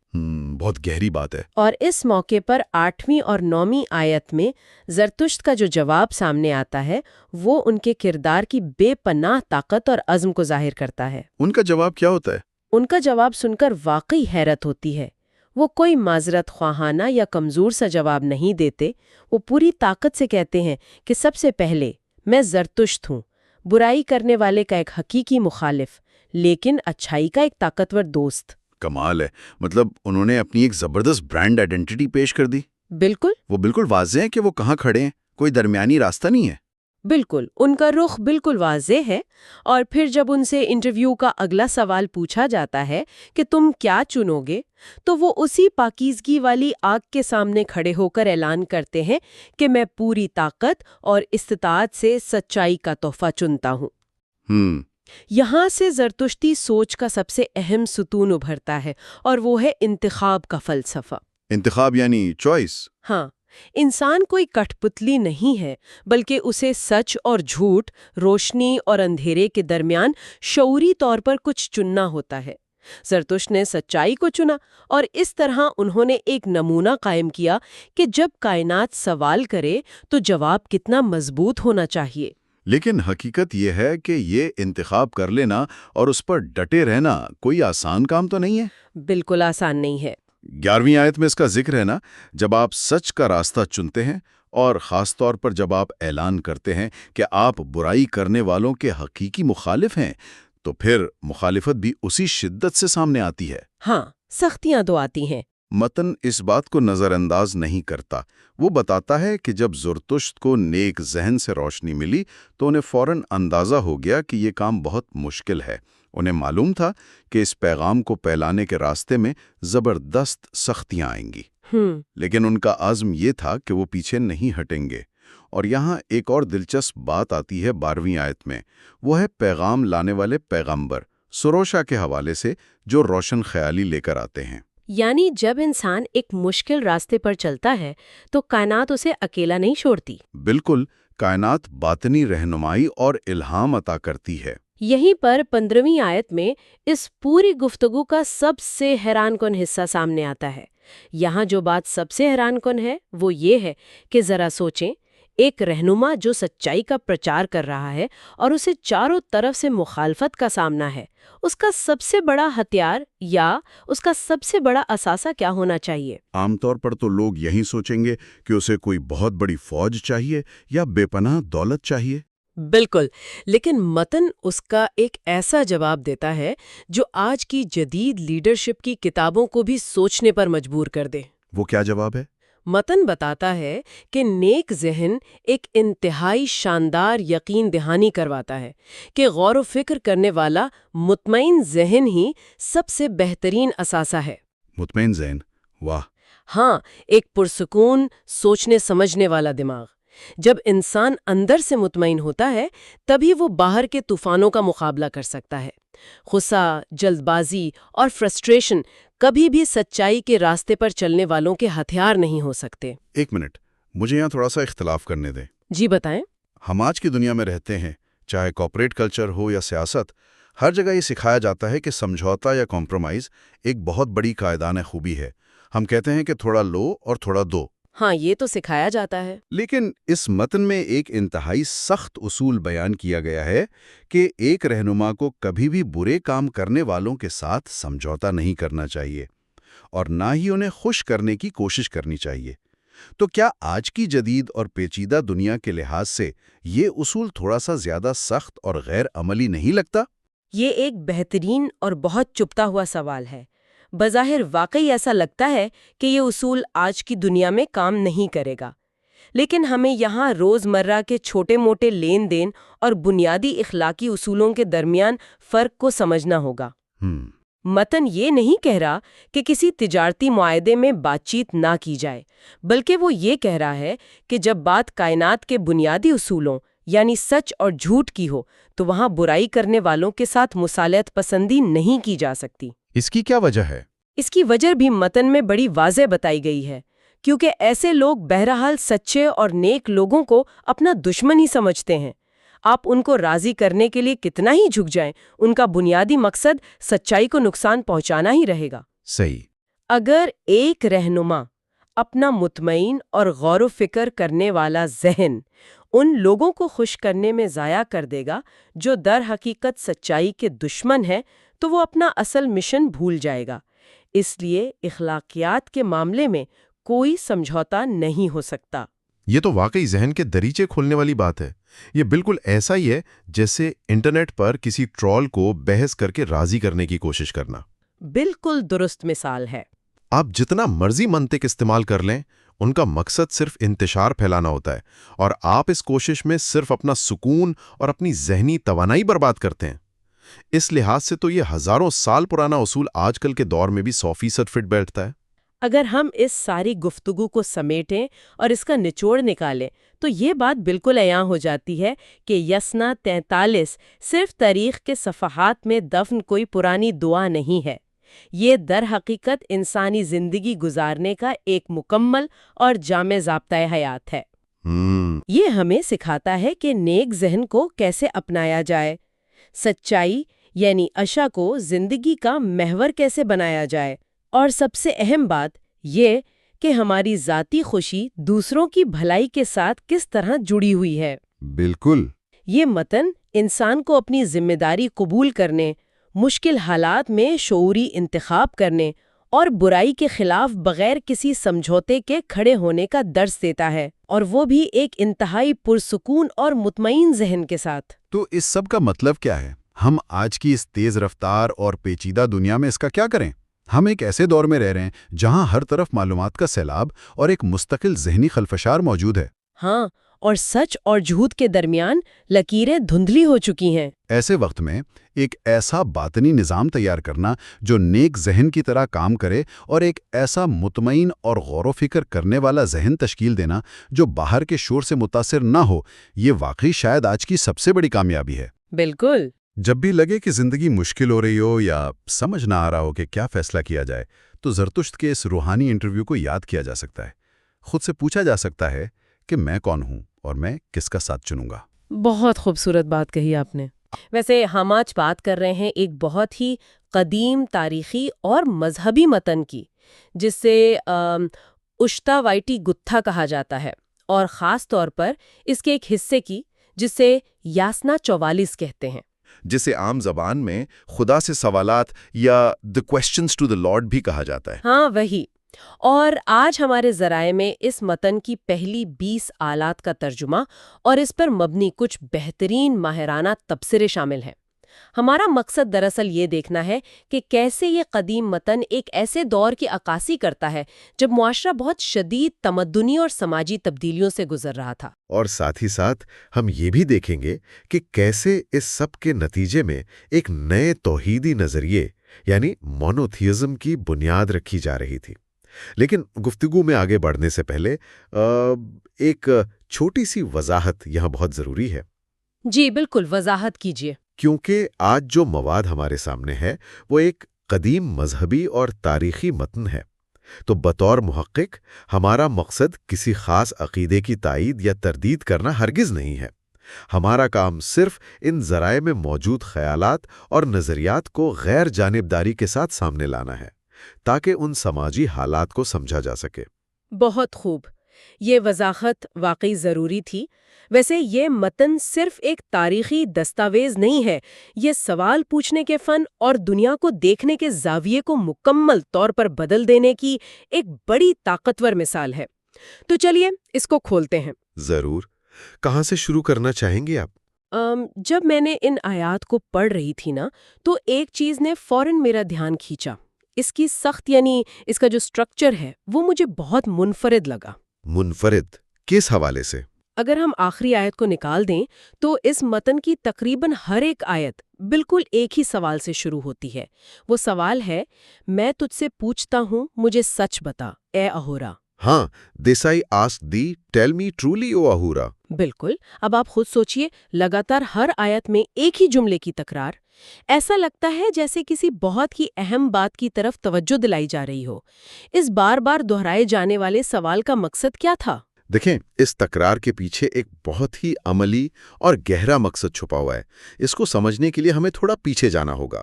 بہت گہری بات ہے۔ اور اس موقع پر 8ویں اور 9ویں آیت میں زرتشت کا جو جواب سامنے آتا ہے وہ ان کے کردار کی بے پناہ طاقت اور عزم کو ظاہر کرتا ہے۔ ان کا جواب کیا ہوتا ہے؟ ان کا جواب سن کر واقعی حیرت ہوتی ہے۔ وہ کوئی معذرت خواہانہ یا کمزور سا جواب نہیں دیتے، وہ پوری طاقت سے کہتے ہیں کہ سب سے پہلے میں زرتشت ہوں، برائی کرنے والے کا ایک حقیقی مخالف، لیکن اچھائی کا ایک طاقتور دوست۔ کمال ہے، مطلب انہوں نے اپنی ایک زبردست برانڈ آئیڈینٹی پیش کر دی۔ بالکل۔ وہ بالکل واضح ہے کہ وہ کہاں کھڑے ہیں، کوئی درمیانی راستہ نہیں ہے۔ بالکل، ان کا رخ بالکل واضح ہے۔ اور پھر جب ان سے انٹرویو کا اگلا سوال پوچھا جاتا ہے کہ تم کیا چنو گے، تو وہ اسی پاکیزگی والی آگ کے سامنے کھڑے ہو کر اعلان کرتے ہیں کہ میں پوری طاقت اور استطاعت سے سچائی کا تحفہ چنتا ہوں۔ یہاں سے زرتشتی سوچ کا سب سے اہم ستون ابھرتا ہے، اور وہ ہے انتخاب کا فلسفہ۔ انتخاب یعنی چوائس۔ ہاں، انسان کوئی کٹھ پتلی نہیں ہے، بلکہ اسے سچ اور جھوٹ، روشنی اور اندھیرے کے درمیان شعوری طور پر کچھ چننا ہوتا ہے۔ زرتشت نے سچائی کو چنا، اور اس طرح انہوں نے ایک نمونہ قائم کیا کہ جب کائنات سوال کرے تو جواب کتنا مضبوط ہونا چاہیے۔ لیکن حقیقت یہ ہے کہ یہ انتخاب کر لینا اور اس پر ڈٹے رہنا کوئی آسان کام تو نہیں ہے۔ بالکل آسان نہیں ہے۔ 11ویں آیت میں اس کا ذکر ہے نا، جب آپ سچ کا راستہ چنتے ہیں اور خاص طور پر جب آپ اعلان کرتے ہیں کہ آپ برائی کرنے والوں کے حقیقی مخالف ہیں، تو پھر مخالفت بھی اسی شدت سے سامنے آتی ہے۔ ہاں، سختیاں تو آتی ہیں۔ متن اس بات کو نظر انداز نہیں کرتا۔ وہ بتاتا ہے کہ جب زرتشت کو نیک ذہن سے روشنی ملی تو انہیں فوراً اندازہ ہو گیا کہ یہ کام بہت مشکل ہے۔ انہیں معلوم تھا کہ اس پیغام کو پھیلانے کے راستے میں زبردست سختیاں آئیں گی، لیکن ان کا عزم یہ تھا کہ وہ پیچھے نہیں ہٹیں گے۔ اور یہاں ایک اور دلچسپ بات آتی ہے 12ویں آیت میں، وہ ہے پیغام لانے والے پیغمبر سروشا کے حوالے سے جو روشن خیالی لے کر آتے ہیں۔ یعنی جب انسان ایک مشکل راستے پر چلتا ہے تو کائنات اسے اکیلا نہیں چھوڑتی۔ بالکل، کائنات باطنی رہنمائی اور الہام عطا کرتی ہے۔ یہیں پر 15ویں آیت میں اس پوری گفتگو کا سب سے حیران کن حصہ سامنے آتا ہے۔ یہاں جو بات سب سے حیران کن ہے وہ یہ ہے کہ ذرا سوچیں، ایک رہنما جو سچائی کا پرچار کر رہا ہے اور اسے چاروں طرف سے مخالفت کا سامنا ہے، اس کا سب سے بڑا ہتھیار یا اس کا سب سے بڑا اثاثہ کیا ہونا چاہیے؟ عام طور پر تو لوگ یہی سوچیں گے کہ اسے کوئی بہت بڑی فوج چاہیے یا بے پناہ دولت چاہیے۔ بالکل، لیکن متن اس کا ایک ایسا جواب دیتا ہے جو آج کی جدید لیڈرشپ کی کتابوں کو بھی سوچنے پر مجبور کر دے۔ وہ کیا جواب ہے؟ متن بتاتا ہے کہ نیک ذہن ایک انتہائی شاندار یقین دہانی کرواتا ہے کہ غور و فکر کرنے والا مطمئن ذہن ہی سب سے بہترین اثاثہ ہے۔ مطمئن ذہن، واہ! ہاں، ایک پرسکون سوچنے سمجھنے والا دماغ۔ جب انسان اندر سے مطمئن ہوتا ہے تبھی وہ باہر کے طوفانوں کا مقابلہ کر سکتا ہے۔ غصہ، جلد بازی اور فرسٹریشن کبھی بھی سچائی کے راستے پر چلنے والوں کے ہتھیار نہیں ہو سکتے۔ ایک منٹ، مجھے یہاں تھوڑا سا اختلاف کرنے دیں۔ جی بتائیں۔ ہم آج کی دنیا میں رہتے ہیں، چاہے کارپوریٹ کلچر ہو یا سیاست، ہر جگہ یہ سکھایا جاتا ہے کہ سمجھوتا یا کمپرومائز ایک بہت بڑی قائدانہ خوبی ہے۔ ہم کہتے ہیں کہ تھوڑا لو اور تھوڑا دو۔ ہاں، یہ تو سکھایا جاتا ہے۔ لیکن اس متن میں ایک انتہائی سخت اصول بیان کیا گیا ہے کہ ایک رہنما کو کبھی بھی برے کام کرنے والوں کے ساتھ سمجھوتا نہیں کرنا چاہیے اور نہ ہی انہیں خوش کرنے کی کوشش کرنی چاہیے۔ تو کیا آج کی جدید اور پیچیدہ دنیا کے لحاظ سے یہ اصول تھوڑا سا زیادہ سخت اور غیر عملی نہیں لگتا؟ یہ ایک بہترین اور بہت چپتا ہوا سوال ہے۔ بظاہر واقعی ایسا لگتا ہے کہ یہ اصول آج کی دنیا میں کام نہیں کرے گا، لیکن ہمیں یہاں روزمرہ کے چھوٹے موٹے لین دین اور بنیادی اخلاقی اصولوں کے درمیان فرق کو سمجھنا ہوگا۔ متن یہ نہیں کہہ رہا کہ کسی تجارتی معاہدے میں بات چیت نہ کی جائے، بلکہ وہ یہ کہہ رہا ہے کہ جب بات کائنات کے بنیادی اصولوں یعنی سچ اور جھوٹ کی ہو تو وہاں برائی کرنے والوں کے ساتھ مصالحت پسندی نہیں کی جا سکتی۔ اس کی کیا وجہ ہے؟ اس کی وجہ بھی متن میں بڑی واضح بتائی گئی ہے، کیونکہ ایسے لوگ بہرحال سچے اور نیک لوگوں کو اپنا دشمن ہی سمجھتے ہیں۔ آپ ان کو راضی کرنے کے لیے کتنا ہی جھک جائیں، ان کا بنیادی مقصد سچائی کو نقصان پہنچانا ہی رہے گا۔ صحیح۔ اگر ایک رہنما اپنا مطمئن اور غور و فکر کرنے والا ذہن ان لوگوں کو خوش کرنے میں ضائع کر دے گا جو در حقیقت سچائی کے دشمن ہیں، تو وہ اپنا اصل مشن بھول جائے گا۔ اس لیے اخلاقیات کے معاملے میں کوئی سمجھوتا نہیں ہو سکتا۔ یہ تو واقعی ذہن کے دریچے کھولنے والی بات ہے۔ یہ بالکل ایسا ہی ہے جیسے انٹرنیٹ پر کسی ٹرول کو بحث کر کے راضی کرنے کی کوشش کرنا۔ بالکل درست مثال ہے۔ آپ جتنا مرضی منطق استعمال کر لیں، ان کا مقصد صرف انتشار پھیلانا ہوتا ہے، اور آپ اس کوشش میں صرف اپنا سکون اور اپنی ذہنی توانائی برباد کرتے ہیں۔ اس لحاظ سے تو یہ ہزاروں سال پرانا اصول آج کل کے دور میں بھی 100% فٹ بیٹھتا ہے۔ اگر ہم اس ساری گفتگو کو سمیٹیں اور اس کا نچوڑ نکالیں تو یہ بات بالکل عیاں ہو جاتی ہے کہ یسنا 43 صرف تاریخ کے صفحات میں دفن کوئی پرانی دعا نہیں ہے۔ یہ در حقیقت انسانی زندگی گزارنے کا ایک مکمل اور جامع ضابطۂ حیات ہے۔ یہ ہمیں سکھاتا ہے کہ نیک ذہن کو کیسے اپنایا جائے، سچائی یعنی اشا کو زندگی کا محور کیسے بنایا جائے، اور سب سے اہم بات یہ کہ ہماری ذاتی خوشی دوسروں کی بھلائی کے ساتھ کس طرح جڑی ہوئی ہے۔ بالکل۔ یہ متن انسان کو اپنی ذمہ داری قبول کرنے، مشکل حالات میں شعوری انتخاب کرنے اور برائی کے خلاف بغیر کسی سمجھوتے کے کھڑے ہونے کا درس دیتا ہے، اور وہ بھی ایک انتہائی پرسکون اور مطمئن ذہن کے ساتھ۔ تو اس سب کا مطلب کیا ہے؟ ہم آج کی اس تیز رفتار اور پیچیدہ دنیا میں اس کا کیا کریں؟ ہم ایک ایسے دور میں رہ رہے ہیں جہاں ہر طرف معلومات کا سیلاب اور ایک مستقل ذہنی خلفشار موجود ہے۔ ہاں، اور سچ اور جھوٹ کے درمیان لکیریں دھندلی ہو چکی ہیں۔ ایسے وقت میں ایک ایسا باطنی نظام تیار کرنا جو نیک ذہن کی طرح کام کرے اور ایک ایسا مطمئن اور غور و فکر کرنے والا ذہن تشکیل دینا جو باہر کے شور سے متاثر نہ ہو، یہ واقعی شاید آج کی سب سے بڑی کامیابی ہے۔ بالکل۔ جب بھی لگے کہ زندگی مشکل ہو رہی ہو یا سمجھ نہ آ رہا ہو کہ کیا فیصلہ کیا جائے، تو زرتشت کے اس روحانی انٹرویو کو یاد کیا جا سکتا ہے۔ خود سے پوچھا جا سکتا ہے کہ میں کون ہوں اور میں کس کا ساتھ چنوں گا۔ بہت خوبصورت بات کہی آپ نے۔ ویسے ہم آج بات کر رہے ہیں ایک بہت ہی قدیم تاریخی اور مذہبی متن کی، جسے اشتا وائٹی گتھا کہا جاتا ہے، اور خاص طور پر اس کے ایک حصے کی جسے یاسنا 44 کہتے ہیں، جسے عام زبان میں خدا سے سوالات یا The Questions to the Lord بھی کہا جاتا ہے۔ ہاں وہی۔ اور آج ہمارے ذرائع میں اس متن کی پہلی 20 آلات کا ترجمہ اور اس پر مبنی کچھ بہترین ماہرانہ تبصرے شامل ہیں۔ ہمارا مقصد دراصل یہ دیکھنا ہے کہ کیسے یہ قدیم متن ایک ایسے دور کی عکاسی کرتا ہے جب معاشرہ بہت شدید تمدنی اور سماجی تبدیلیوں سے گزر رہا تھا۔ اور ساتھ ہی ساتھ ہم یہ بھی دیکھیں گے کہ کیسے اس سب کے نتیجے میں ایک نئے توحیدی نظریے یعنی مونوتھیزم کی بنیاد رکھی جا رہی تھی۔ لیکن گفتگو میں آگے بڑھنے سے پہلے ایک چھوٹی سی وضاحت یہاں بہت ضروری ہے۔ جی بالکل، وضاحت کیجیے۔ کیونکہ آج جو مواد ہمارے سامنے ہے وہ ایک قدیم مذہبی اور تاریخی متن ہے، تو بطور محقق ہمارا مقصد کسی خاص عقیدے کی تائید یا تردید کرنا ہرگز نہیں ہے۔ ہمارا کام صرف ان ذرائع میں موجود خیالات اور نظریات کو غیر جانبداری کے ساتھ سامنے لانا ہے، تاکہ ان سماجی حالات کو سمجھا جا سکے۔ بہت خوب، یہ وضاحت واقعی ضروری تھی۔ ویسے یہ متن صرف ایک تاریخی دستاویز نہیں ہے، یہ سوال پوچھنے کے فن اور دنیا کو دیکھنے کے زاویے کو مکمل طور پر بدل دینے کی ایک بڑی طاقتور مثال ہے۔ تو چلیے اس کو کھولتے ہیں۔ ضرور۔ کہاں سے شروع کرنا چاہیں گے آپ؟ جب میں نے ان آیات کو پڑھ رہی تھی نا، تو ایک چیز نے فوراً میرا دھیان کھینچا۔ اس کی سخت یعنی اس کا جو سٹرکچر ہے وہ مجھے بہت منفرد لگا۔ منفرد کس حوالے سے؟ اگر ہم آخری آیت کو نکال دیں تو اس متن کی تقریباً ہر ایک آیت بالکل ایک ہی سوال سے شروع ہوتی ہے۔ وہ سوال ہے، میں تجھ سے پوچھتا ہوں، مجھے سچ بتا اے اہورا۔ ہاں، دس آئی آسک دی ٹیل می ٹرولی او اہورا۔ بالکل۔ اب آپ خود سوچئے، لگاتار ہر آیت میں ایک ہی جملے کی تکرار۔ ایسا لگتا ہے جیسے کسی بہت ہی اہم بات کی طرف توجہ دلائی جا رہی ہو۔ اس بار بار دہرائے جانے والے سوال کا مقصد کیا تھا؟ دیکھیں، اس تکرار کے پیچھے ایک بہت ہی عملی اور گہرا مقصد چھپا ہوا ہے۔ اس کو سمجھنے کے لیے ہمیں تھوڑا پیچھے جانا ہوگا۔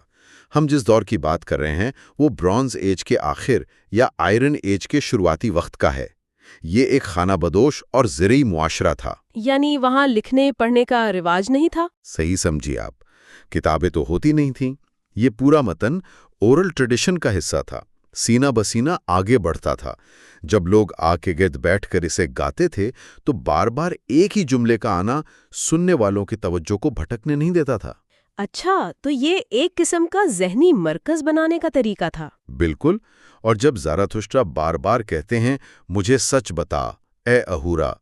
ہم جس دور کی بات کر رہے ہیں وہ برونز ایج کے آخر یا آئرن ایج کے شروعاتی وقت کا ہے۔ یہ ایک خانہ بدوش اور زرعی معاشرہ تھا۔ یعنی وہاں لکھنے پڑھنے کا رواج نہیں تھا؟ صحیح سمجھیے آپ، کتابیں تو ہوتی نہیں تھیں۔ یہ پورا متن اورل ٹریڈیشن کا حصہ تھا، سینہ بسینہ آگے بڑھتا تھا۔ جب لوگ آ کے گرد بیٹھ کر اسے گاتے تھے تو بار بار ایک ہی جملے کا آنا سننے والوں کی توجہ کو بھٹکنے نہیں دیتا تھا۔ اچھا، تو یہ ایک قسم کا ذہنی مرکز بنانے کا طریقہ تھا۔ بالکل۔ اور جب زاراتھسٹرا بار بار کہتے ہیں مجھے سچ بتا اے اہورا،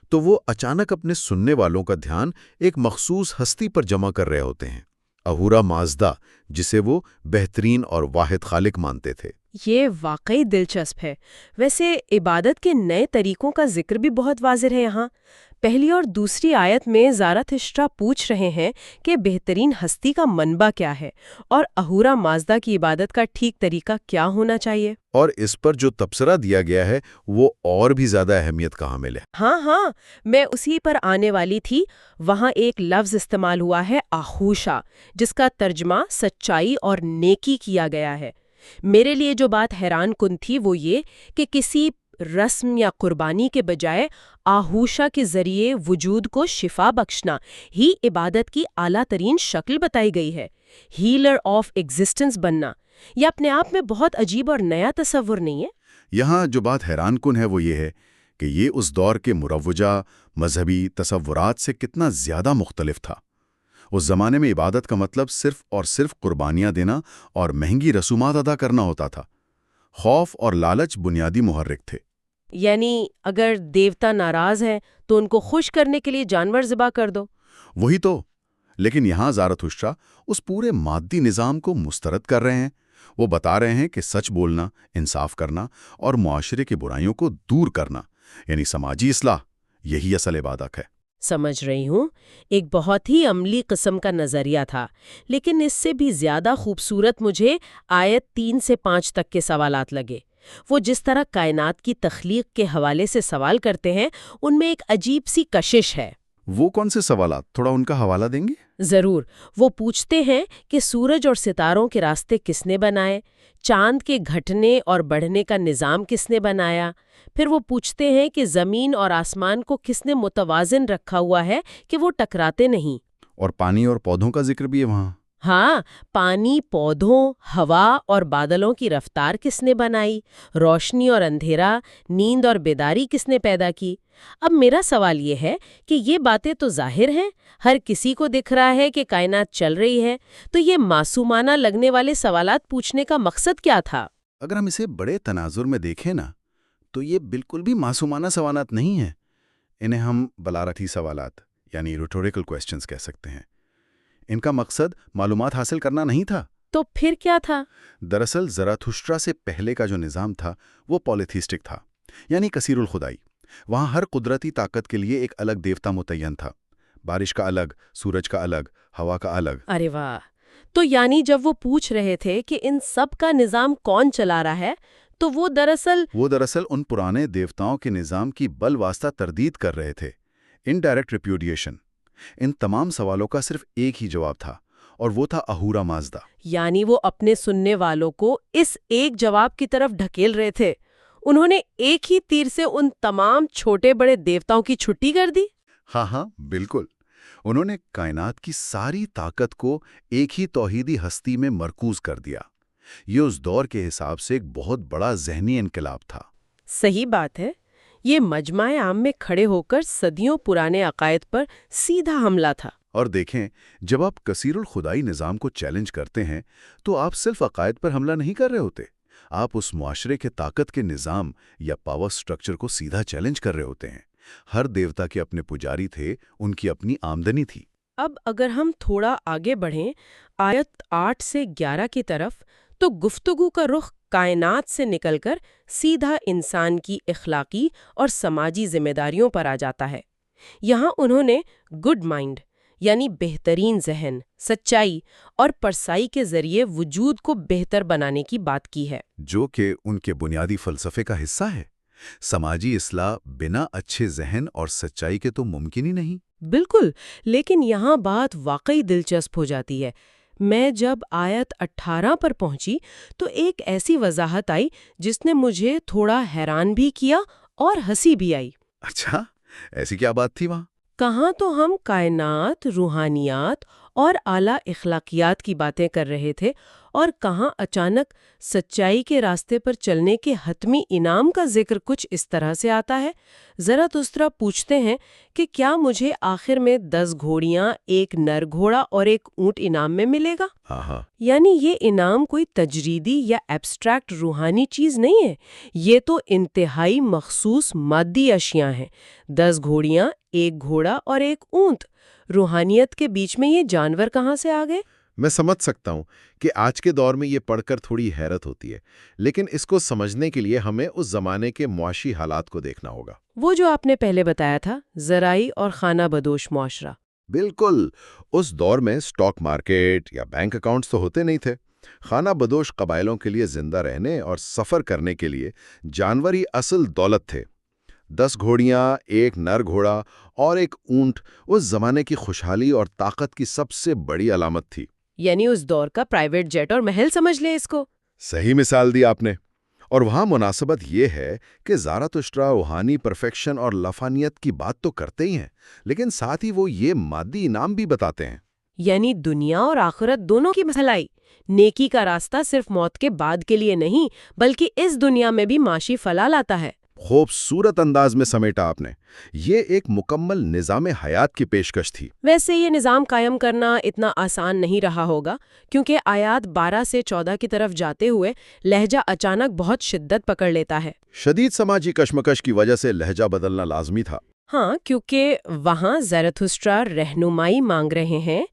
تو وہ اچانک اپنے سننے والوں کا دھیان ایک مخصوص ہستی پر جمع کر رہے ہوتے ہیں، اہورا مازدا، جسے وہ بہترین اور واحد خالق مانتے تھے۔ یہ واقعی دلچسپ ہے۔ ویسے عبادت کے نئے طریقوں کا ذکر بھی بہت واضح ہے یہاں۔ پہلی اور دوسری آیت میں زاراتھسٹرا پوچھ رہے ہیں کہ بہترین ہستی کا منبع کیا ہے اور اہورا مازدا کی عبادت کا ٹھیک طریقہ کیا ہونا چاہیے۔ اور اس پر جو تبصرہ دیا گیا ہے وہ اور بھی زیادہ اہمیت کا حامل ہے۔ ہاں، میں اسی پر آنے والی تھی۔ وہاں ایک لفظ استعمال ہوا ہے آہوشا، جس کا ترجمہ سچائی اور نیکی کیا گیا ہے۔ میرے لیے جو بات حیران کن تھی وہ یہ کہ کسی رسم یا قربانی کے بجائے آہوشا کے ذریعے وجود کو شفا بخشنا ہی عبادت کی اعلیٰ ترین شکل بتائی گئی ہے۔ ہیلر آف ایگزسٹنس بننا، یہ اپنے آپ میں بہت عجیب اور نیا تصور نہیں ہے؟ یہاں جو بات حیران کن ہے وہ یہ ہے کہ یہ اس دور کے مروجہ مذہبی تصورات سے کتنا زیادہ مختلف تھا۔ اس زمانے میں عبادت کا مطلب صرف اور صرف قربانیاں دینا اور مہنگی رسومات ادا کرنا ہوتا تھا۔ خوف اور لالچ بنیادی محرک تھے۔ یعنی اگر دیوتا ناراض ہیں تو ان کو خوش کرنے کے لیے جانور ذبح کر دو۔ وہی تو، لیکن یہاں زارتھشٹرا اس پورے مادی نظام کو مسترد کر رہے ہیں۔ وہ بتا رہے ہیں کہ سچ بولنا، انصاف کرنا اور معاشرے کی برائیوں کو دور کرنا، یعنی سماجی اصلاح، یہی اصل عبادت ہے۔ سمجھ رہی ہوں، ایک بہت ہی عملی قسم کا نظریہ تھا، لیکن اس سے بھی زیادہ خوبصورت مجھے آیت 3 سے 5 تک کے سوالات لگے۔ وہ جس طرح کائنات کی تخلیق کے حوالے سے سوال کرتے ہیں، ان میں ایک عجیب سی کشش ہے۔ وہ کون سے سوالات؟ تھوڑا ان کا حوالہ دیں گے؟ ضرور۔ وہ پوچھتے ہیں کہ سورج اور ستاروں کے راستے کس نے بنائے، چاند کے گھٹنے اور بڑھنے کا نظام کس نے بنایا، پھر وہ پوچھتے ہیں کہ زمین اور آسمان کو کس نے متوازن رکھا ہوا ہے کہ وہ ٹکراتے نہیں۔ اور پانی اور پودوں کا ذکر بھی ہے وہاں۔ ہاں، پانی، پودوں، ہوا اور بادلوں کی رفتار کس نے بنائی، روشنی اور اندھیرا، نیند اور بیداری کس نے پیدا کی۔ اب میرا سوال یہ ہے کہ یہ باتیں تو ظاہر ہیں، ہر کسی کو دکھ رہا ہے کہ کائنات چل رہی ہے، تو یہ معصومانہ لگنے والے سوالات پوچھنے کا مقصد کیا تھا؟ اگر ہم اسے بڑے تناظر میں دیکھیں نا، تو یہ بالکل بھی معصومانہ سوالات نہیں ہیں۔ انہیں ہم بلارتی سوالات یعنی ریٹوریکل کویسچنز کہہ سکتے ہیں۔ ان کا مقصد معلومات حاصل کرنا نہیں تھا۔ تو پھر کیا تھا؟ دراصل زراتھشٹرا سے پہلے کا جو نظام تھا وہ پولیتھیسٹک تھا، یعنی کثیر الخدائی۔ وہاں ہر قدرتی طاقت کے لیے ایک الگ دیوتا متعین تھا، بارش کا الگ، سورج کا الگ، ہوا کا الگ۔ ارے واہ! تو یعنی جب وہ پوچھ رہے تھے کہ ان سب کا نظام کون چلا رہا ہے، تو وہ دراصل ان پرانے دیوتاؤں کے نظام کی بل واسطہ تردید کر رہے تھے، انڈائریکٹ ریپیوڈیشن۔ ان تمام سوالوں کا صرف ایک ہی جواب تھا، اور وہ تھا اہورا مازدا۔ یعنی وہ اپنے سننے والوں کو اس ایک جواب کی طرف ڈھکیل رہے تھے۔ انہوں نے ایک ہی تیر سے ان تمام چھوٹے بڑے دیوتاؤں کی چھٹی کر دی۔ ہاں بالکل۔ انہوں نے کائنات کی ساری طاقت کو ایک ہی توحیدی ہستی میں مرکوز کر دیا۔ یہ اس دور کے حساب سے ایک بہت بڑا ذہنی انقلاب تھا۔ صحیح بات ہے، یہ مجمع عام میں کھڑے ہو کر صدیوں پرانے عقائد پر سیدھا حملہ تھا۔ اور دیکھیں، جب آپ کثیر الخدائی نظام کو چیلنج کرتے ہیں تو آپ صرف عقائد پر حملہ نہیں کر رہے ہوتے، آپ اس معاشرے کے طاقت کے نظام یا پاور سٹرکچر کو سیدھا چیلنج کر رہے ہوتے ہیں۔ ہر دیوتا کے اپنے پجاری تھے، ان کی اپنی آمدنی تھی۔ اب اگر ہم تھوڑا آگے بڑھیں آیت 8 سے 11 کی طرف، تو گفتگو کا رخ کائنات سے نکل کر سیدھا انسان کی اخلاقی اور سماجی ذمہ داریوں پر آ جاتا ہے۔ یہاں انہوں نے گڈ مائنڈ یعنی بہترین ذہن، سچائی اور پرسائی کے ذریعے وجود کو بہتر بنانے کی بات کی ہے، جو کہ ان کے بنیادی فلسفے کا حصہ ہے۔ سماجی اصلاح بنا اچھے ذہن اور سچائی کے تو ممکن ہی نہیں۔ بالکل، لیکن یہاں بات واقعی دلچسپ ہو جاتی ہے۔ میں جب آیت 18 پر پہنچی تو ایک ایسی وضاحت آئی جس نے مجھے تھوڑا حیران بھی کیا اور ہنسی بھی آئی۔ اچھا، ایسی کیا بات تھی وہاں؟ کہاں تو ہم کائنات، روحانیات اور اعلیٰ اخلاقیات کی باتیں کر رہے تھے، اور کہاں اچانک سچائی کے راستے پر چلنے کے حتمی انعام کا ذکر کچھ اس طرح سے آتا ہے۔ زراتھشٹرا پوچھتے ہیں کہ کیا مجھے آخر میں 10 گھوڑیاں، ایک نر گھوڑا اور ایک اونٹ انعام میں ملے گا؟ ہاں۔ یعنی یہ انعام کوئی تجریدی یا ایبسٹریکٹ روحانی چیز نہیں ہے، یہ تو انتہائی مخصوص مادی اشیاء ہیں۔ 10 گھوڑیاں، ایک گھوڑا اور ایک اونٹ۔ روحانیت کے بیچ میں یہ جانور کہاں سے آ گئے؟ میں سمجھ سکتا ہوں کہ آج کے دور میں یہ پڑھ کر تھوڑی حیرت ہوتی ہے، لیکن اس کو سمجھنے کے لیے ہمیں اس زمانے کے معاشی حالات کو دیکھنا ہوگا۔ وہ جو آپ نے پہلے بتایا تھا، زرعی اور خانہ بدوش معاشرہ۔ بالکل، اس دور میں سٹاک مارکیٹ یا بینک اکاؤنٹس تو ہوتے نہیں تھے۔ خانہ بدوش قبائلوں کے لیے زندہ رہنے اور سفر کرنے کے لیے جانور ہی اصل دولت تھے۔ 10 گھوڑیاں، ایک نر گھوڑا اور ایک اونٹ اس زمانے کی خوشحالی اور طاقت کی سب سے بڑی علامت تھی۔ یعنی اس دور کا پرائیویٹ جیٹ اور محل سمجھ لیں اس کو۔ صحیح مثال دی آپ نے۔ اور وہاں مناسبت یہ ہے کہ زراتھشٹرا روحانی پرفیکشن اور لفانیت کی بات تو کرتے ہی ہیں، لیکن ساتھ ہی وہ یہ مادی انعام بھی بتاتے ہیں۔ یعنی دنیا اور آخرت دونوں کی بھلائی۔ نیکی کا راستہ صرف موت کے بعد کے لیے نہیں، بلکہ اس دنیا میں بھی معاشی فلاح لاتا ہے۔ خوبصورت انداز میں سمیٹا آپ نے۔ یہ ایک مکمل نظام حیات کی پیشکش تھی۔ ویسے یہ نظام قائم کرنا اتنا آسان نہیں رہا ہوگا، کیونکہ آیات 12 سے 14 کی طرف جاتے ہوئے لہجہ اچانک بہت شدت پکڑ لیتا ہے۔ شدید سماجی کشمکش کی وجہ سے لہجہ بدلنا لازمی تھا۔ ہاں، کیونکہ وہاں زرتھسٹرا رہنمائی مانگ رہے ہیں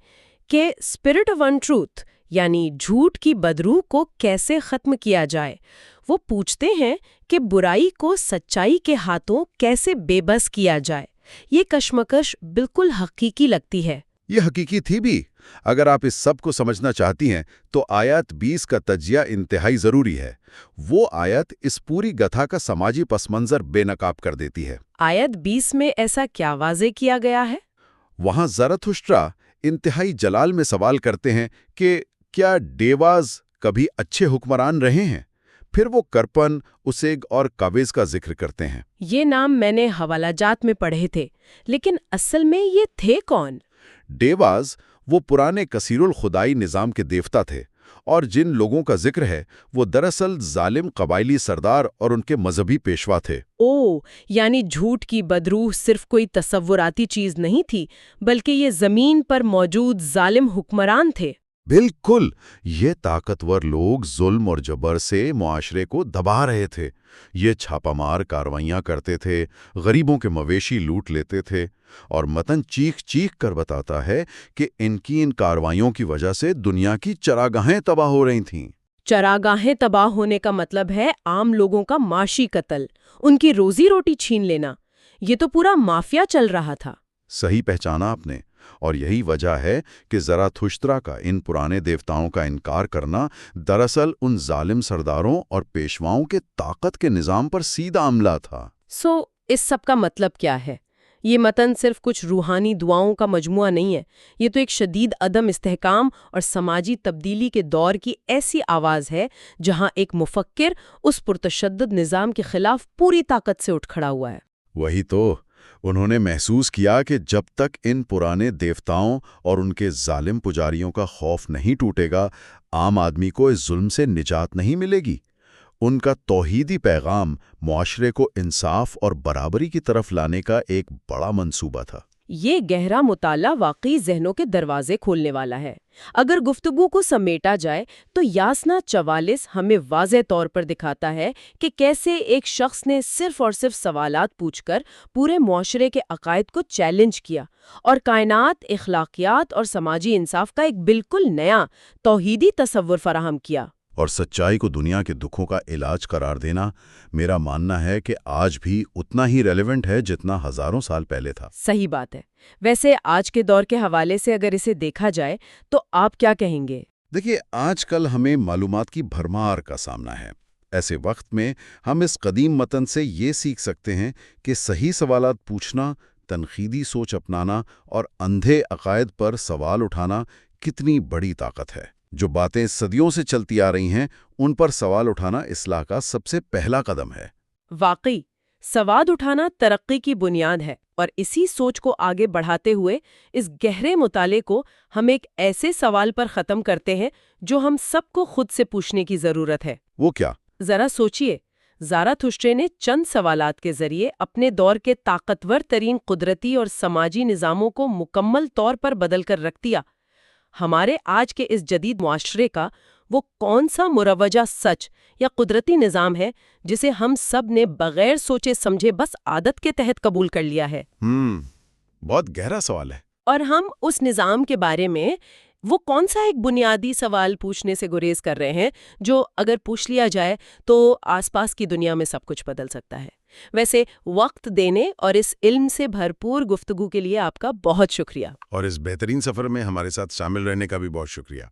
کہ اسپرٹ آف ون ٹروتھ یعنی جھوٹ کی بدروح کو کیسے ختم کیا جائے۔ وہ پوچھتے ہیں کہ برائی کو سچائی کے ہاتھوں کیسے بے بس کیا جائے۔ یہ کشمکش بالکل حقیقی لگتی ہے۔ یہ حقیقی تھی بھی۔ اگر آپ اس سب کو سمجھنا چاہتی ہیں تو آیت 20 کا تجزیہ انتہائی ضروری ہے۔ وہ آیت اس پوری گتھا کا سماجی پس منظر بے نقاب کر دیتی ہے۔ آیت 20 میں ایسا کیا واضح کیا گیا ہے؟ وہاں زرتھسٹرا انتہائی جلال میں سوال کرتے ہیں کہ کیا ڈیواز کبھی اچھے حکمران رہے ہیں؟ پھر وہ کرپن، اسیگ اور کاویز کا ذکر کرتے ہیں۔ یہ نام میں نے حوالہ جات میں پڑھے تھے، لیکن اصل میں یہ تھے کون؟ ڈیواز وہ پرانے کثیر الخدائی نظام کے دیوتا تھے، اور جن لوگوں کا ذکر ہے وہ دراصل ظالم قبائلی سردار اور ان کے مذہبی پیشوا تھے۔ یعنی جھوٹ کی بدروح صرف کوئی تصوراتی چیز نہیں تھی، بلکہ یہ زمین پر موجود ظالم حکمران تھے۔ بالکل، یہ طاقتور لوگ ظلم اور جبر سے معاشرے کو دبا رہے تھے۔ یہ چھاپہ مار کارروائیاں کرتے تھے، غریبوں کے مویشی لوٹ لیتے تھے، اور متن چیخ چیخ کر بتاتا ہے کہ ان کارروائیوں کی وجہ سے دنیا کی چراگاہیں تباہ ہو رہی تھیں۔ چراگاہیں تباہ ہونے کا مطلب ہے عام لوگوں کا معاشی قتل، ان کی روزی روٹی چھین لینا۔ یہ تو پورا مافیا چل رہا تھا۔ صحیح پہچانا آپ نے، اور یہی وجہ ہے کہ زراتھسٹرا کا ان پرانے دیوتاؤں کا انکار کرنا دراصل ان ظالم سرداروں اور پیشواؤں کے طاقت کے نظام پر سیدھا حملہ تھا۔ اس سب کا مطلب کیا ہے؟ یہ متن صرف کچھ روحانی دعاؤں کا مجموعہ نہیں ہے، یہ تو ایک شدید عدم استحکام اور سماجی تبدیلی کے دور کی ایسی آواز ہے جہاں ایک مفکر اس پرتشدد نظام کے خلاف پوری طاقت سے اٹھ کھڑا ہوا ہے۔ وہی تو، انہوں نے محسوس کیا کہ جب تک ان پرانے دیوتاؤں اور ان کے ظالم پجاریوں کا خوف نہیں ٹوٹے گا، عام آدمی کو اس ظلم سے نجات نہیں ملے گی۔ ان کا توحیدی پیغام معاشرے کو انصاف اور برابری کی طرف لانے کا ایک بڑا منصوبہ تھا۔ یہ گہرا مطالعہ واقعی ذہنوں کے دروازے کھولنے والا ہے۔ اگر گفتگو کو سمیٹا جائے تو یاسنا 44 ہمیں واضح طور پر دکھاتا ہے کہ کیسے ایک شخص نے صرف اور صرف سوالات پوچھ کر پورے معاشرے کے عقائد کو چیلنج کیا، اور کائنات، اخلاقیات اور سماجی انصاف کا ایک بالکل نیا توحیدی تصور فراہم کیا۔ اور سچائی کو دنیا کے دکھوں کا علاج قرار دینا، میرا ماننا ہے کہ آج بھی اتنا ہی ریلیونٹ ہے جتنا ہزاروں سال پہلے تھا۔ صحیح بات ہے۔ ویسے آج کے دور کے حوالے سے اگر اسے دیکھا جائے تو آپ کیا کہیں گے؟ دیکھیے، آج کل ہمیں معلومات کی بھرمار کا سامنا ہے۔ ایسے وقت میں ہم اس قدیم متن سے یہ سیکھ سکتے ہیں کہ صحیح سوالات پوچھنا، تنقیدی سوچ اپنانا اور اندھے عقائد پر سوال اٹھانا کتنی بڑی طاقت ہے۔ جو باتیں صدیوں سے چلتی آ رہی ہیں، ان پر سوال اٹھانا اصلاح کا سب سے پہلا قدم ہے۔ واقعی، سوال اٹھانا ترقی کی بنیاد ہے، اور اسی سوچ کو آگے بڑھاتے ہوئے اس گہرے مطالعے کو ہم ایک ایسے سوال پر ختم کرتے ہیں جو ہم سب کو خود سے پوچھنے کی ضرورت ہے۔ وہ کیا؟ ذرا سوچئے، زراتھسٹرا نے چند سوالات کے ذریعے اپنے دور کے طاقتور ترین قدرتی اور سماجی نظاموں کو مکمل طور پر بدل کر رکھ دیا۔ ہمارے آج کے اس جدید معاشرے کا وہ کون سا مروجہ سچ یا قدرتی نظام ہے جسے ہم سب نے بغیر سوچے سمجھے بس عادت کے تحت قبول کر لیا ہے؟ بہت گہرا سوال ہے۔ اور ہم اس نظام کے بارے میں وہ کون سا ایک بنیادی سوال پوچھنے سے گریز کر رہے ہیں جو اگر پوچھ لیا جائے تو آس پاس کی دنیا میں سب کچھ بدل سکتا ہے؟ ویسے وقت دینے اور اس علم سے بھرپور گفتگو کے لیے آپ کا بہت شکریہ، اور اس بہترین سفر میں ہمارے ساتھ شامل رہنے کا بھی بہت شکریہ۔